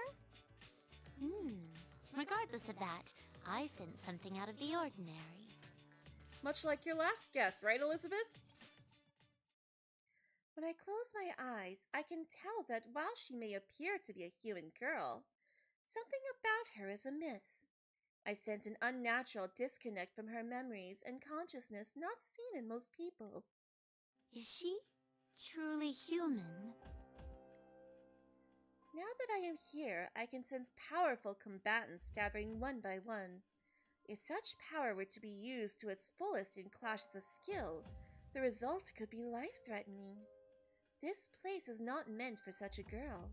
Regardless of that, I sense something out of the ordinary. Much like your last guest, right, Elizabeth? When I close my eyes, I can tell that while she may appear to be a human girl, something about her is amiss. I sense an unnatural disconnect from her memories and consciousness not seen in most people. Is she truly human? Now that I am here, I can sense powerful combatants gathering one by one. If such power were to be used to its fullest in clashes of skill, the result could be life-threatening. This place is not meant for such a girl.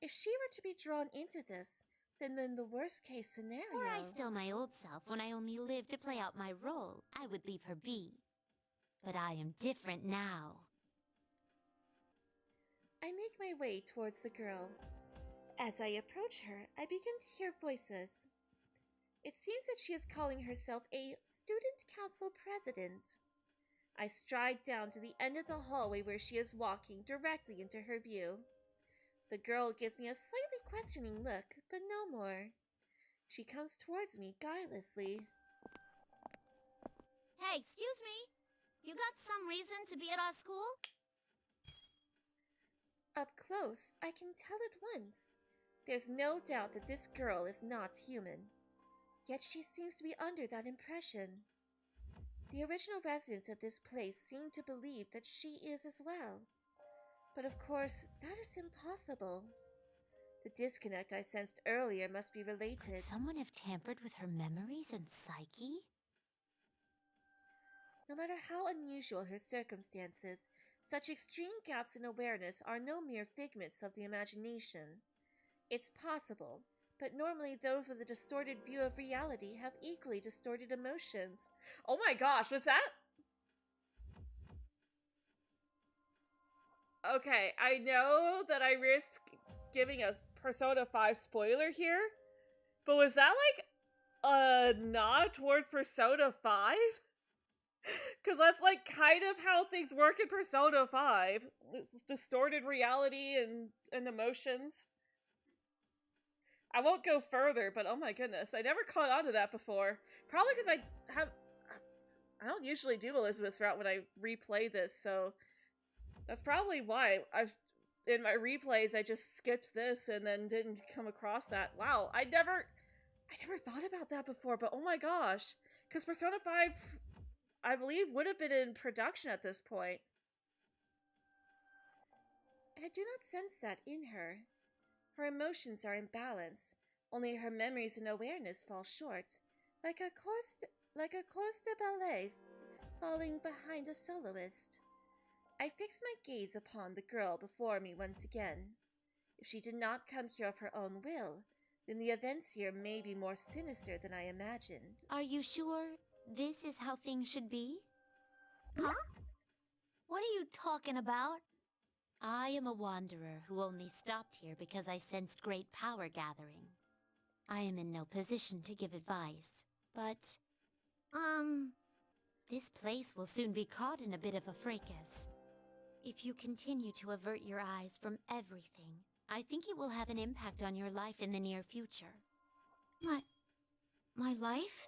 If she were to be drawn into this, then in the worst-case scenario... Were I still my old self when I only lived to play out my role, I would leave her be. But I am different now. I make my way towards the girl. As I approach her, I begin to hear voices. It seems that she is calling herself a student council president. I stride down to the end of the hallway where she is walking directly into her view. The girl gives me a slightly questioning look, but no more. She comes towards me guilelessly. Hey, excuse me. You got some reason to be at our school? Up close, I can tell at once. There's no doubt that this girl is not human. Yet she seems to be under that impression. The original residents of this place seem to believe that she is as well. But of course, that is impossible. The disconnect I sensed earlier must be related. Could someone have tampered with her memories and psyche? No matter how unusual her circumstances, such extreme gaps in awareness are no mere figments of the imagination. It's possible, but normally those with a distorted view of reality have equally distorted emotions. Oh my gosh, was that? Okay, I know that I risked giving a Persona 5 spoiler here, but was that like a nod towards Persona 5? Because that's like kind of how things work in Persona 5. It's distorted reality and emotions. I won't go further, but oh my goodness, I never caught on to that before. Probably because I don't usually do Elizabeth's route when I replay this, so that's probably why. In my replays, I just skipped this and then didn't come across that. Wow, I never thought about that before, but oh my gosh. Because Persona 5, I believe, would have been in production at this point. And I do not sense that in her. Her emotions are in balance, only her memories and awareness fall short, like a course de ballet falling behind a soloist. I fix my gaze upon the girl before me once again. If she did not come here of her own will, then the events here may be more sinister than I imagined. Are you sure this is how things should be? Huh? What are you talking about? I am a wanderer who only stopped here because I sensed great power gathering. I am in no position to give advice, but... This place will soon be caught in a bit of a fracas. If you continue to avert your eyes from everything, I think it will have an impact on your life in the near future. My life?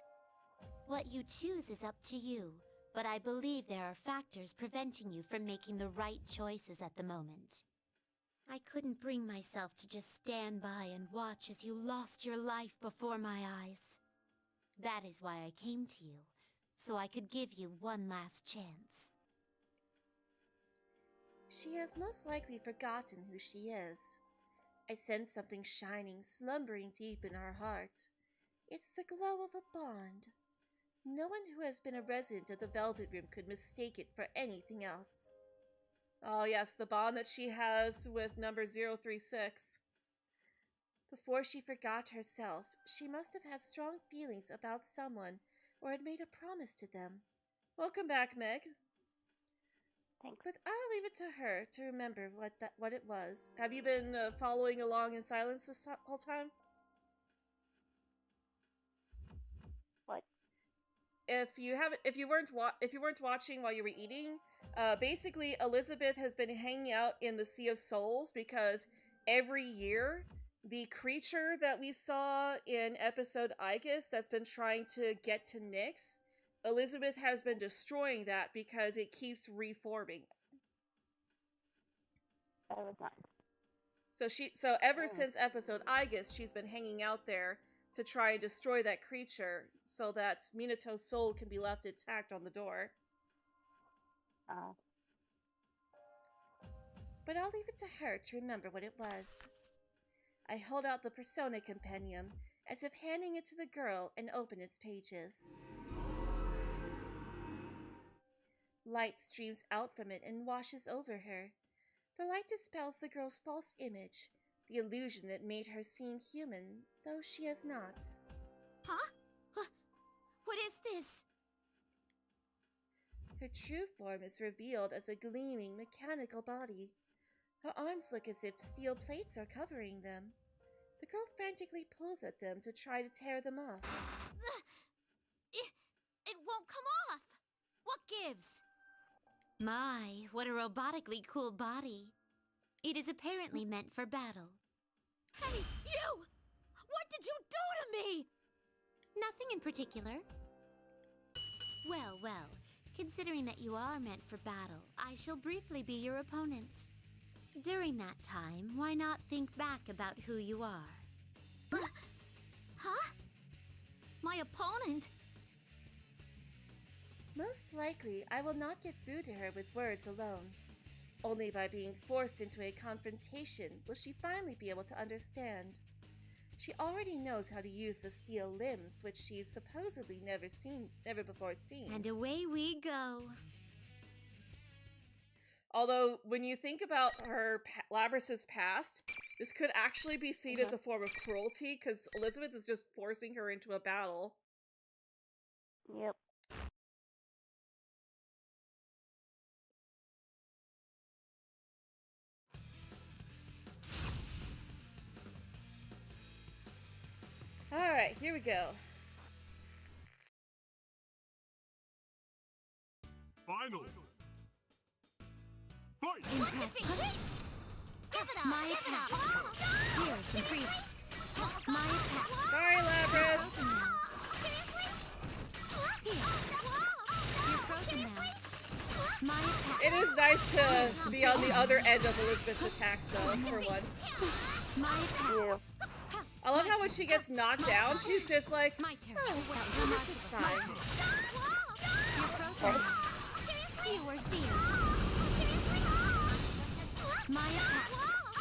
What you choose is up to you, but I believe there are factors preventing you from making the right choices at the moment. I couldn't bring myself to just stand by and watch as you lost your life before my eyes. That is why I came to you, so I could give you one last chance. She has most likely forgotten who she is. I sense something shining, slumbering deep in her heart. It's the glow of a bond. No one who has been a resident of the Velvet Room could mistake it for anything else. Oh yes, the bond that she has with number 036. Before she forgot herself, she must have had strong feelings about someone or had made a promise to them. Welcome back, Meg. Thanks. But I'll leave it to her to remember what it was. Have you been following along in silence this whole time? What? If you weren't watching while you were eating, basically Elizabeth has been hanging out in the Sea of Souls because every year the creature that we saw in episode Aegis that's been trying to get to Nyx, Elizabeth has been destroying that because it keeps reforming. That was not. So ever since episode Aegis, she's been hanging out there to try and destroy that creature so that Minato's soul can be left intact on the door. Oh. But I'll leave it to her to remember what it was. I hold out the Persona Compendium, as if handing it to the girl, and open its pages. Light streams out from it and washes over her. The light dispels the girl's false image, the illusion that made her seem human, though she is not. Huh? What is this? Her true form is revealed as a gleaming, mechanical body. Her arms look as if steel plates are covering them. The girl frantically pulls at them to try to tear them off. It won't come off! What gives? My, what a robotically cool body. It is apparently meant for battle. Hey, you! What did you do to me? Nothing in particular. Well, considering that you are meant for battle, I shall briefly be your opponent. During that time, why not think back about who you are? Huh? My opponent? Most likely, I will not get through to her with words alone. Only by being forced into a confrontation will she finally be able to understand. She already knows how to use the steel limbs, which she's supposedly never before seen. And away we go. Although, when you think about her Labrys's past, this could actually be seen as a form of cruelty, because Elizabeth is just forcing her into a battle. Yep. Alright, here we go. Finally. Fight! My attack. Here, some freeze. My attack. Sorry, Labrys. Here. You're frozen now. My attack. It is nice to be on the other end of Elizabeth's attacks, though, for once. My attack. I love how when she gets knocked down, she's just like, my turn. Oh, well, this is fine. You're frozen now. You were seen. My attack.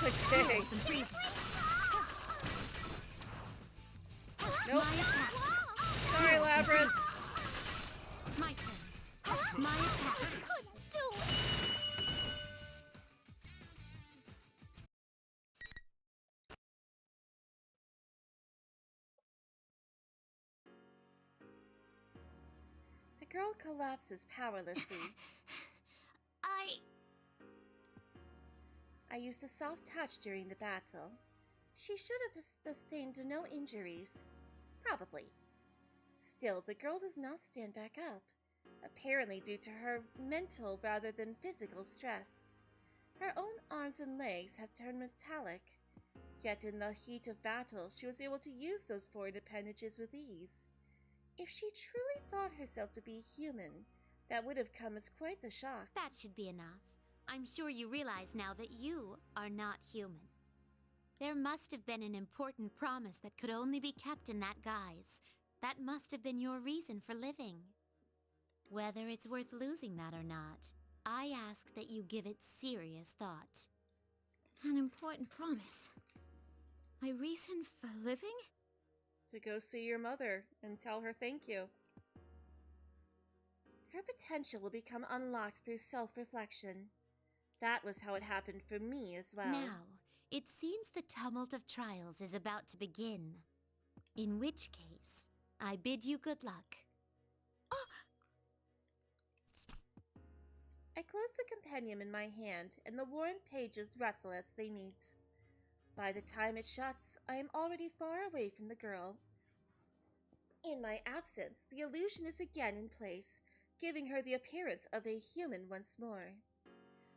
Okay. Some freeze. Nope. My attack. Sorry, Labrys. My turn. My attack. Couldn't do it. The girl collapses powerlessly. I used a soft touch during the battle. She should have sustained no injuries. Probably. Still, the girl does not stand back up, apparently due to her mental rather than physical stress. Her own arms and legs have turned metallic, yet in the heat of battle she was able to use those foreign appendages with ease. If she truly thought herself to be human, that would have come as quite the shock. That should be enough. I'm sure you realize now that you are not human. There must have been an important promise that could only be kept in that guise. That must have been your reason for living. Whether it's worth losing that or not, I ask that you give it serious thought. An important promise. My reason for living? To go see your mother and tell her thank you. Her potential will become unlocked through self-reflection. That was how it happened for me as well. Now, it seems the tumult of trials is about to begin. In which case, I bid you good luck. I close the compendium in my hand, and the worn pages rustle as they meet. By the time it shuts, I am already far away from the girl. In my absence, the illusion is again in place, giving her the appearance of a human once more.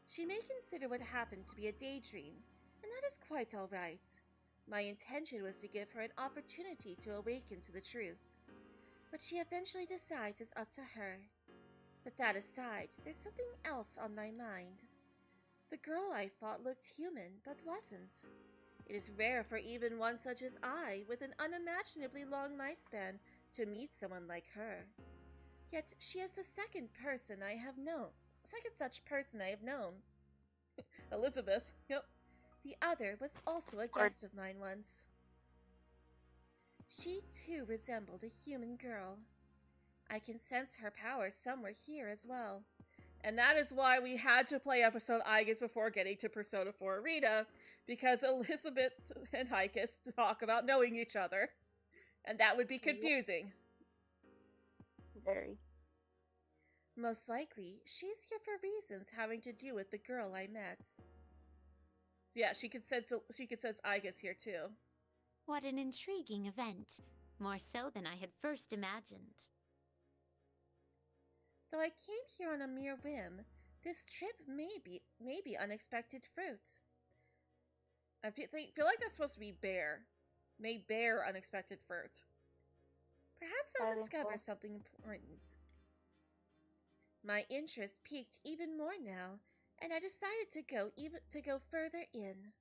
She may consider what happened to be a daydream, and that is quite all right. My intention was to give her an opportunity to awaken to the truth. What she eventually decides is up to her. But that aside, there's something else on my mind. The girl I fought looked human, but wasn't. It is rare for even one such as I, with an unimaginably long lifespan, to meet someone like her. Yet she is the second such person I have known. Elizabeth, yep. The other was also a guest of mine once. She too resembled a human girl. I can sense her power somewhere here as well. And that is why we had to play episode Igus before getting to Persona 4 Arena, because Elizabeth and Igus talk about knowing each other. And that would be confusing. Very. Most likely, she's here for reasons having to do with the girl I met. So yeah, she could sense Igus here too. What an intriguing event. More so than I had first imagined. Though I came here on a mere whim, this trip may be unexpected fruit. I feel like that's supposed to be bear. May bear unexpected fruit. Perhaps I'll discover something important. My interest piqued even more now, and I decided to go further in.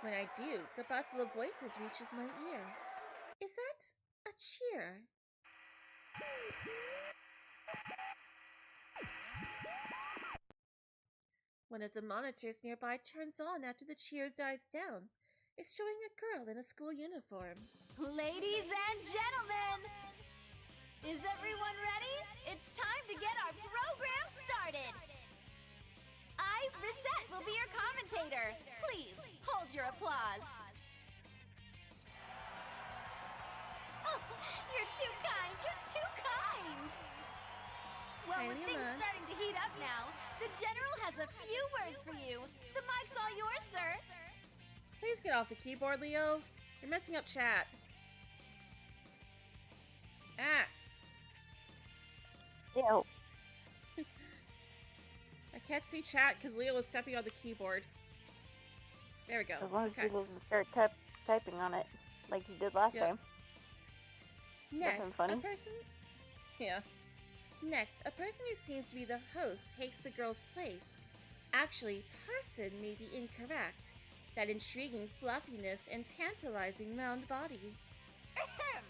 When I do, the bustle of voices reaches my ear. Is that a cheer. One of the monitors nearby turns on after the cheer dies down. It's showing a girl in a school uniform. Ladies and gentlemen, is everyone ready? It's time to get our program started. I, Reset, will be your commentator. Please, hold your applause. Oh, you're too kind, you're too kind. Well, with things starting to heat up now, the General has a few words for you. The mic's all yours, sir. Please get off the keyboard, Leo. You're messing up chat. Ah. Ew. I can't see chat because Leo was stepping on the keyboard. There we go. As long as he doesn't start typing on it like he did last time. Next, a person... Yeah. Next, a person who seems to be the host takes the girl's place. Actually, person may be incorrect. That intriguing fluffiness and tantalizing round body. Ahem!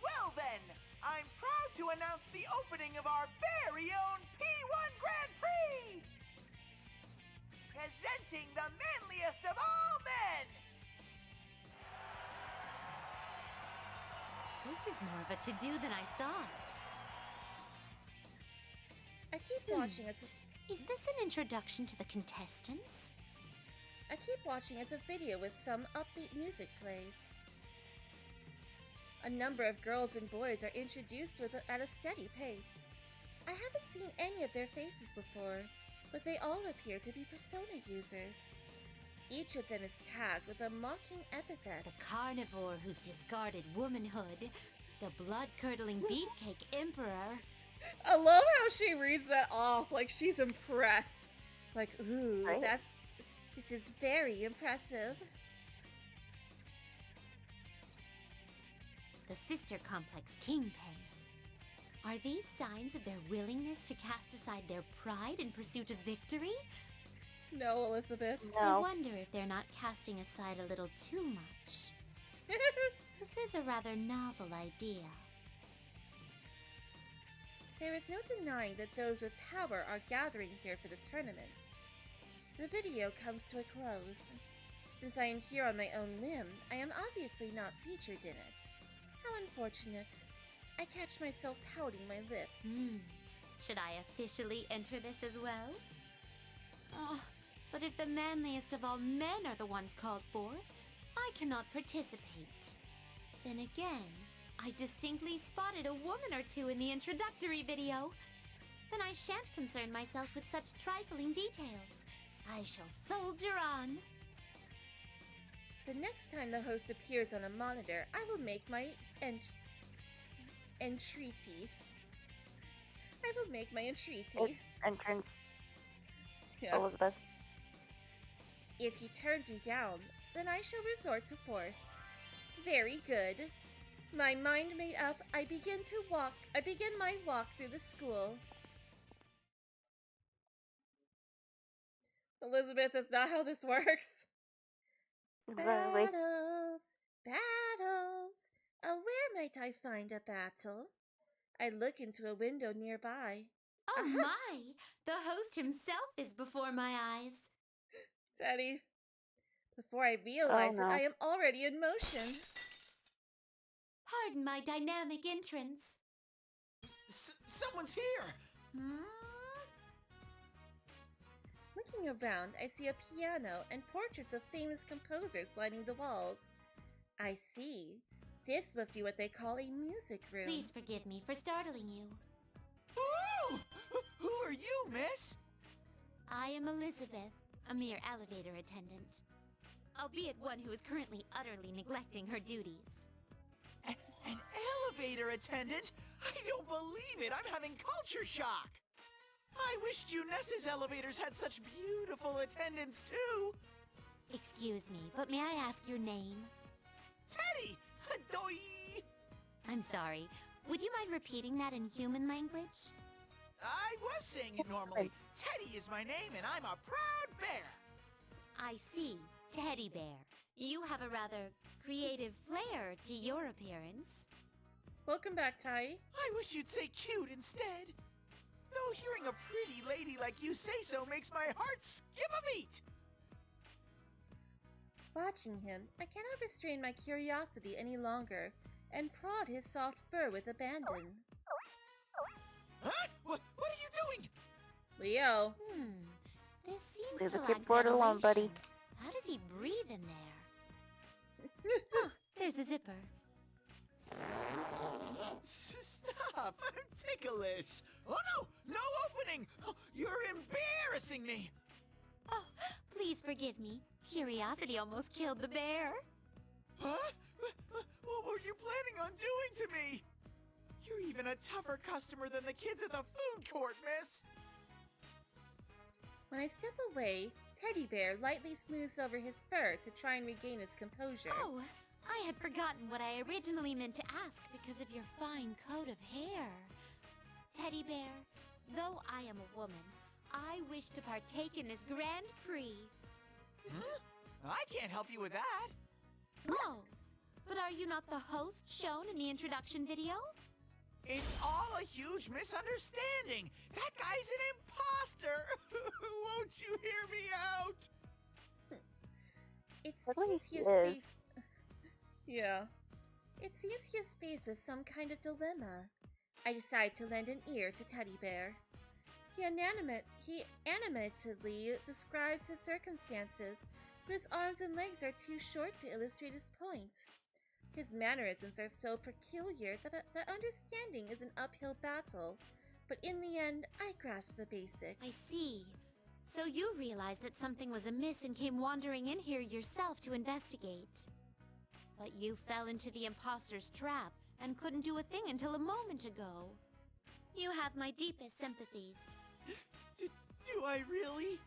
Well then, I'm proud to announce the opening of our very own P1 Grand Prix! Presenting the manliest of all men! This is more of a to-do than I thought. I keep watching as Is this an introduction to the contestants? I keep watching as a video with some upbeat music plays. A number of girls and boys are introduced at a steady pace. I haven't seen any of their faces before, but they all appear to be Persona users. Each of them is tagged with a mocking epithet. The carnivore who's discarded womanhood, the blood-curdling beefcake emperor. I love how she reads that off like she's impressed. It's like, ooh, right? This is very impressive. The sister complex kingpin. Are these signs of their willingness to cast aside their pride in pursuit of victory? No, Elizabeth. No. I wonder if they're not casting aside a little too much. This is a rather novel idea. There is no denying that those with power are gathering here for the tournament. The video comes to a close. Since I am here on my own whim, I am obviously not featured in it. How unfortunate. I catch myself pouting my lips. Should I officially enter this as well? Oh, but if the manliest of all men are the ones called for, I cannot participate. Then again, I distinctly spotted a woman or two in the introductory video. Then I shan't concern myself with such trifling details. I shall soldier on. The next time the host appears on a monitor, I will make my entreaty. I will make my entreaty. Entrance. Yeah. Elizabeth. If he turns me down, then I shall resort to force. Very good. My mind made up, I begin my walk through the school. Elizabeth, that's not how this works. Exactly. Battles. Oh, where might I find a battle? I look into a window nearby. Oh my! The host himself is before my eyes. Teddy. Before I realize it, I am already in motion. Pardon my dynamic entrance. Someone's here! Looking around, I see a piano and portraits of famous composers lining the walls. I see. This must be what they call a music room. Please forgive me for startling you. Ooh! Who are you, miss? I am Elizabeth, a mere elevator attendant. Albeit one who is currently utterly neglecting her duties. An elevator attendant? I don't believe it! I'm having culture shock! I wish Junessa's elevators had such beautiful attendants, too! Excuse me, but may I ask your name? Teddy! Doi! I'm sorry. Would you mind repeating that in human language? I was saying it normally. Teddy is my name, and I'm a proud bear! I see. Teddy Bear. You have a rather creative flair to your appearance. Welcome back, Tai. I wish you'd say cute instead. Though hearing a pretty lady like you say so makes my heart skip a beat. Watching him, I cannot restrain my curiosity any longer and prod his soft fur with abandon. Huh? What are you doing? Leo. This seems Leave to the lack kid alone, buddy. ventilation. How does he breathe in there? Oh, there's a zipper. Stop! I'm ticklish. Oh no! No opening! You're embarrassing me. Oh, please forgive me. Curiosity almost killed the bear. Huh? What were you planning on doing to me? You're even a tougher customer than the kids at the food court, miss. When I step away, Teddy Bear lightly smooths over his fur to try and regain his composure. Oh, I had forgotten what I originally meant to ask because of your fine coat of hair. Teddy Bear, though I am a woman, I wish to partake in this Grand Prix. Huh? I can't help you with that. Oh, but are you not the host shown in the introduction video? It's all a huge misunderstanding. That guy's an imposter. Won't you hear me out? It That's what seems he he is is. faced. Yeah. It seems he is faced with some kind of dilemma. I decide to lend an ear to Teddy Bear. He animatedly describes his circumstances, but his arms and legs are too short to illustrate his point. His mannerisms are so peculiar that understanding is an uphill battle, but in the end, I grasp the basics. I see. So you realized that something was amiss and came wandering in here yourself to investigate. But you fell into the imposter's trap and couldn't do a thing until a moment ago. You have my deepest sympathies. Do I really?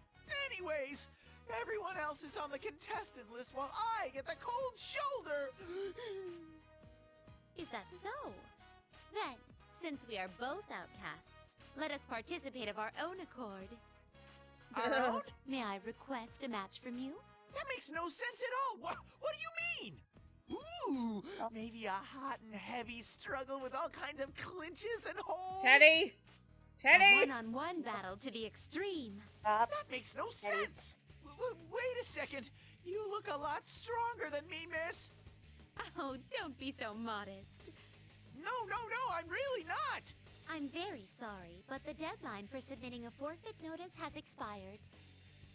Anyways, everyone else is on the contestant list while I get the cold shoulder. Is that so? Then, since we are both outcasts, let us participate of our own accord. Our own? May I request a match from you? That makes no sense at all. What do you mean? Ooh, maybe a hot and heavy struggle with all kinds of clinches and holds. Teddy! Teddy! A one-on-one battle to the extreme. That makes no sense. Wait a second. You look a lot stronger than me, miss. Oh, don't be so modest. No, I'm really not. I'm very sorry, but the deadline for submitting a forfeit notice has expired.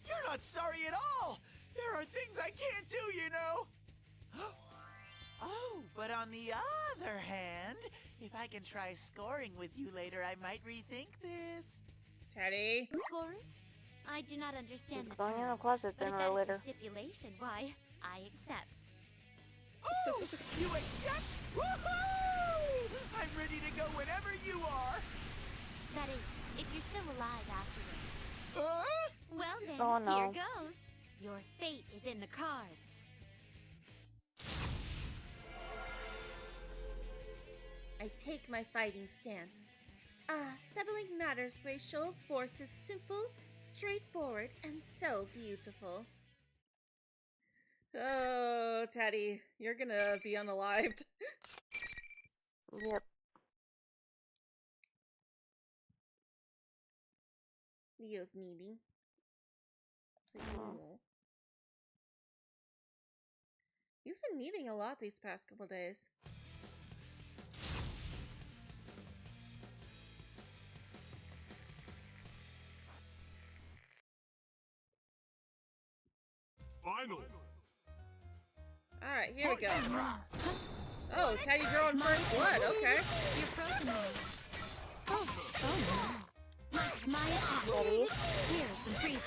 You're not sorry at all. There are things I can't do, you know. Oh, but on the other hand, if I can try scoring with you later, I might rethink this. Teddy? Scoring? I do not understand the Going in term, the closet but if sooner that or is your later. stipulation, why, I accept. Oh, you accept? Woohoo! I'm ready to go whenever you are. That is, if you're still alive afterward. Huh? Well then, Oh, no. here goes. Your fate is in the cards. I take my fighting stance. Settling matters through a show of force is simple, straightforward, and so beautiful. Oh, Teddy, you're gonna be unalived. Yep. Leo's needing. So, he's been needing a lot these past couple days. Finally. Alright, here we go. Oh, Teddy drawing first blood, okay. You're frozen now. Oh no. My attack. Here is some freezing.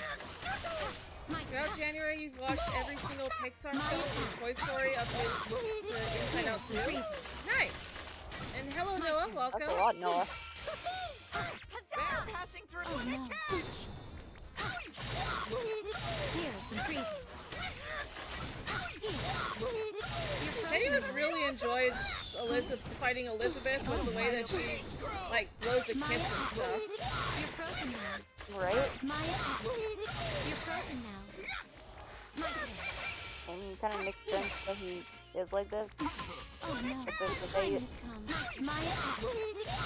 My Throughout January, you've watched every single Pixar film from Toy Story up to Inside Out 2. Nice! And hello, Noah, welcome. That's a lot, Noah. Bear passing through and a catch. Here is some freezing. Teddy was really enjoyed fighting Elizabeth with the way that she, like, blows a kiss and stuff. You're frozen now. Right? My attack. You're frozen now. My turn. And he kind of makes sense that he is like this. Oh no, This the is time a has come. My turn.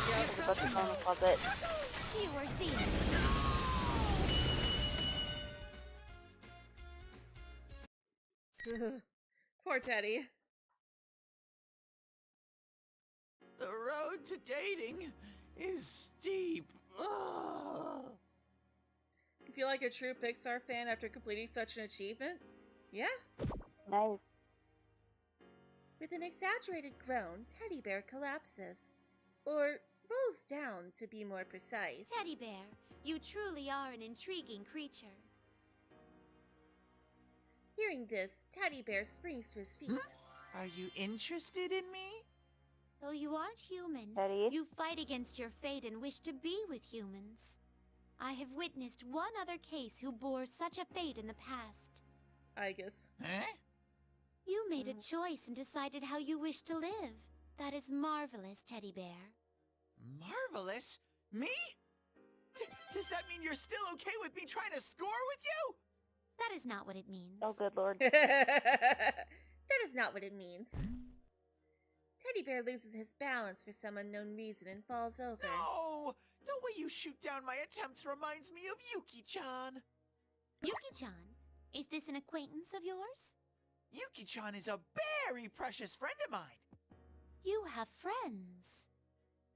yeah, it's about to go in the closet. You are seen. Poor Teddy. The road to dating is steep. Ugh. You feel like a true Pixar fan after completing such an achievement? Yeah? Nice. With an exaggerated groan, Teddy Bear collapses. Or rolls down, to be more precise. Teddy Bear, you truly are an intriguing creature. Hearing this, Teddy Bear springs to his feet. Are you interested in me? Though you aren't human, Teddy? you fight against your fate and wish to be with humans. I have witnessed one other case who bore such a fate in the past. I guess. Huh? You made a choice and decided how you wish to live. That is marvelous, Teddy Bear. Marvelous? Me? Does that mean you're still okay with me trying to score with you? That is not what it means. Oh, good lord. That is not what it means. Teddy Bear loses his balance for some unknown reason and falls over. No! The way you shoot down my attempts reminds me of Yuki-chan. Yuki-chan, is this an acquaintance of yours? Yuki-chan is a very precious friend of mine. You have friends.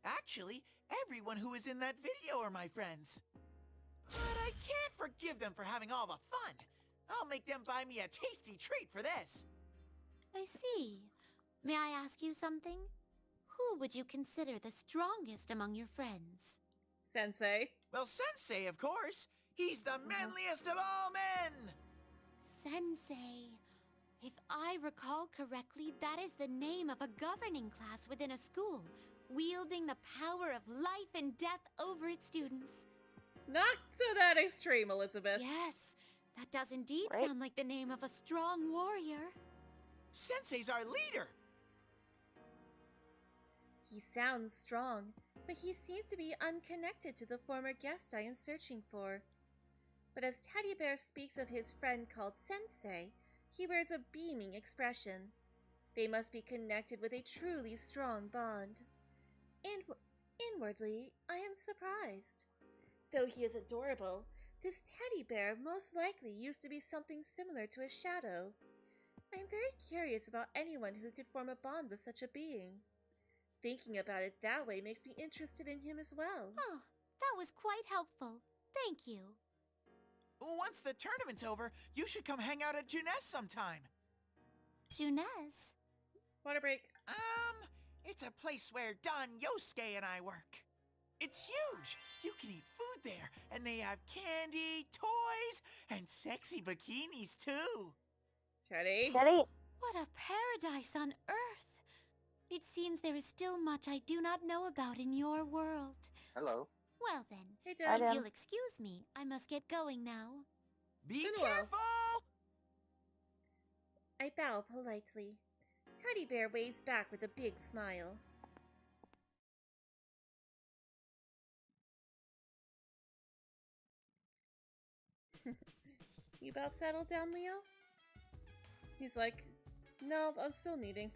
Actually, everyone who is in that video are my friends. But I can't forgive them for having all the fun. I'll make them buy me a tasty treat for this. I see. May I ask you something? Who would you consider the strongest among your friends? Sensei. Well, Sensei, of course. He's the manliest of all men. Sensei. If I recall correctly, that is the name of a governing class within a school, wielding the power of life and death over its students. Not to that extreme, Elizabeth. Yes, that does indeed Right. sound like the name of a strong warrior. Sensei's our leader. He sounds strong, but he seems to be unconnected to the former guest I am searching for. But as Teddy Bear speaks of his friend called Sensei, he wears a beaming expression. They must be connected with a truly strong bond. Inwardly, I am surprised. Though he is adorable, this teddy bear most likely used to be something similar to a shadow. I am very curious about anyone who could form a bond with such a being. Thinking about it that way makes me interested in him as well. Oh, that was quite helpful. Thank you. Once the tournament's over, you should come hang out at Juness sometime. Juness? Water break. It's a place where Don Yosuke and I work. It's huge. You can eat food there, and they have candy, toys, and sexy bikinis too. Teddy. Teddy. What a paradise on Earth! It seems there is still much I do not know about in your world. Hello. Well then, Hey, if Dad. you'll excuse me, I must get going now. Be Been a while. careful! I bow politely. Teddy Bear waves back with a big smile. You about settled down, Leo? He's like, no, I'm still needing.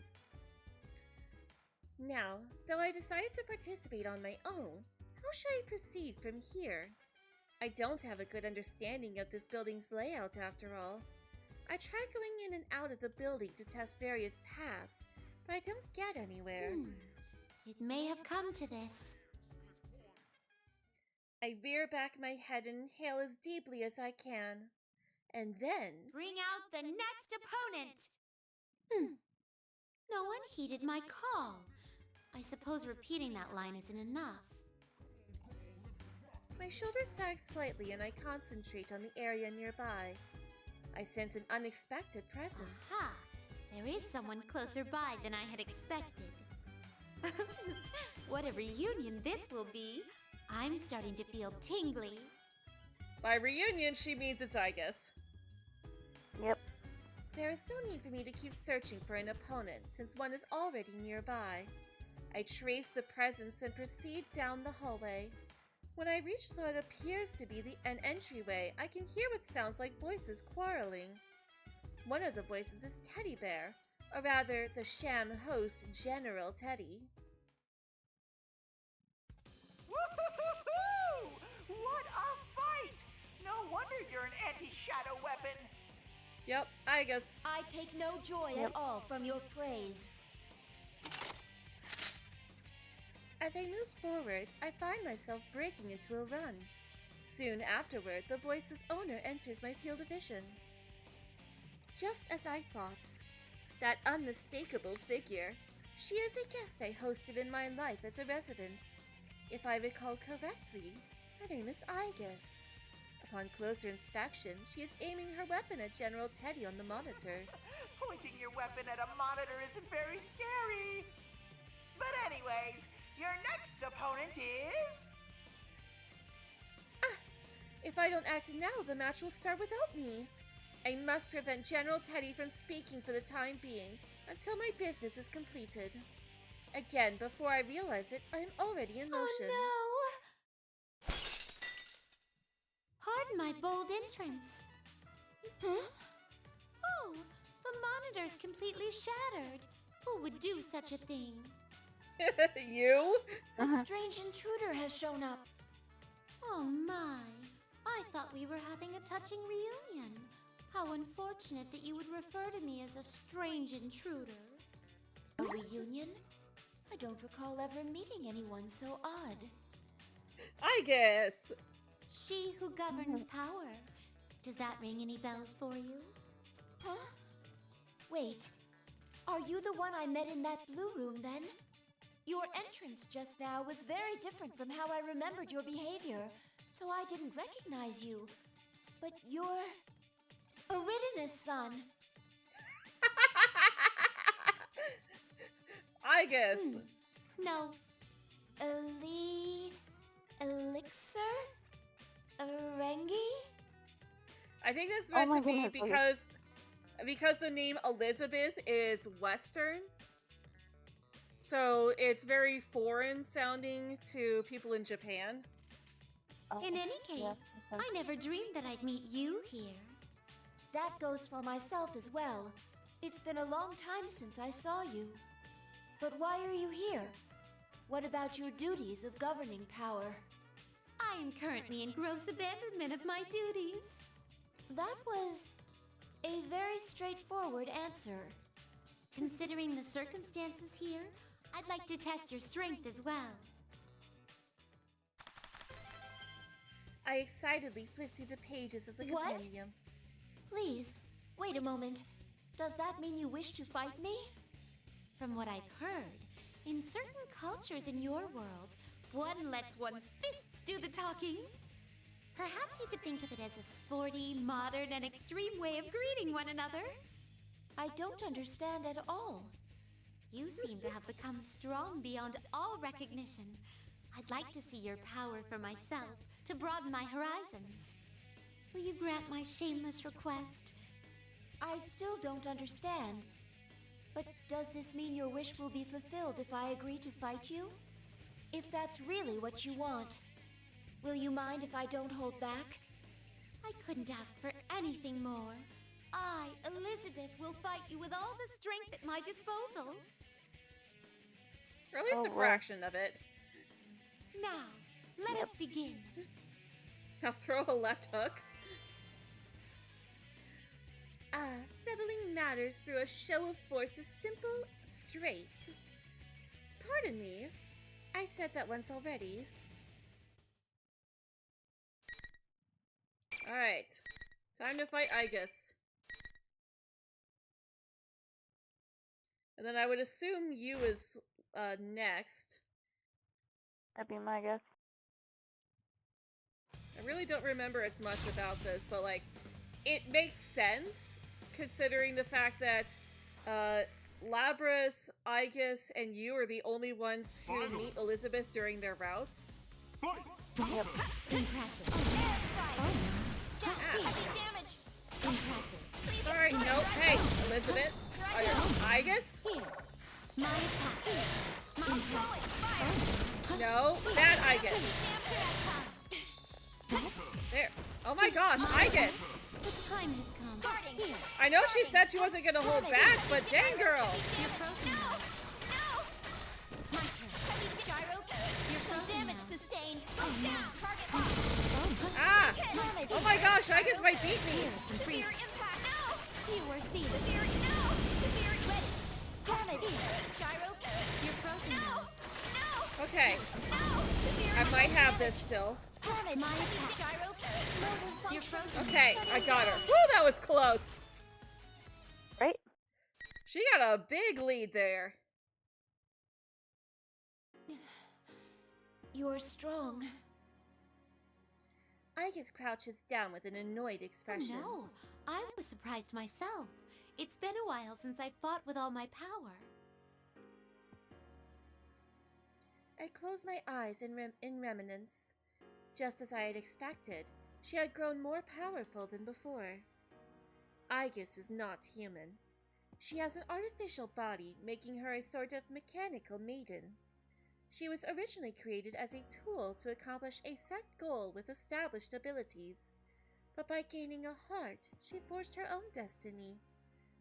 Now, though I decided to participate on my own, how should I proceed from here? I don't have a good understanding of this building's layout after all. I tried going in and out of the building to test various paths, but I don't get anywhere. It may have come to this. I rear back my head and inhale as deeply as I can. And then... Bring out the next opponent! No one heeded my call. I suppose repeating that line isn't enough. My shoulders sag slightly and I concentrate on the area nearby. I sense an unexpected presence. Aha! There is someone closer by than I had expected. What a reunion this will be! I'm starting to feel tingly. By reunion, she means it's I guess. Yep. There is no need for me to keep searching for an opponent, since one is already nearby. I trace the presence and proceed down the hallway. When I reach what appears to be an entryway, I can hear what sounds like voices quarreling. One of the voices is Teddy Bear, Or rather, the sham host, General Teddy. Woo-hoo-hoo-hoo! What a fight! No wonder you're an anti-shadow weapon. Yep, I guess. I take no joy at all from your praise. As I move forward, I find myself breaking into a run. Soon afterward, the voice's owner enters my field of vision. Just as I thought. That unmistakable figure. She is a guest I hosted in my life as a resident. If I recall correctly, her name is Igus. Upon closer inspection, she is aiming her weapon at General Teddy on the monitor. Pointing your weapon at a monitor isn't very scary. But anyways, your next opponent is... If I don't act now, the match will start without me. I must prevent General Teddy from speaking for the time being, until my business is completed. Again, before I realize it, I am already in motion. Oh no! Pardon my bold entrance. Huh? Oh, the monitor's completely shattered. Who would do such a thing? You? A strange intruder has shown up. Oh my. I thought we were having a touching reunion. How unfortunate that you would refer to me as a strange intruder. A reunion? I don't recall ever meeting anyone so odd. I guess. She who governs power. Does that ring any bells for you? Huh? Wait. Are you the one I met in that blue room then? Your entrance just now was very different from how I remembered your behavior, so I didn't recognize you. But you're... Iridine's son. I guess. No. Elixir? Erengi? I think this is meant to be because the name Elizabeth is Western. So it's very foreign sounding to people in Japan. In any case, I never dreamed that I'd meet you here. That goes for myself as well. It's been a long time since I saw you. But why are you here? What about your duties of governing power? I am currently in gross abandonment of my duties. That was a very straightforward answer. Considering the circumstances here, I'd like to test your strength as well. I excitedly flipped through the pages of the compendium. Please, wait a moment. Does that mean you wish to fight me? From what I've heard, in certain cultures in your world, one lets one's fists do the talking. Perhaps you could think of it as a sporty, modern, and extreme way of greeting one another. I don't understand at all. You seem to have become strong beyond all recognition. I'd like to see your power for myself, to broaden my horizons. Will you grant my shameless request? I still don't understand. But does this mean your wish will be fulfilled if I agree to fight you? If that's really what you want, will you mind if I don't hold back? I couldn't ask for anything more. I, Elizabeth, will fight you with all the strength at my disposal. Or at least a fraction of it. Now, let us begin. Now throw a left hook. Settling matters through a show of force is simple, straight. Pardon me. I said that once already. Alright. Time to fight Igus. And then I would assume you is next. That'd be my guess. I really don't remember as much about this, but like, it makes sense considering the fact that Labras, Igus, and you are the only ones who meet Elizabeth during their routes. Yep. Impressive. Damage. Impressive. Sorry, no, hey, Elizabeth. Are you Igus? Here. My attack. Impressive. No, that Igus. There. Oh my gosh, Igus! The time has come. Here. I know she said she wasn't gonna hold back, but dang girl! You're frozen now. My turn. Gyro. You're frozen Damage now. sustained. Oh, no. Target locked. Ah! Oh my gosh, I guess might beat me! Severe impact. No. You were seized. Severe. No. Severe. Ready. Damage. Gyro. You're frozen now. No. Okay, No. Severe. I might have this still. Damage. My attack. Gyro. You're frozen. Okay, I got her. Woo, that was close! Right? She got a big lead there. You're strong. Igus crouches down with an annoyed expression. Oh, no. I was surprised myself. It's been a while since I fought with all my power. I close my eyes in reminiscence. Just as I had expected, she had grown more powerful than before. Igus is not human. She has an artificial body, making her a sort of mechanical maiden. She was originally created as a tool to accomplish a set goal with established abilities, but by gaining a heart, she forged her own destiny.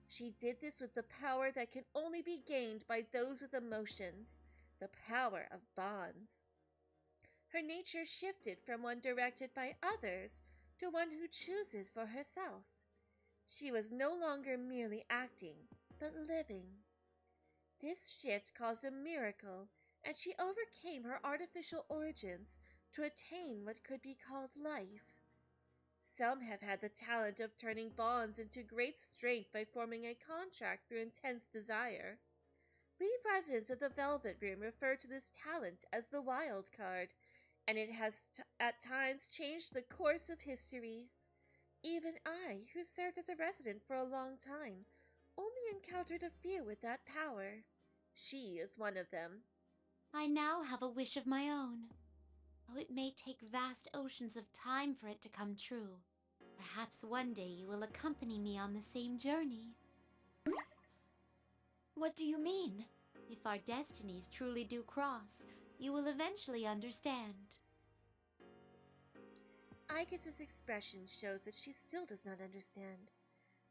She did this with the power that can only be gained by those with emotions, the power of bonds. Her nature shifted from one directed by others to one who chooses for herself. She was no longer merely acting, but living. This shift caused a miracle, and she overcame her artificial origins to attain what could be called life. Some have had the talent of turning bonds into great strength by forming a contract through intense desire. We residents of the Velvet Room refer to this talent as the wild card, and it has at times changed the course of history. Even I, who served as a resident for a long time, only encountered a few with that power. She is one of them. I now have a wish of my own. Though it may take vast oceans of time for it to come true. Perhaps one day you will accompany me on the same journey. What do you mean? If our destinies truly do cross, you will eventually understand. Igus's expression shows that she still does not understand,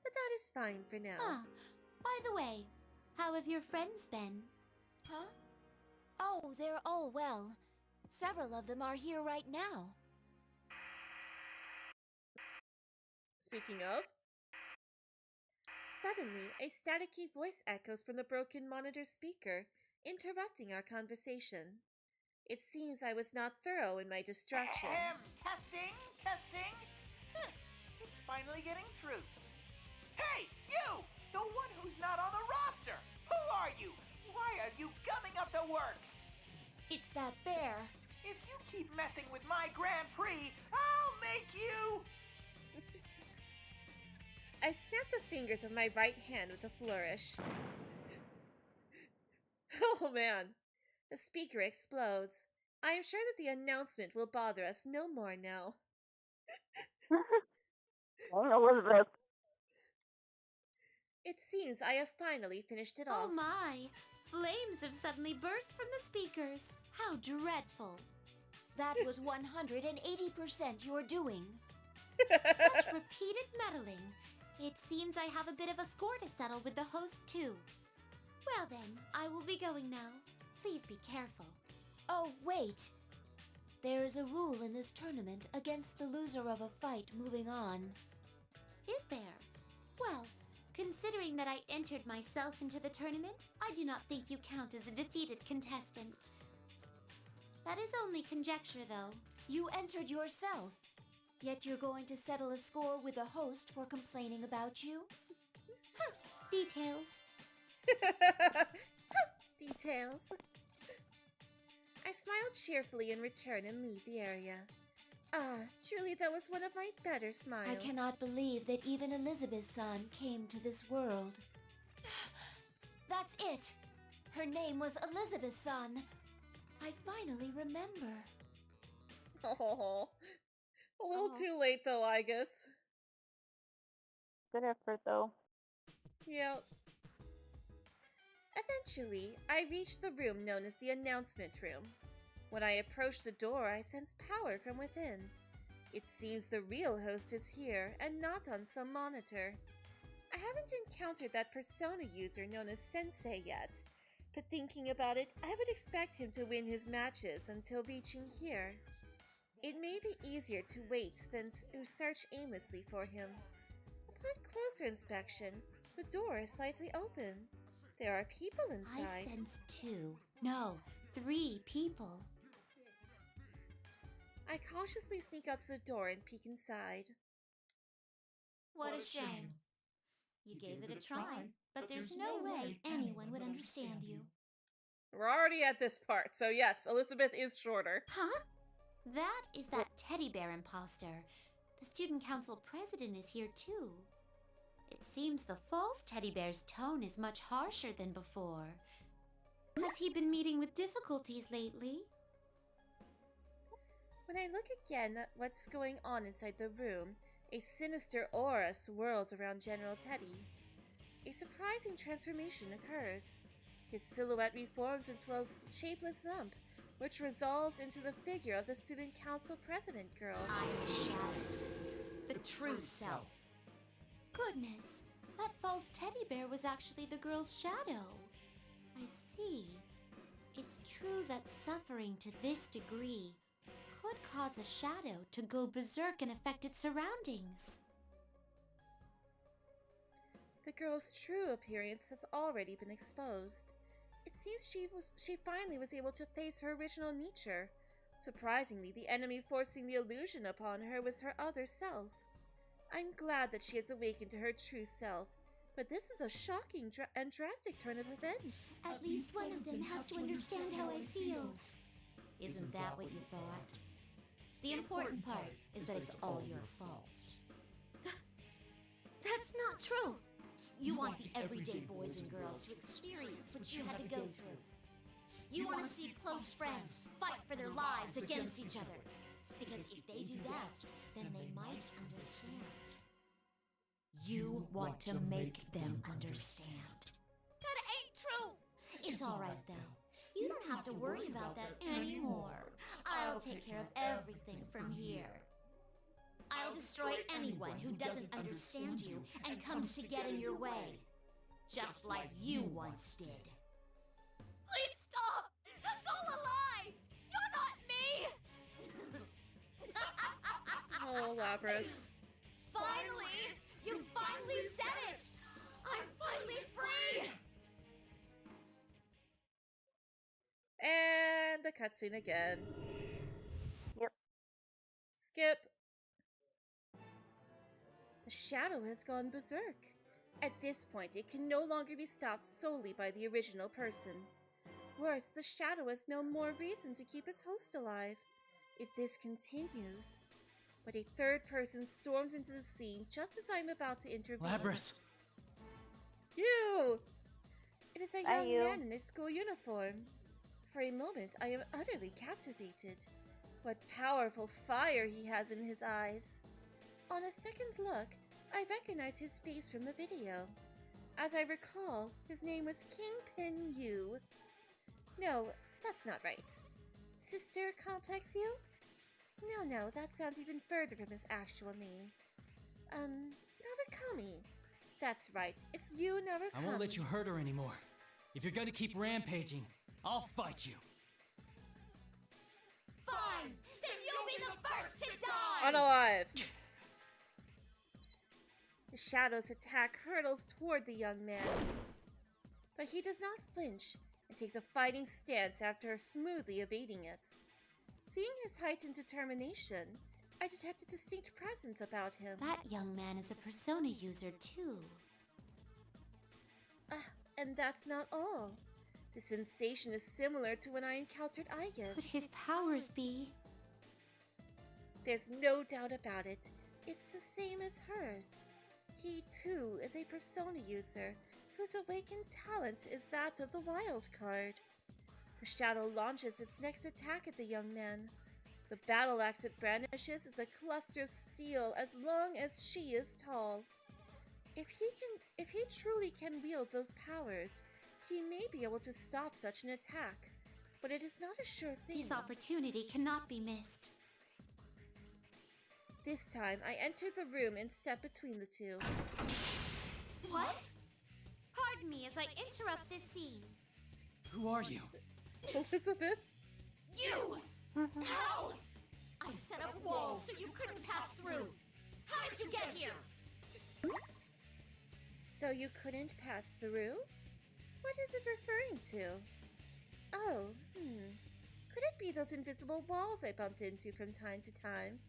but that is fine for now. Ah, by the way, how have your friends been? Huh? Oh, they're all well. Several of them are here right now. Speaking of, suddenly a staticky voice echoes from the broken monitor speaker, interrupting our conversation. It seems I was not thorough in my distraction. Testing. It's finally getting through. Hey, you! The one who's not on the roster! Who are you? Why are you gumming up the works? It's that bear. If you keep messing with my Grand Prix, I'll make you... I snap the fingers of my right hand with a flourish. Oh man. The speaker explodes. I am sure that the announcement will bother us no more now. Elizabeth. It seems I have finally finished it off. Oh my! Flames have suddenly burst from the speakers. How dreadful. That was 180% your doing. Such repeated meddling. It seems I have a bit of a score to settle with the host, too. Well then, I will be going now. Please be careful. Oh, wait. There is a rule in this tournament against the loser of a fight moving on. Is there? Well, considering that I entered myself into the tournament, I do not think you count as a defeated contestant. That is only conjecture, though. You entered yourself. Yet you're going to settle a score with the host for complaining about you? Details. Details. I smile cheerfully in return and leave the area. Ah, truly that was one of my better smiles. I cannot believe that even Elizabeth's son came to this world. That's it! Her name was Elizabeth's son. I finally remember. Oh, a little too late though, I guess. Good effort, though. Yep. Eventually, I reached the room known as the announcement room. When I approached the door, I sensed power from within. It seems the real host is here and not on some monitor. I haven't encountered that persona user known as Sensei yet, but thinking about it, I would expect him to win his matches until reaching here. It may be easier to wait than to search aimlessly for him. Upon closer inspection, the door is slightly open. There are people inside. I sense 2. No, 3 people. I cautiously sneak up to the door and peek inside. What a shame. You gave it a try, but there's no way anyone would understand you. We're already at this part, so yes, Elizabeth is shorter. Huh? That is that teddy bear imposter. The student council president is here too. It seems the false teddy bear's tone is much harsher than before. Has he been meeting with difficulties lately? When I look again at what's going on inside the room, a sinister aura swirls around General Teddy. A surprising transformation occurs. His silhouette reforms into a shapeless lump, which resolves into the figure of the student council president girl. I am the shadow, the true self. Goodness, that false teddy bear was actually the girl's shadow. I see. It's true that suffering to this degree could cause a shadow to go berserk and affect its surroundings. The girl's true appearance has already been exposed. It seems she finally was able to face her original nature. Surprisingly, the enemy forcing the illusion upon her was her other self. I'm glad that she has awakened to her true self, but this is a shocking and drastic turn of events. At least one of them has to understand how I feel. Isn't that what you thought? The important part is that it's all your fault. That's not true. You want the everyday boys and girls to experience what you had to go through. You want to see close friends fight for their lives against each other. Because if they do that, then they might understand. You want to make them understand. That ain't true! It's alright though. You don't have to worry about that anymore. I'll take care of everything from here. I'll destroy anyone who doesn't understand you and comes to get in your way. Just like you once did. Please stop! That's all a lie! You're not me! Oh, Lapras. Finally! You finally said it! I'm finally free! And the cutscene again. Yep. Skip. The shadow has gone berserk. At this point, it can no longer be stopped solely by the original person. Worse, the shadow has no more reason to keep its host alive. If this continues... But a third person storms into the scene just as I'm about to intervene. Lapras! You! It is a Hi, young you. man in a school uniform. For a moment, I am utterly captivated. What powerful fire he has in his eyes. On a second look, I recognize his face from the video. As I recall, his name was Kingpin Yu. No, that's not right. Sister Complex Yu? No, that sounds even further from his actual name. Narukami. That's right, it's Yu Narukami. I won't let you hurt her anymore. If you're gonna keep rampaging, I'll fight you. Fine! Then you'll be the first to die! Unalive! The shadow's attack hurtles toward the young man. But he does not flinch and takes a fighting stance after smoothly evading it. Seeing his heightened determination, I detect a distinct presence about him. That young man is a persona user too. And that's not all. The sensation is similar to when I encountered Aigis. Could his powers be? There's no doubt about it. It's the same as hers. He too is a persona user whose awakened talent is that of the wild card. The shadow launches its next attack at the young man. The battle axe it brandishes is a cluster of steel as long as she is tall. If he truly can wield those powers, he may be able to stop such an attack, but it is not a sure thing. This opportunity cannot be missed. This time, I entered the room and stepped between the two. What? Pardon me as I interrupt this scene. Who are you? Elizabeth? You! How? I set up walls so you couldn't pass through. How did you get here? So you couldn't pass through? What is it referring to? Oh, Could it be those invisible walls I bumped into from time to time?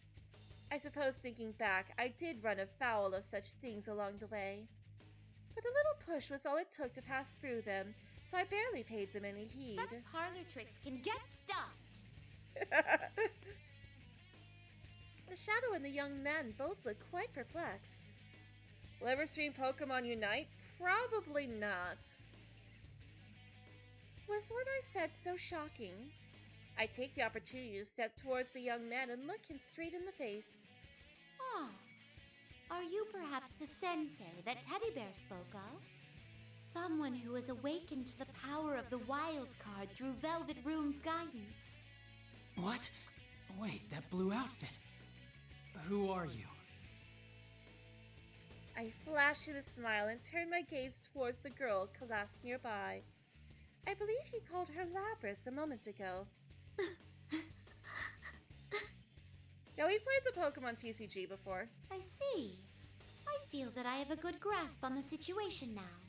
I suppose thinking back, I did run afoul of such things along the way. But a little push was all it took to pass through them, so I barely paid them any heed. Such parlor tricks can get stuffed. The Shadow and the young man both look quite perplexed. Will ever stream Pokemon Unite? Probably not. Was what I said so shocking? I take the opportunity to step towards the young man and look him straight in the face. Ah, are you perhaps the sensei that Teddy Bear spoke of? Someone who has awakened to the power of the wild card through Velvet Room's guidance. What? Wait, that blue outfit. Who are you? I flash him a smile and turn my gaze towards the girl clasped nearby. I believe he called her Labris a moment ago. Yeah, we played the Pokemon TCG before. I see. I feel that I have a good grasp on the situation now.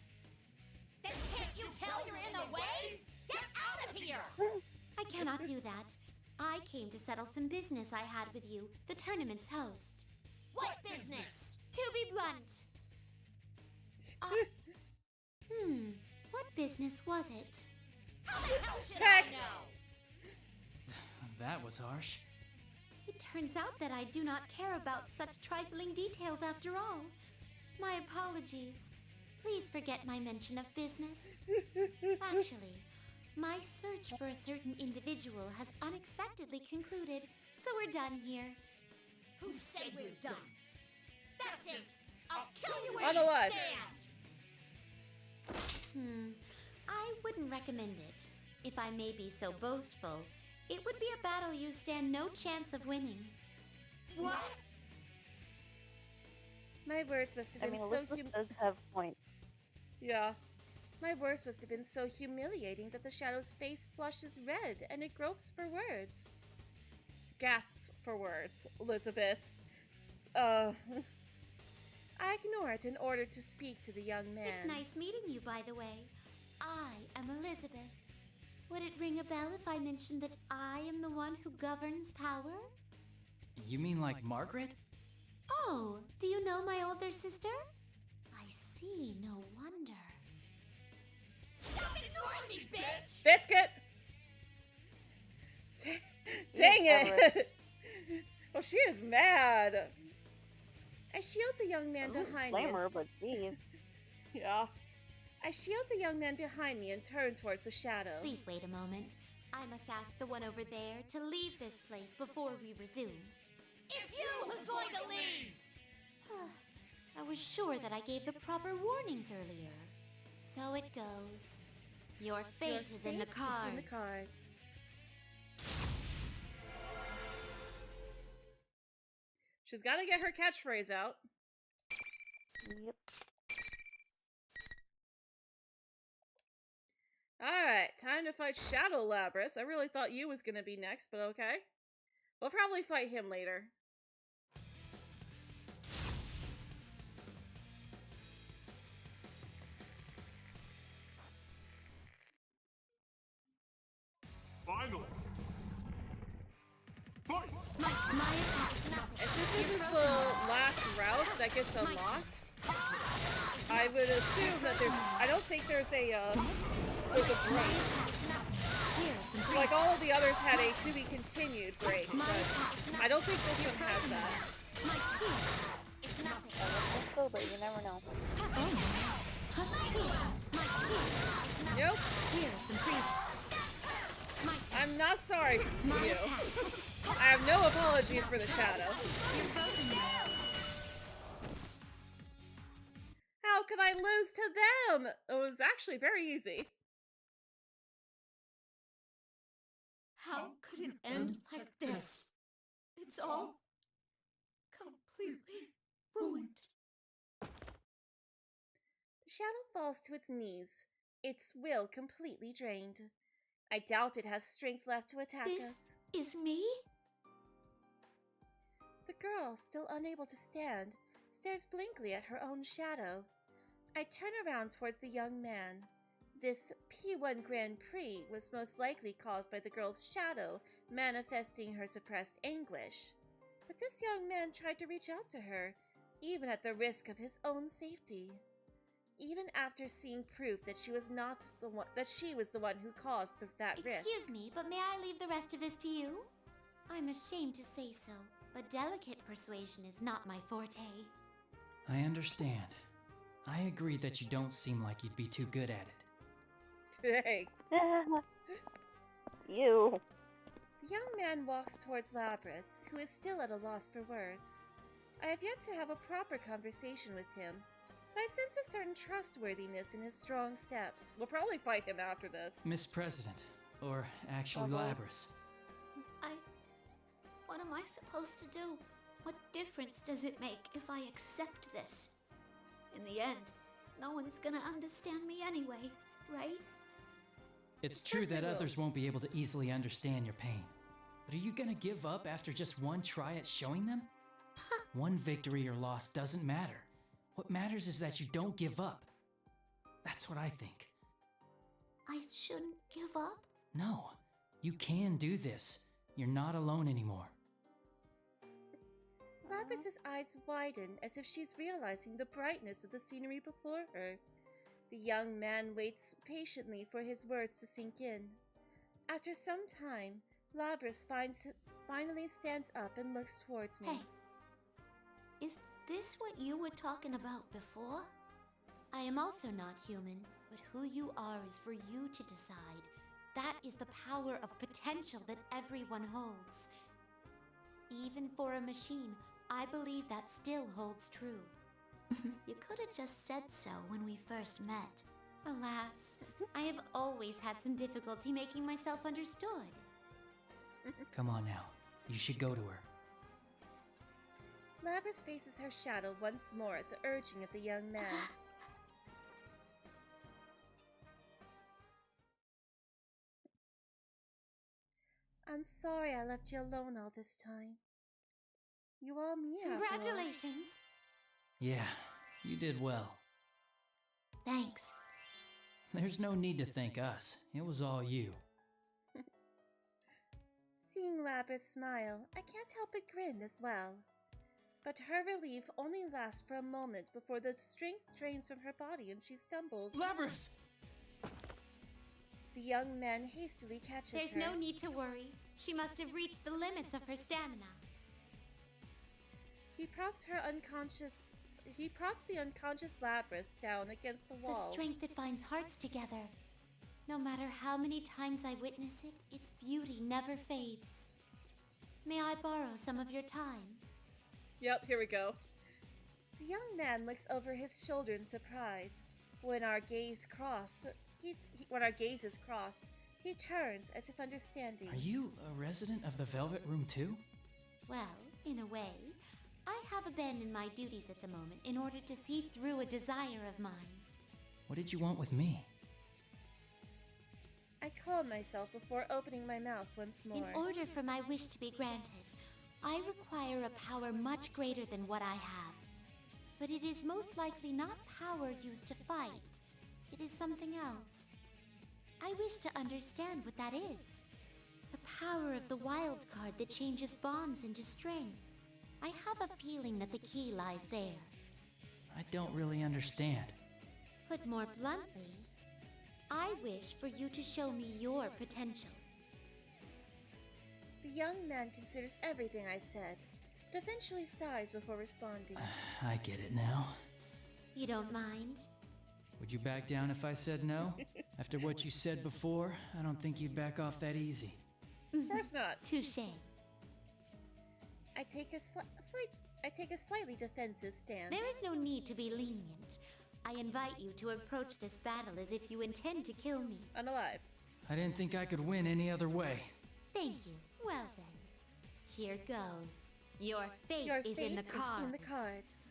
Then can't you tell you're in the way? Get out of here! I cannot do that. I came to settle some business I had with you, the tournament's host. What business? To be blunt. What business was it? How the hell should I know? That was harsh. It turns out that I do not care about such trifling details after all. My apologies. Please forget my mention of business. Actually, my search for a certain individual has unexpectedly concluded, so we're done here. Who said we're done? That's it! I'll kill you where Unalive. you stand! I wouldn't recommend it. If I may be so boastful, it would be a battle you stand no chance of winning. What? My words must have been so Elizabeth does have points. Yeah. My words must have been so humiliating that the Shadow's face flushes red and it gropes for words. Gasps for words, Elizabeth. I ignore it in order to speak to the young man. It's nice meeting you, by the way. I am Elizabeth. Would it ring a bell if I mentioned that I am the one who governs power? You mean like Margaret? Oh, do you know my older sister? I see, no wonder. Stop ignoring me, bitch! Biscuit! Dang it! Oh, she is mad. I shield the young man behind me. Blame her, but geez. Yeah. I shield the young man behind me and turn towards the Shadow. Please wait a moment. I must ask the one over there to leave this place before we resume. It's you who's going to leave! I was sure that I gave the proper warnings earlier. So it goes. Your fate is in the cards. She's got to get her catchphrase out. Yep. Alright, time to fight Shadow Labris. I really thought you was gonna be next, but okay. We'll probably fight him later. Finally. Fight! My attack's not. And since this is the last route that gets unlocked, I would assume that I don't think there's a break. Like all of the others had a to be continued break, but I don't think this one has that. It's nothing. Let's go, but you never know. Nope. I'm not sorry to you. I have no apologies for the Shadow. How could I lose to them? It was actually very easy. How could it end like this? It's all ruined. The shadow falls to its knees, its will completely drained. I doubt it has strength left to attack us. This is me? The girl, still unable to stand, stares blankly at her own shadow. I turn around towards the young man. This P1 Grand Prix was most likely caused by the girl's shadow manifesting her suppressed anguish. But this young man tried to reach out to her, even at the risk of his own safety. Even after seeing proof that she was not the one, that she was the one who caused that risk. Excuse me, but may I leave the rest of this to you? I'm ashamed to say so, but delicate persuasion is not my forte. I understand. I agree that you don't seem like you'd be too good at it. Hey. You. The young man walks towards Labras, who is still at a loss for words. I have yet to have a proper conversation with him, but I sense a certain trustworthiness in his strong steps. We'll probably fight him after this. Miss President, or actually Labras. What am I supposed to do? What difference does it make if I accept this? In the end, no one's gonna understand me anyway, right? It's true that others won't be able to easily understand your pain. But are you gonna give up after just one try at showing them? One victory or loss doesn't matter. What matters is that you don't give up. That's what I think. I shouldn't give up? No, you can do this. You're not alone anymore. Labras' eyes widen as if she's realizing the brightness of the scenery before her. The young man waits patiently for his words to sink in. After some time, Labras finally stands up and looks towards me. Hey, is this what you were talking about before? I am also not human, but who you are is for you to decide. That is the power of potential that everyone holds. Even for a machine, I believe that still holds true. You could have just said so when we first met. Alas, I have always had some difficulty making myself understood. Come on now, you should go to her. Labras faces her shadow once more at the urging of the young man. I'm sorry I left you alone all this time. You all me after all. Congratulations! Yeah, you did well. Thanks. There's no need to thank us. It was all you. Seeing Labras smile, I can't help but grin as well. But her relief only lasts for a moment before the strength drains from her body and she stumbles. Labras! The young man hastily catches There's her. no need to worry. She must have reached the limits of her stamina. He props the unconscious Labras down against the wall. The strength that binds hearts together. No matter how many times I witness it, its beauty never fades. May I borrow some of your time? Yep, here we go. The young man looks over his shoulder in surprise. When our gazes cross, he turns as if understanding. Are you a resident of the Velvet Room too? Well, in a way, I have abandoned my duties at the moment in order to see through a desire of mine. What did you want with me? I calm myself before opening my mouth once more. In order for my wish to be granted, I require a power much greater than what I have. But it is most likely not power used to fight. It is something else. I wish to understand what that is. The power of the wild card that changes bonds into strength. I have a feeling that the key lies there. I don't really understand. Put more bluntly, I wish for you to show me your potential. The young man considers everything I said, but eventually sighs before responding. I get it now. You don't mind? Would you back down if I said no? After what you said before, I don't think you'd back off that easy. Of course not. Touché. I take a slightly defensive stance. There is no need to be lenient. I invite you to approach this battle as if you intend to kill me. Unalive. I didn't think I could win any other way. Thank you. Well then, here goes. Your fate is in the cards.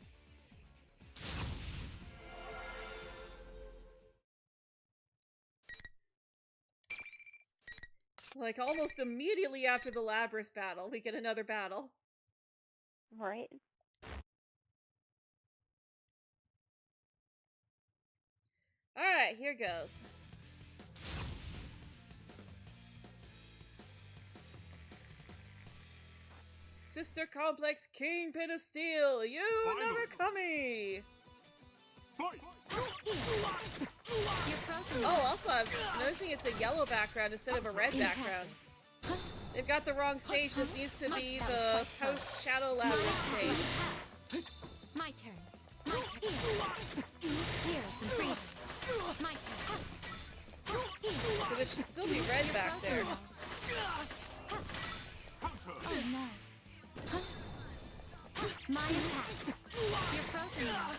Like, almost immediately after the Labrys battle, we get another battle. Right. Alright, here goes. Sister Complex Kingpin of Steel, you never coming! Oh, also, I'm noticing it's a yellow background instead of a red background. They've got the wrong stage. This needs to be the post-Shadow Labrys stage. My turn. My turn. Here is some freezing. My turn. But it should still be red back there. Oh no. My attack. You're frozen now.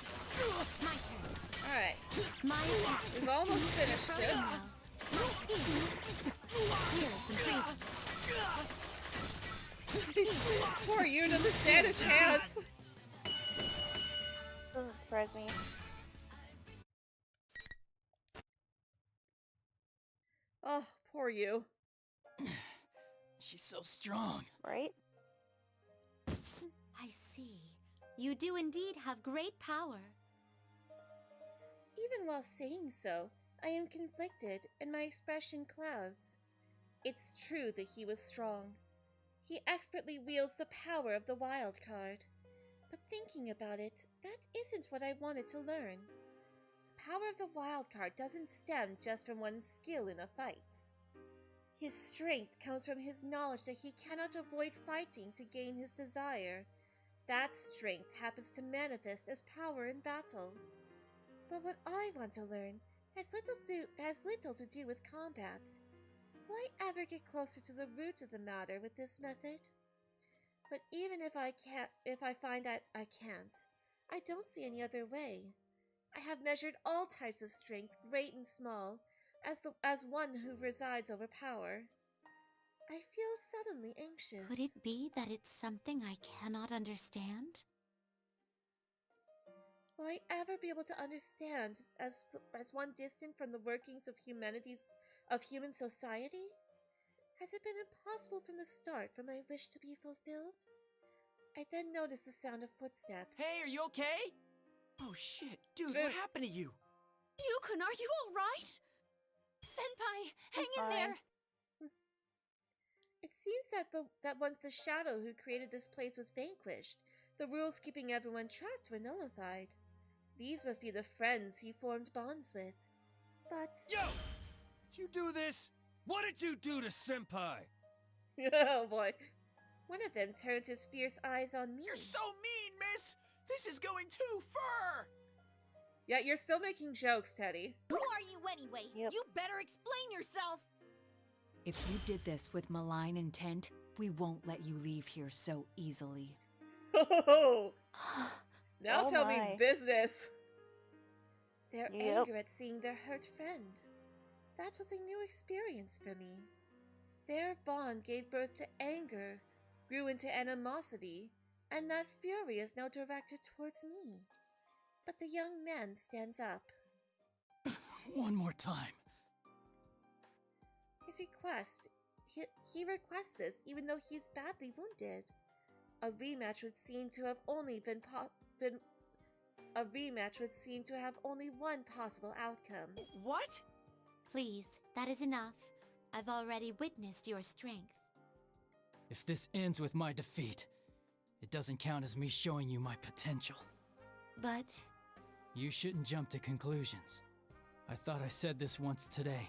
My turn. Alright. My attack. We've almost finished it. Here is some freezing. Poor you doesn't stand a chance. Doesn't surprise me. Oh, poor you. She's so strong. Right? I see. You do indeed have great power. Even while saying so, I am conflicted and my expression clouds. It's true that he was strong. He expertly wields the power of the wild card. But thinking about it, that isn't what I wanted to learn. The power of the wild card doesn't stem just from one's skill in a fight. His strength comes from his knowledge that he cannot avoid fighting to gain his desire. That strength happens to manifest as power in battle. But what I want to learn has little to do with combat. Will I ever get closer to the root of the matter with this method? But even if I find out I can't, I don't see any other way. I have measured all types of strength, great and small, as one who resides over power. I feel suddenly anxious. Could it be that it's something I cannot understand? Will I ever be able to understand as one distant from the workings of human society? Has it been impossible from the start for my wish to be fulfilled? I then noticed the sound of footsteps. Hey, are you okay? Oh shit, dude, what happened to you? Yukun, are you alright? Senpai, hang in there! It seems that once the shadow who created this place was vanquished, the rules keeping everyone trapped were nullified. These must be the friends he formed bonds with. But... Yo! Did you do this? What did you do to Senpai? Oh boy. One of them turns his fierce eyes on me. You're so mean, miss! This is going too far! Yeah, you're still making jokes, Teddy. Who are you anyway? Yep. You better explain yourself! If you did this with malign intent, we won't let you leave here so easily. Oh, now Oh tell my. means business. Their Yep. anger at seeing their hurt friend. That was a new experience for me. Their bond gave birth to anger, grew into animosity, and that fury is now directed towards me. But the young man stands up. One more time. His request, he requests this even though he's badly wounded. A rematch would seem to have only only one possible outcome. What? Please, that is enough. I've already witnessed your strength. If this ends with my defeat, it doesn't count as me showing you my potential. But... You shouldn't jump to conclusions. I thought I said this once today.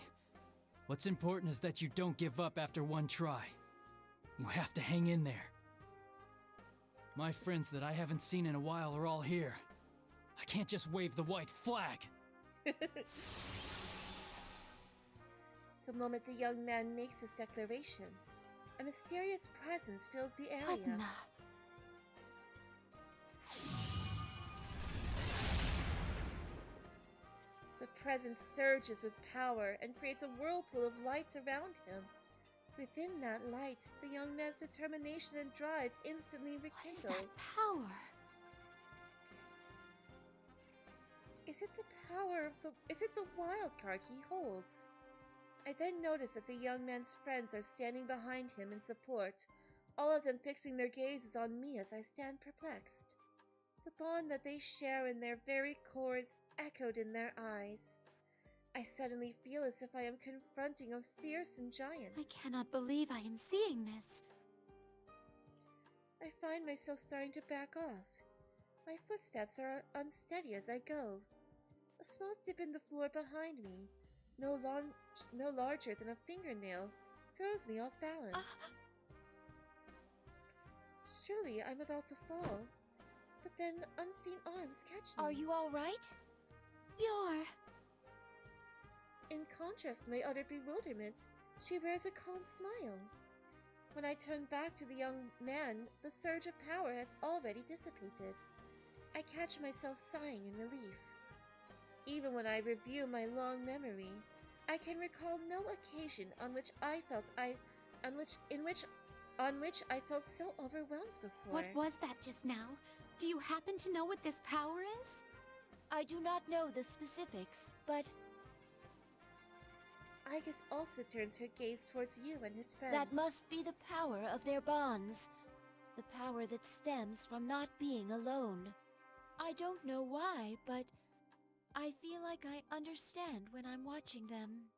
What's important is that you don't give up after one try. You have to hang in there. My friends that I haven't seen in a while are all here. I can't just wave the white flag. The moment the young man makes his declaration, a mysterious presence fills the area. Padma. The presence surges with power and creates a whirlpool of lights around him. Within that light, the young man's determination and drive instantly rekindle. What is that power? Is it the power of is it the wild card he holds? I then notice that the young man's friends are standing behind him in support, all of them fixing their gazes on me as I stand perplexed. The bond that they share in their very core is echoed in their eyes. I suddenly feel as if I am confronting a fearsome giant. I cannot believe I am seeing this. I find myself starting to back off. My footsteps are unsteady as I go. A small dip in the floor behind me, no larger than a fingernail, throws me off balance. Surely I'm about to fall, but then unseen arms catch me. Are you all right? You're... In contrast to my utter bewilderment, she wears a calm smile. When I turn back to the young man, the surge of power has already dissipated. I catch myself sighing in relief. Even when I review my long memory, I can recall no occasion on which I felt so overwhelmed before. What was that just now? Do you happen to know what this power is? I do not know the specifics, but Igus also turns her gaze towards you and his friends. that must be the power of their bonds. The power that stems from not being alone. I don't know why, but I feel like I understand when I'm watching them.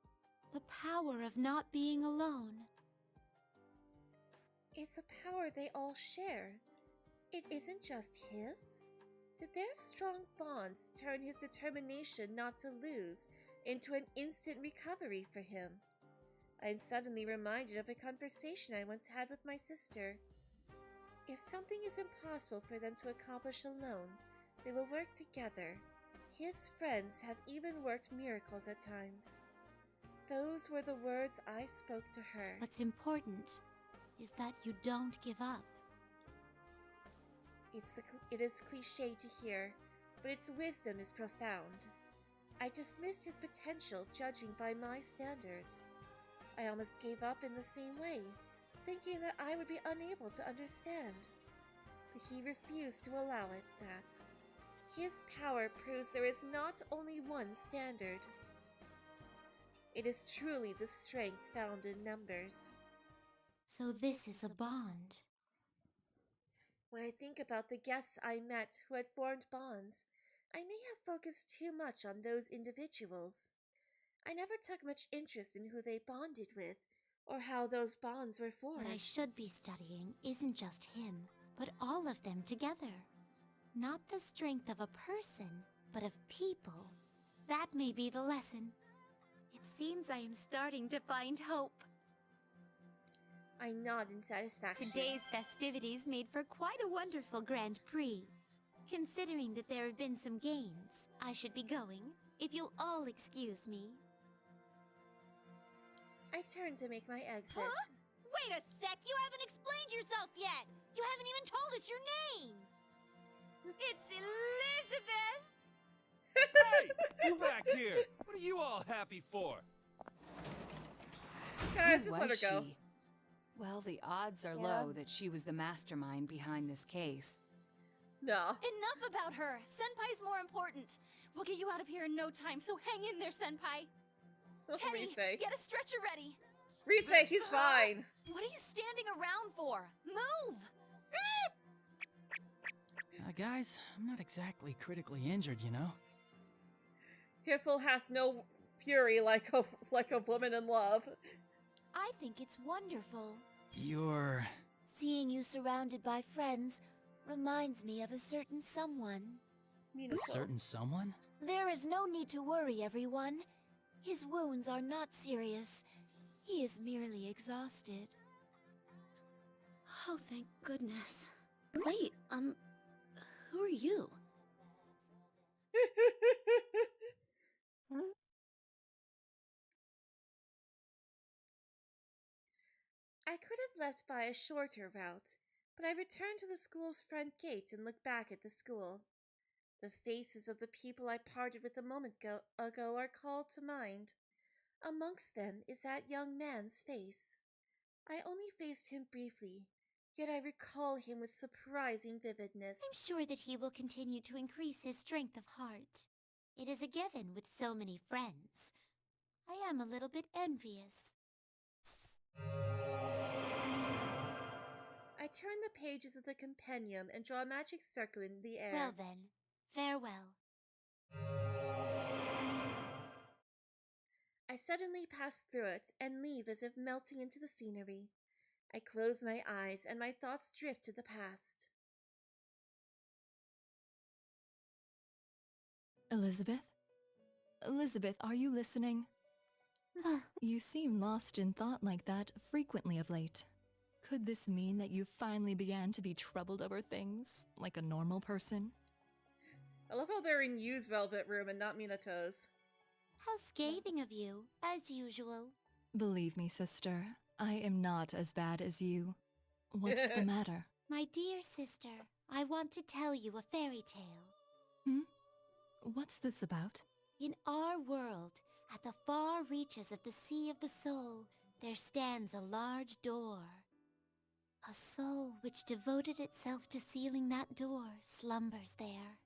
The power of not being alone. It's a power they all share. It isn't just his. Did their strong bonds turn his determination not to lose into an instant recovery for him? I'm suddenly reminded of a conversation I once had with my sister. If something is impossible for them to accomplish alone, they will work together. His friends have even worked miracles at times. Those were the words I spoke to her. What's important is that you don't give up. It is cliché to hear, but its wisdom is profound. I dismissed his potential judging by my standards. I almost gave up in the same way, thinking that I would be unable to understand. But he refused to allow that. His power proves there is not only one standard. It is truly the strength found in numbers. So this is a bond. When I think about the guests I met who had formed bonds, I may have focused too much on those individuals. I never took much interest in who they bonded with, or how those bonds were formed. What I should be studying isn't just him, but all of them together. Not the strength of a person, but of people. That may be the lesson. It seems I am starting to find hope. I nod in satisfaction. Today's festivities made for quite a wonderful Grand Prix. Considering that there have been some gains, I should be going, if you'll all excuse me. I turn to make my exit. Huh? Wait a sec, you haven't explained yourself yet! You haven't even told us your name! It's Elizabeth! Hey! You back here! What are you all happy for? Guys, Who just let her was go. she? Well, the odds are Yeah. low that she was the mastermind behind this case. No. Enough about her! Senpai's more important! We'll get you out of here in no time, so hang in there, Senpai! Teddy, Rise. get a stretcher ready! Rise, he's fine! What are you standing around for? Move! Guys, I'm not exactly critically injured, you know? Hiffle hath no fury like a woman in love. I think it's wonderful. You're... Seeing you surrounded by friends reminds me of a certain someone. a certain someone? There is no need to worry, everyone. His wounds are not serious. He is merely exhausted. Oh, thank goodness. Wait, who are you? I could have left by a shorter route, but I returned to the school's front gate and looked back at the school. The faces of the people I parted with a moment ago are called to mind. Amongst them is that young man's face. I only faced him briefly, yet I recall him with surprising vividness. I'm sure that he will continue to increase his strength of heart. It is a given with so many friends. I am a little bit envious. I turn the pages of the compendium and draw a magic circle in the air. Well then, farewell. I suddenly pass through it and leave as if melting into the scenery. I close my eyes and my thoughts drift to the past. Elizabeth? Elizabeth, are you listening? You seem lost in thought like that frequently of late. Could this mean that you finally began to be troubled over things, like a normal person? I love how they're in Yu's velvet room and not Minato's. How scathing of you, as usual. Believe me, sister, I am not as bad as you. What's the matter? My dear sister, I want to tell you a fairy tale. What's this about? In our world, at the far reaches of the Sea of the Soul, there stands a large door. A soul which devoted itself to sealing that door slumbers there.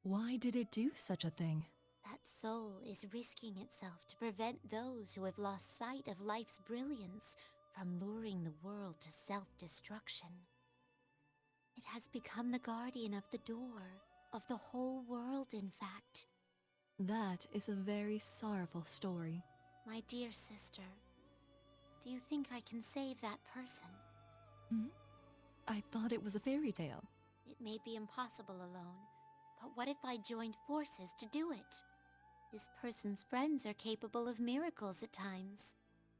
Why did it do such a thing? That soul is risking itself to prevent those who have lost sight of life's brilliance from luring the world to self-destruction. It has become the guardian of the door, of the whole world, in fact. That is a very sorrowful story. My dear sister, do you think I can save that person? I thought it was a fairy tale. It may be impossible alone, but what if I joined forces to do it? This person's friends are capable of miracles at times.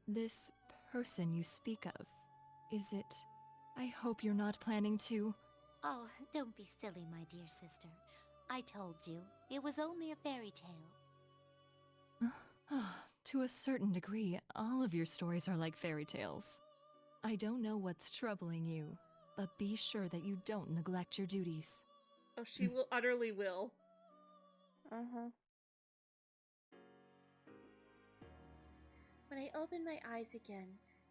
This person you speak of, is it... I hope you're not planning to... Oh, don't be silly, my dear sister. I told you, it was only a fairy tale. To a certain degree, all of your stories are like fairy tales. I don't know what's troubling you, but be sure that you don't neglect your duties. Oh, she will utterly will. When I open my eyes again,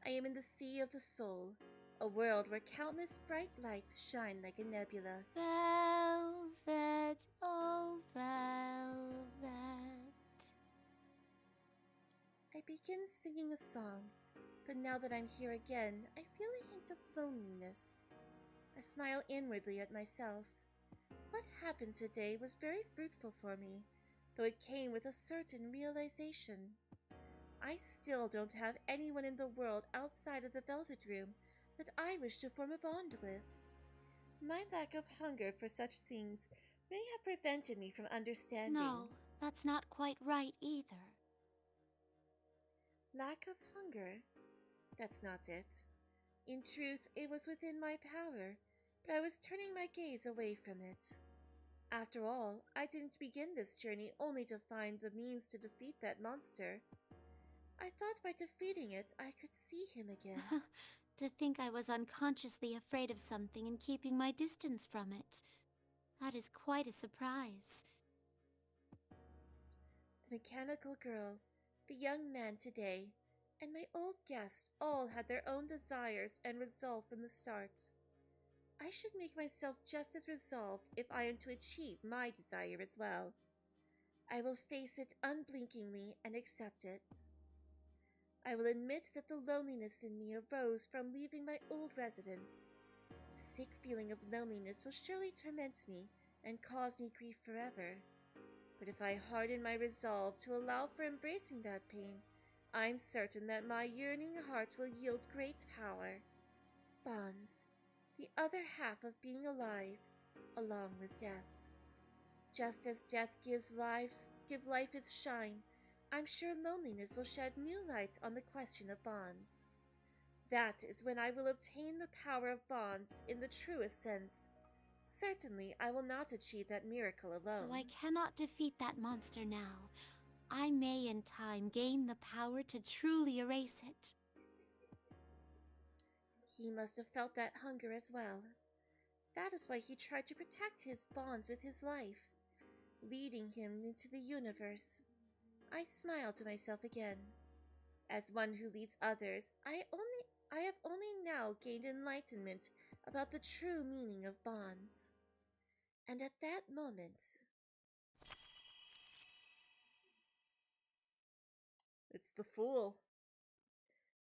I am in the Sea of the Soul, a world where countless bright lights shine like a nebula. Velvet, oh velvet. I begin singing a song, but now that I'm here again, I feel a hint of loneliness. I smile inwardly at myself. What happened today was very fruitful for me, though it came with a certain realization. I still don't have anyone in the world outside of the Velvet Room that I wish to form a bond with. My lack of hunger for such things may have prevented me from understanding. No, that's not quite right either. Lack of hunger? That's not it. In truth, it was within my power, but I was turning my gaze away from it. After all, I didn't begin this journey only to find the means to defeat that monster. I thought by defeating it, I could see him again. To think I was unconsciously afraid of something and keeping my distance from it. That is quite a surprise. The mechanical girl, the young man today, and my old guest all had their own desires and resolve from the start. I should make myself just as resolved if I am to achieve my desire as well. I will face it unblinkingly and accept it. I will admit that the loneliness in me arose from leaving my old residence. The sick feeling of loneliness will surely torment me and cause me grief forever. But if I harden my resolve to allow for embracing that pain, I'm certain that my yearning heart will yield great power. Bonds, the other half of being alive, along with death. Just as death give life its shine, I'm sure loneliness will shed new light on the question of bonds. That is when I will obtain the power of bonds in the truest sense. Certainly, I will not achieve that miracle alone. Though I cannot defeat that monster now, I may in time gain the power to truly erase it. He must have felt that hunger as well. That is why he tried to protect his bonds with his life, leading him into the universe. I smile to myself again. As one who leads others, I have only now gained enlightenment about the true meaning of bonds. And at that moment... It's the Fool.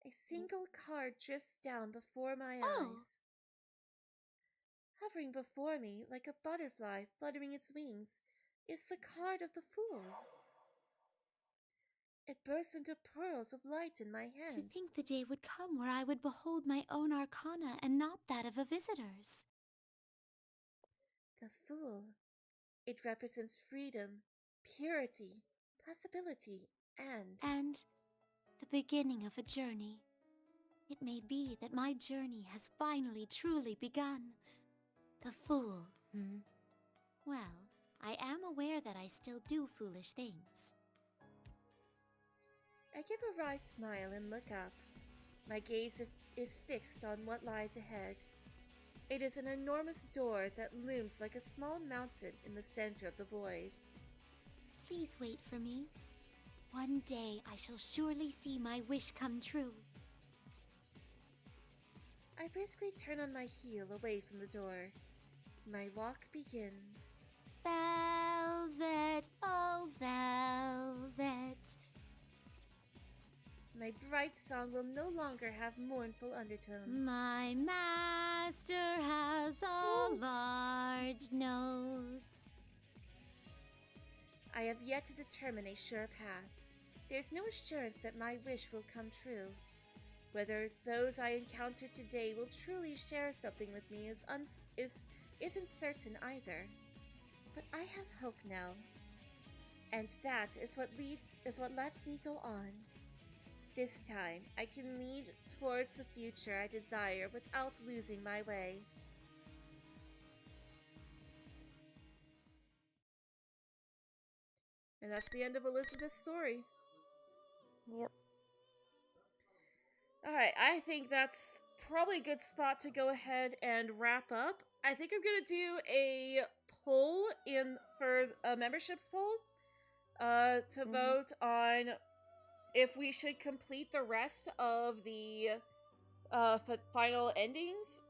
A single card drifts down before my eyes. Hovering before me like a butterfly fluttering its wings is the card of the Fool. It bursts into pearls of light in my hand. To think the day would come where I would behold my own arcana and not that of a visitor's. The Fool. It represents freedom, purity, possibility, And the beginning of a journey. It may be that my journey has finally truly begun. The Fool, Well, I am aware that I still do foolish things. I give a wry smile and look up. My gaze is fixed on what lies ahead. It is an enormous door that looms like a small mountain in the center of the void. Please wait for me. One day I shall surely see my wish come true. I briskly turn on my heel away from the door. My walk begins. Velvet, oh velvet. My bright song will no longer have mournful undertones. My master has a large nose. I have yet to determine a sure path. There's no assurance that my wish will come true. Whether those I encounter today will truly share something with me isn't certain either. But I have hope now. And that is what lets me go on. This time, I can lead towards the future I desire without losing my way. And that's the end of Elizabeth's story. Yep. Alright, I think that's probably a good spot to go ahead and wrap up. I think I'm gonna do a poll for a memberships poll to vote on if we should complete the rest of the final endings,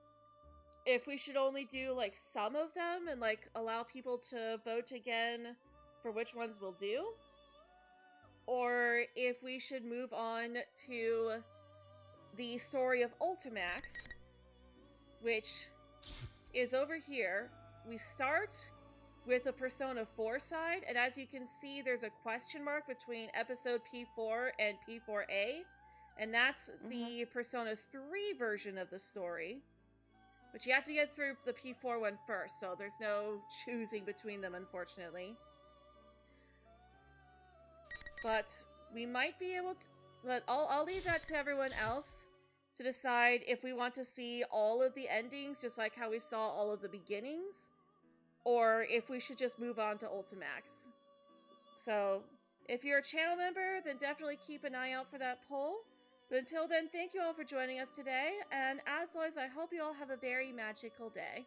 if we should only do like some of them and like allow people to vote again for which ones we'll do, or if we should move on to the story of Ultimax, which is over here. We start with the Persona 4 side, and as you can see, there's a question mark between episode P4 and P4A, and that's the Persona 3 version of the story. But you have to get through the P4 one first, so there's no choosing between them, unfortunately. But we might be able to... But I'll leave that to everyone else to decide if we want to see all of the endings, just like how we saw all of the beginnings, or if we should just move on to Ultimax. So, if you're a channel member, then definitely keep an eye out for that poll. But until then, thank you all for joining us today, and as always, I hope you all have a very magical day.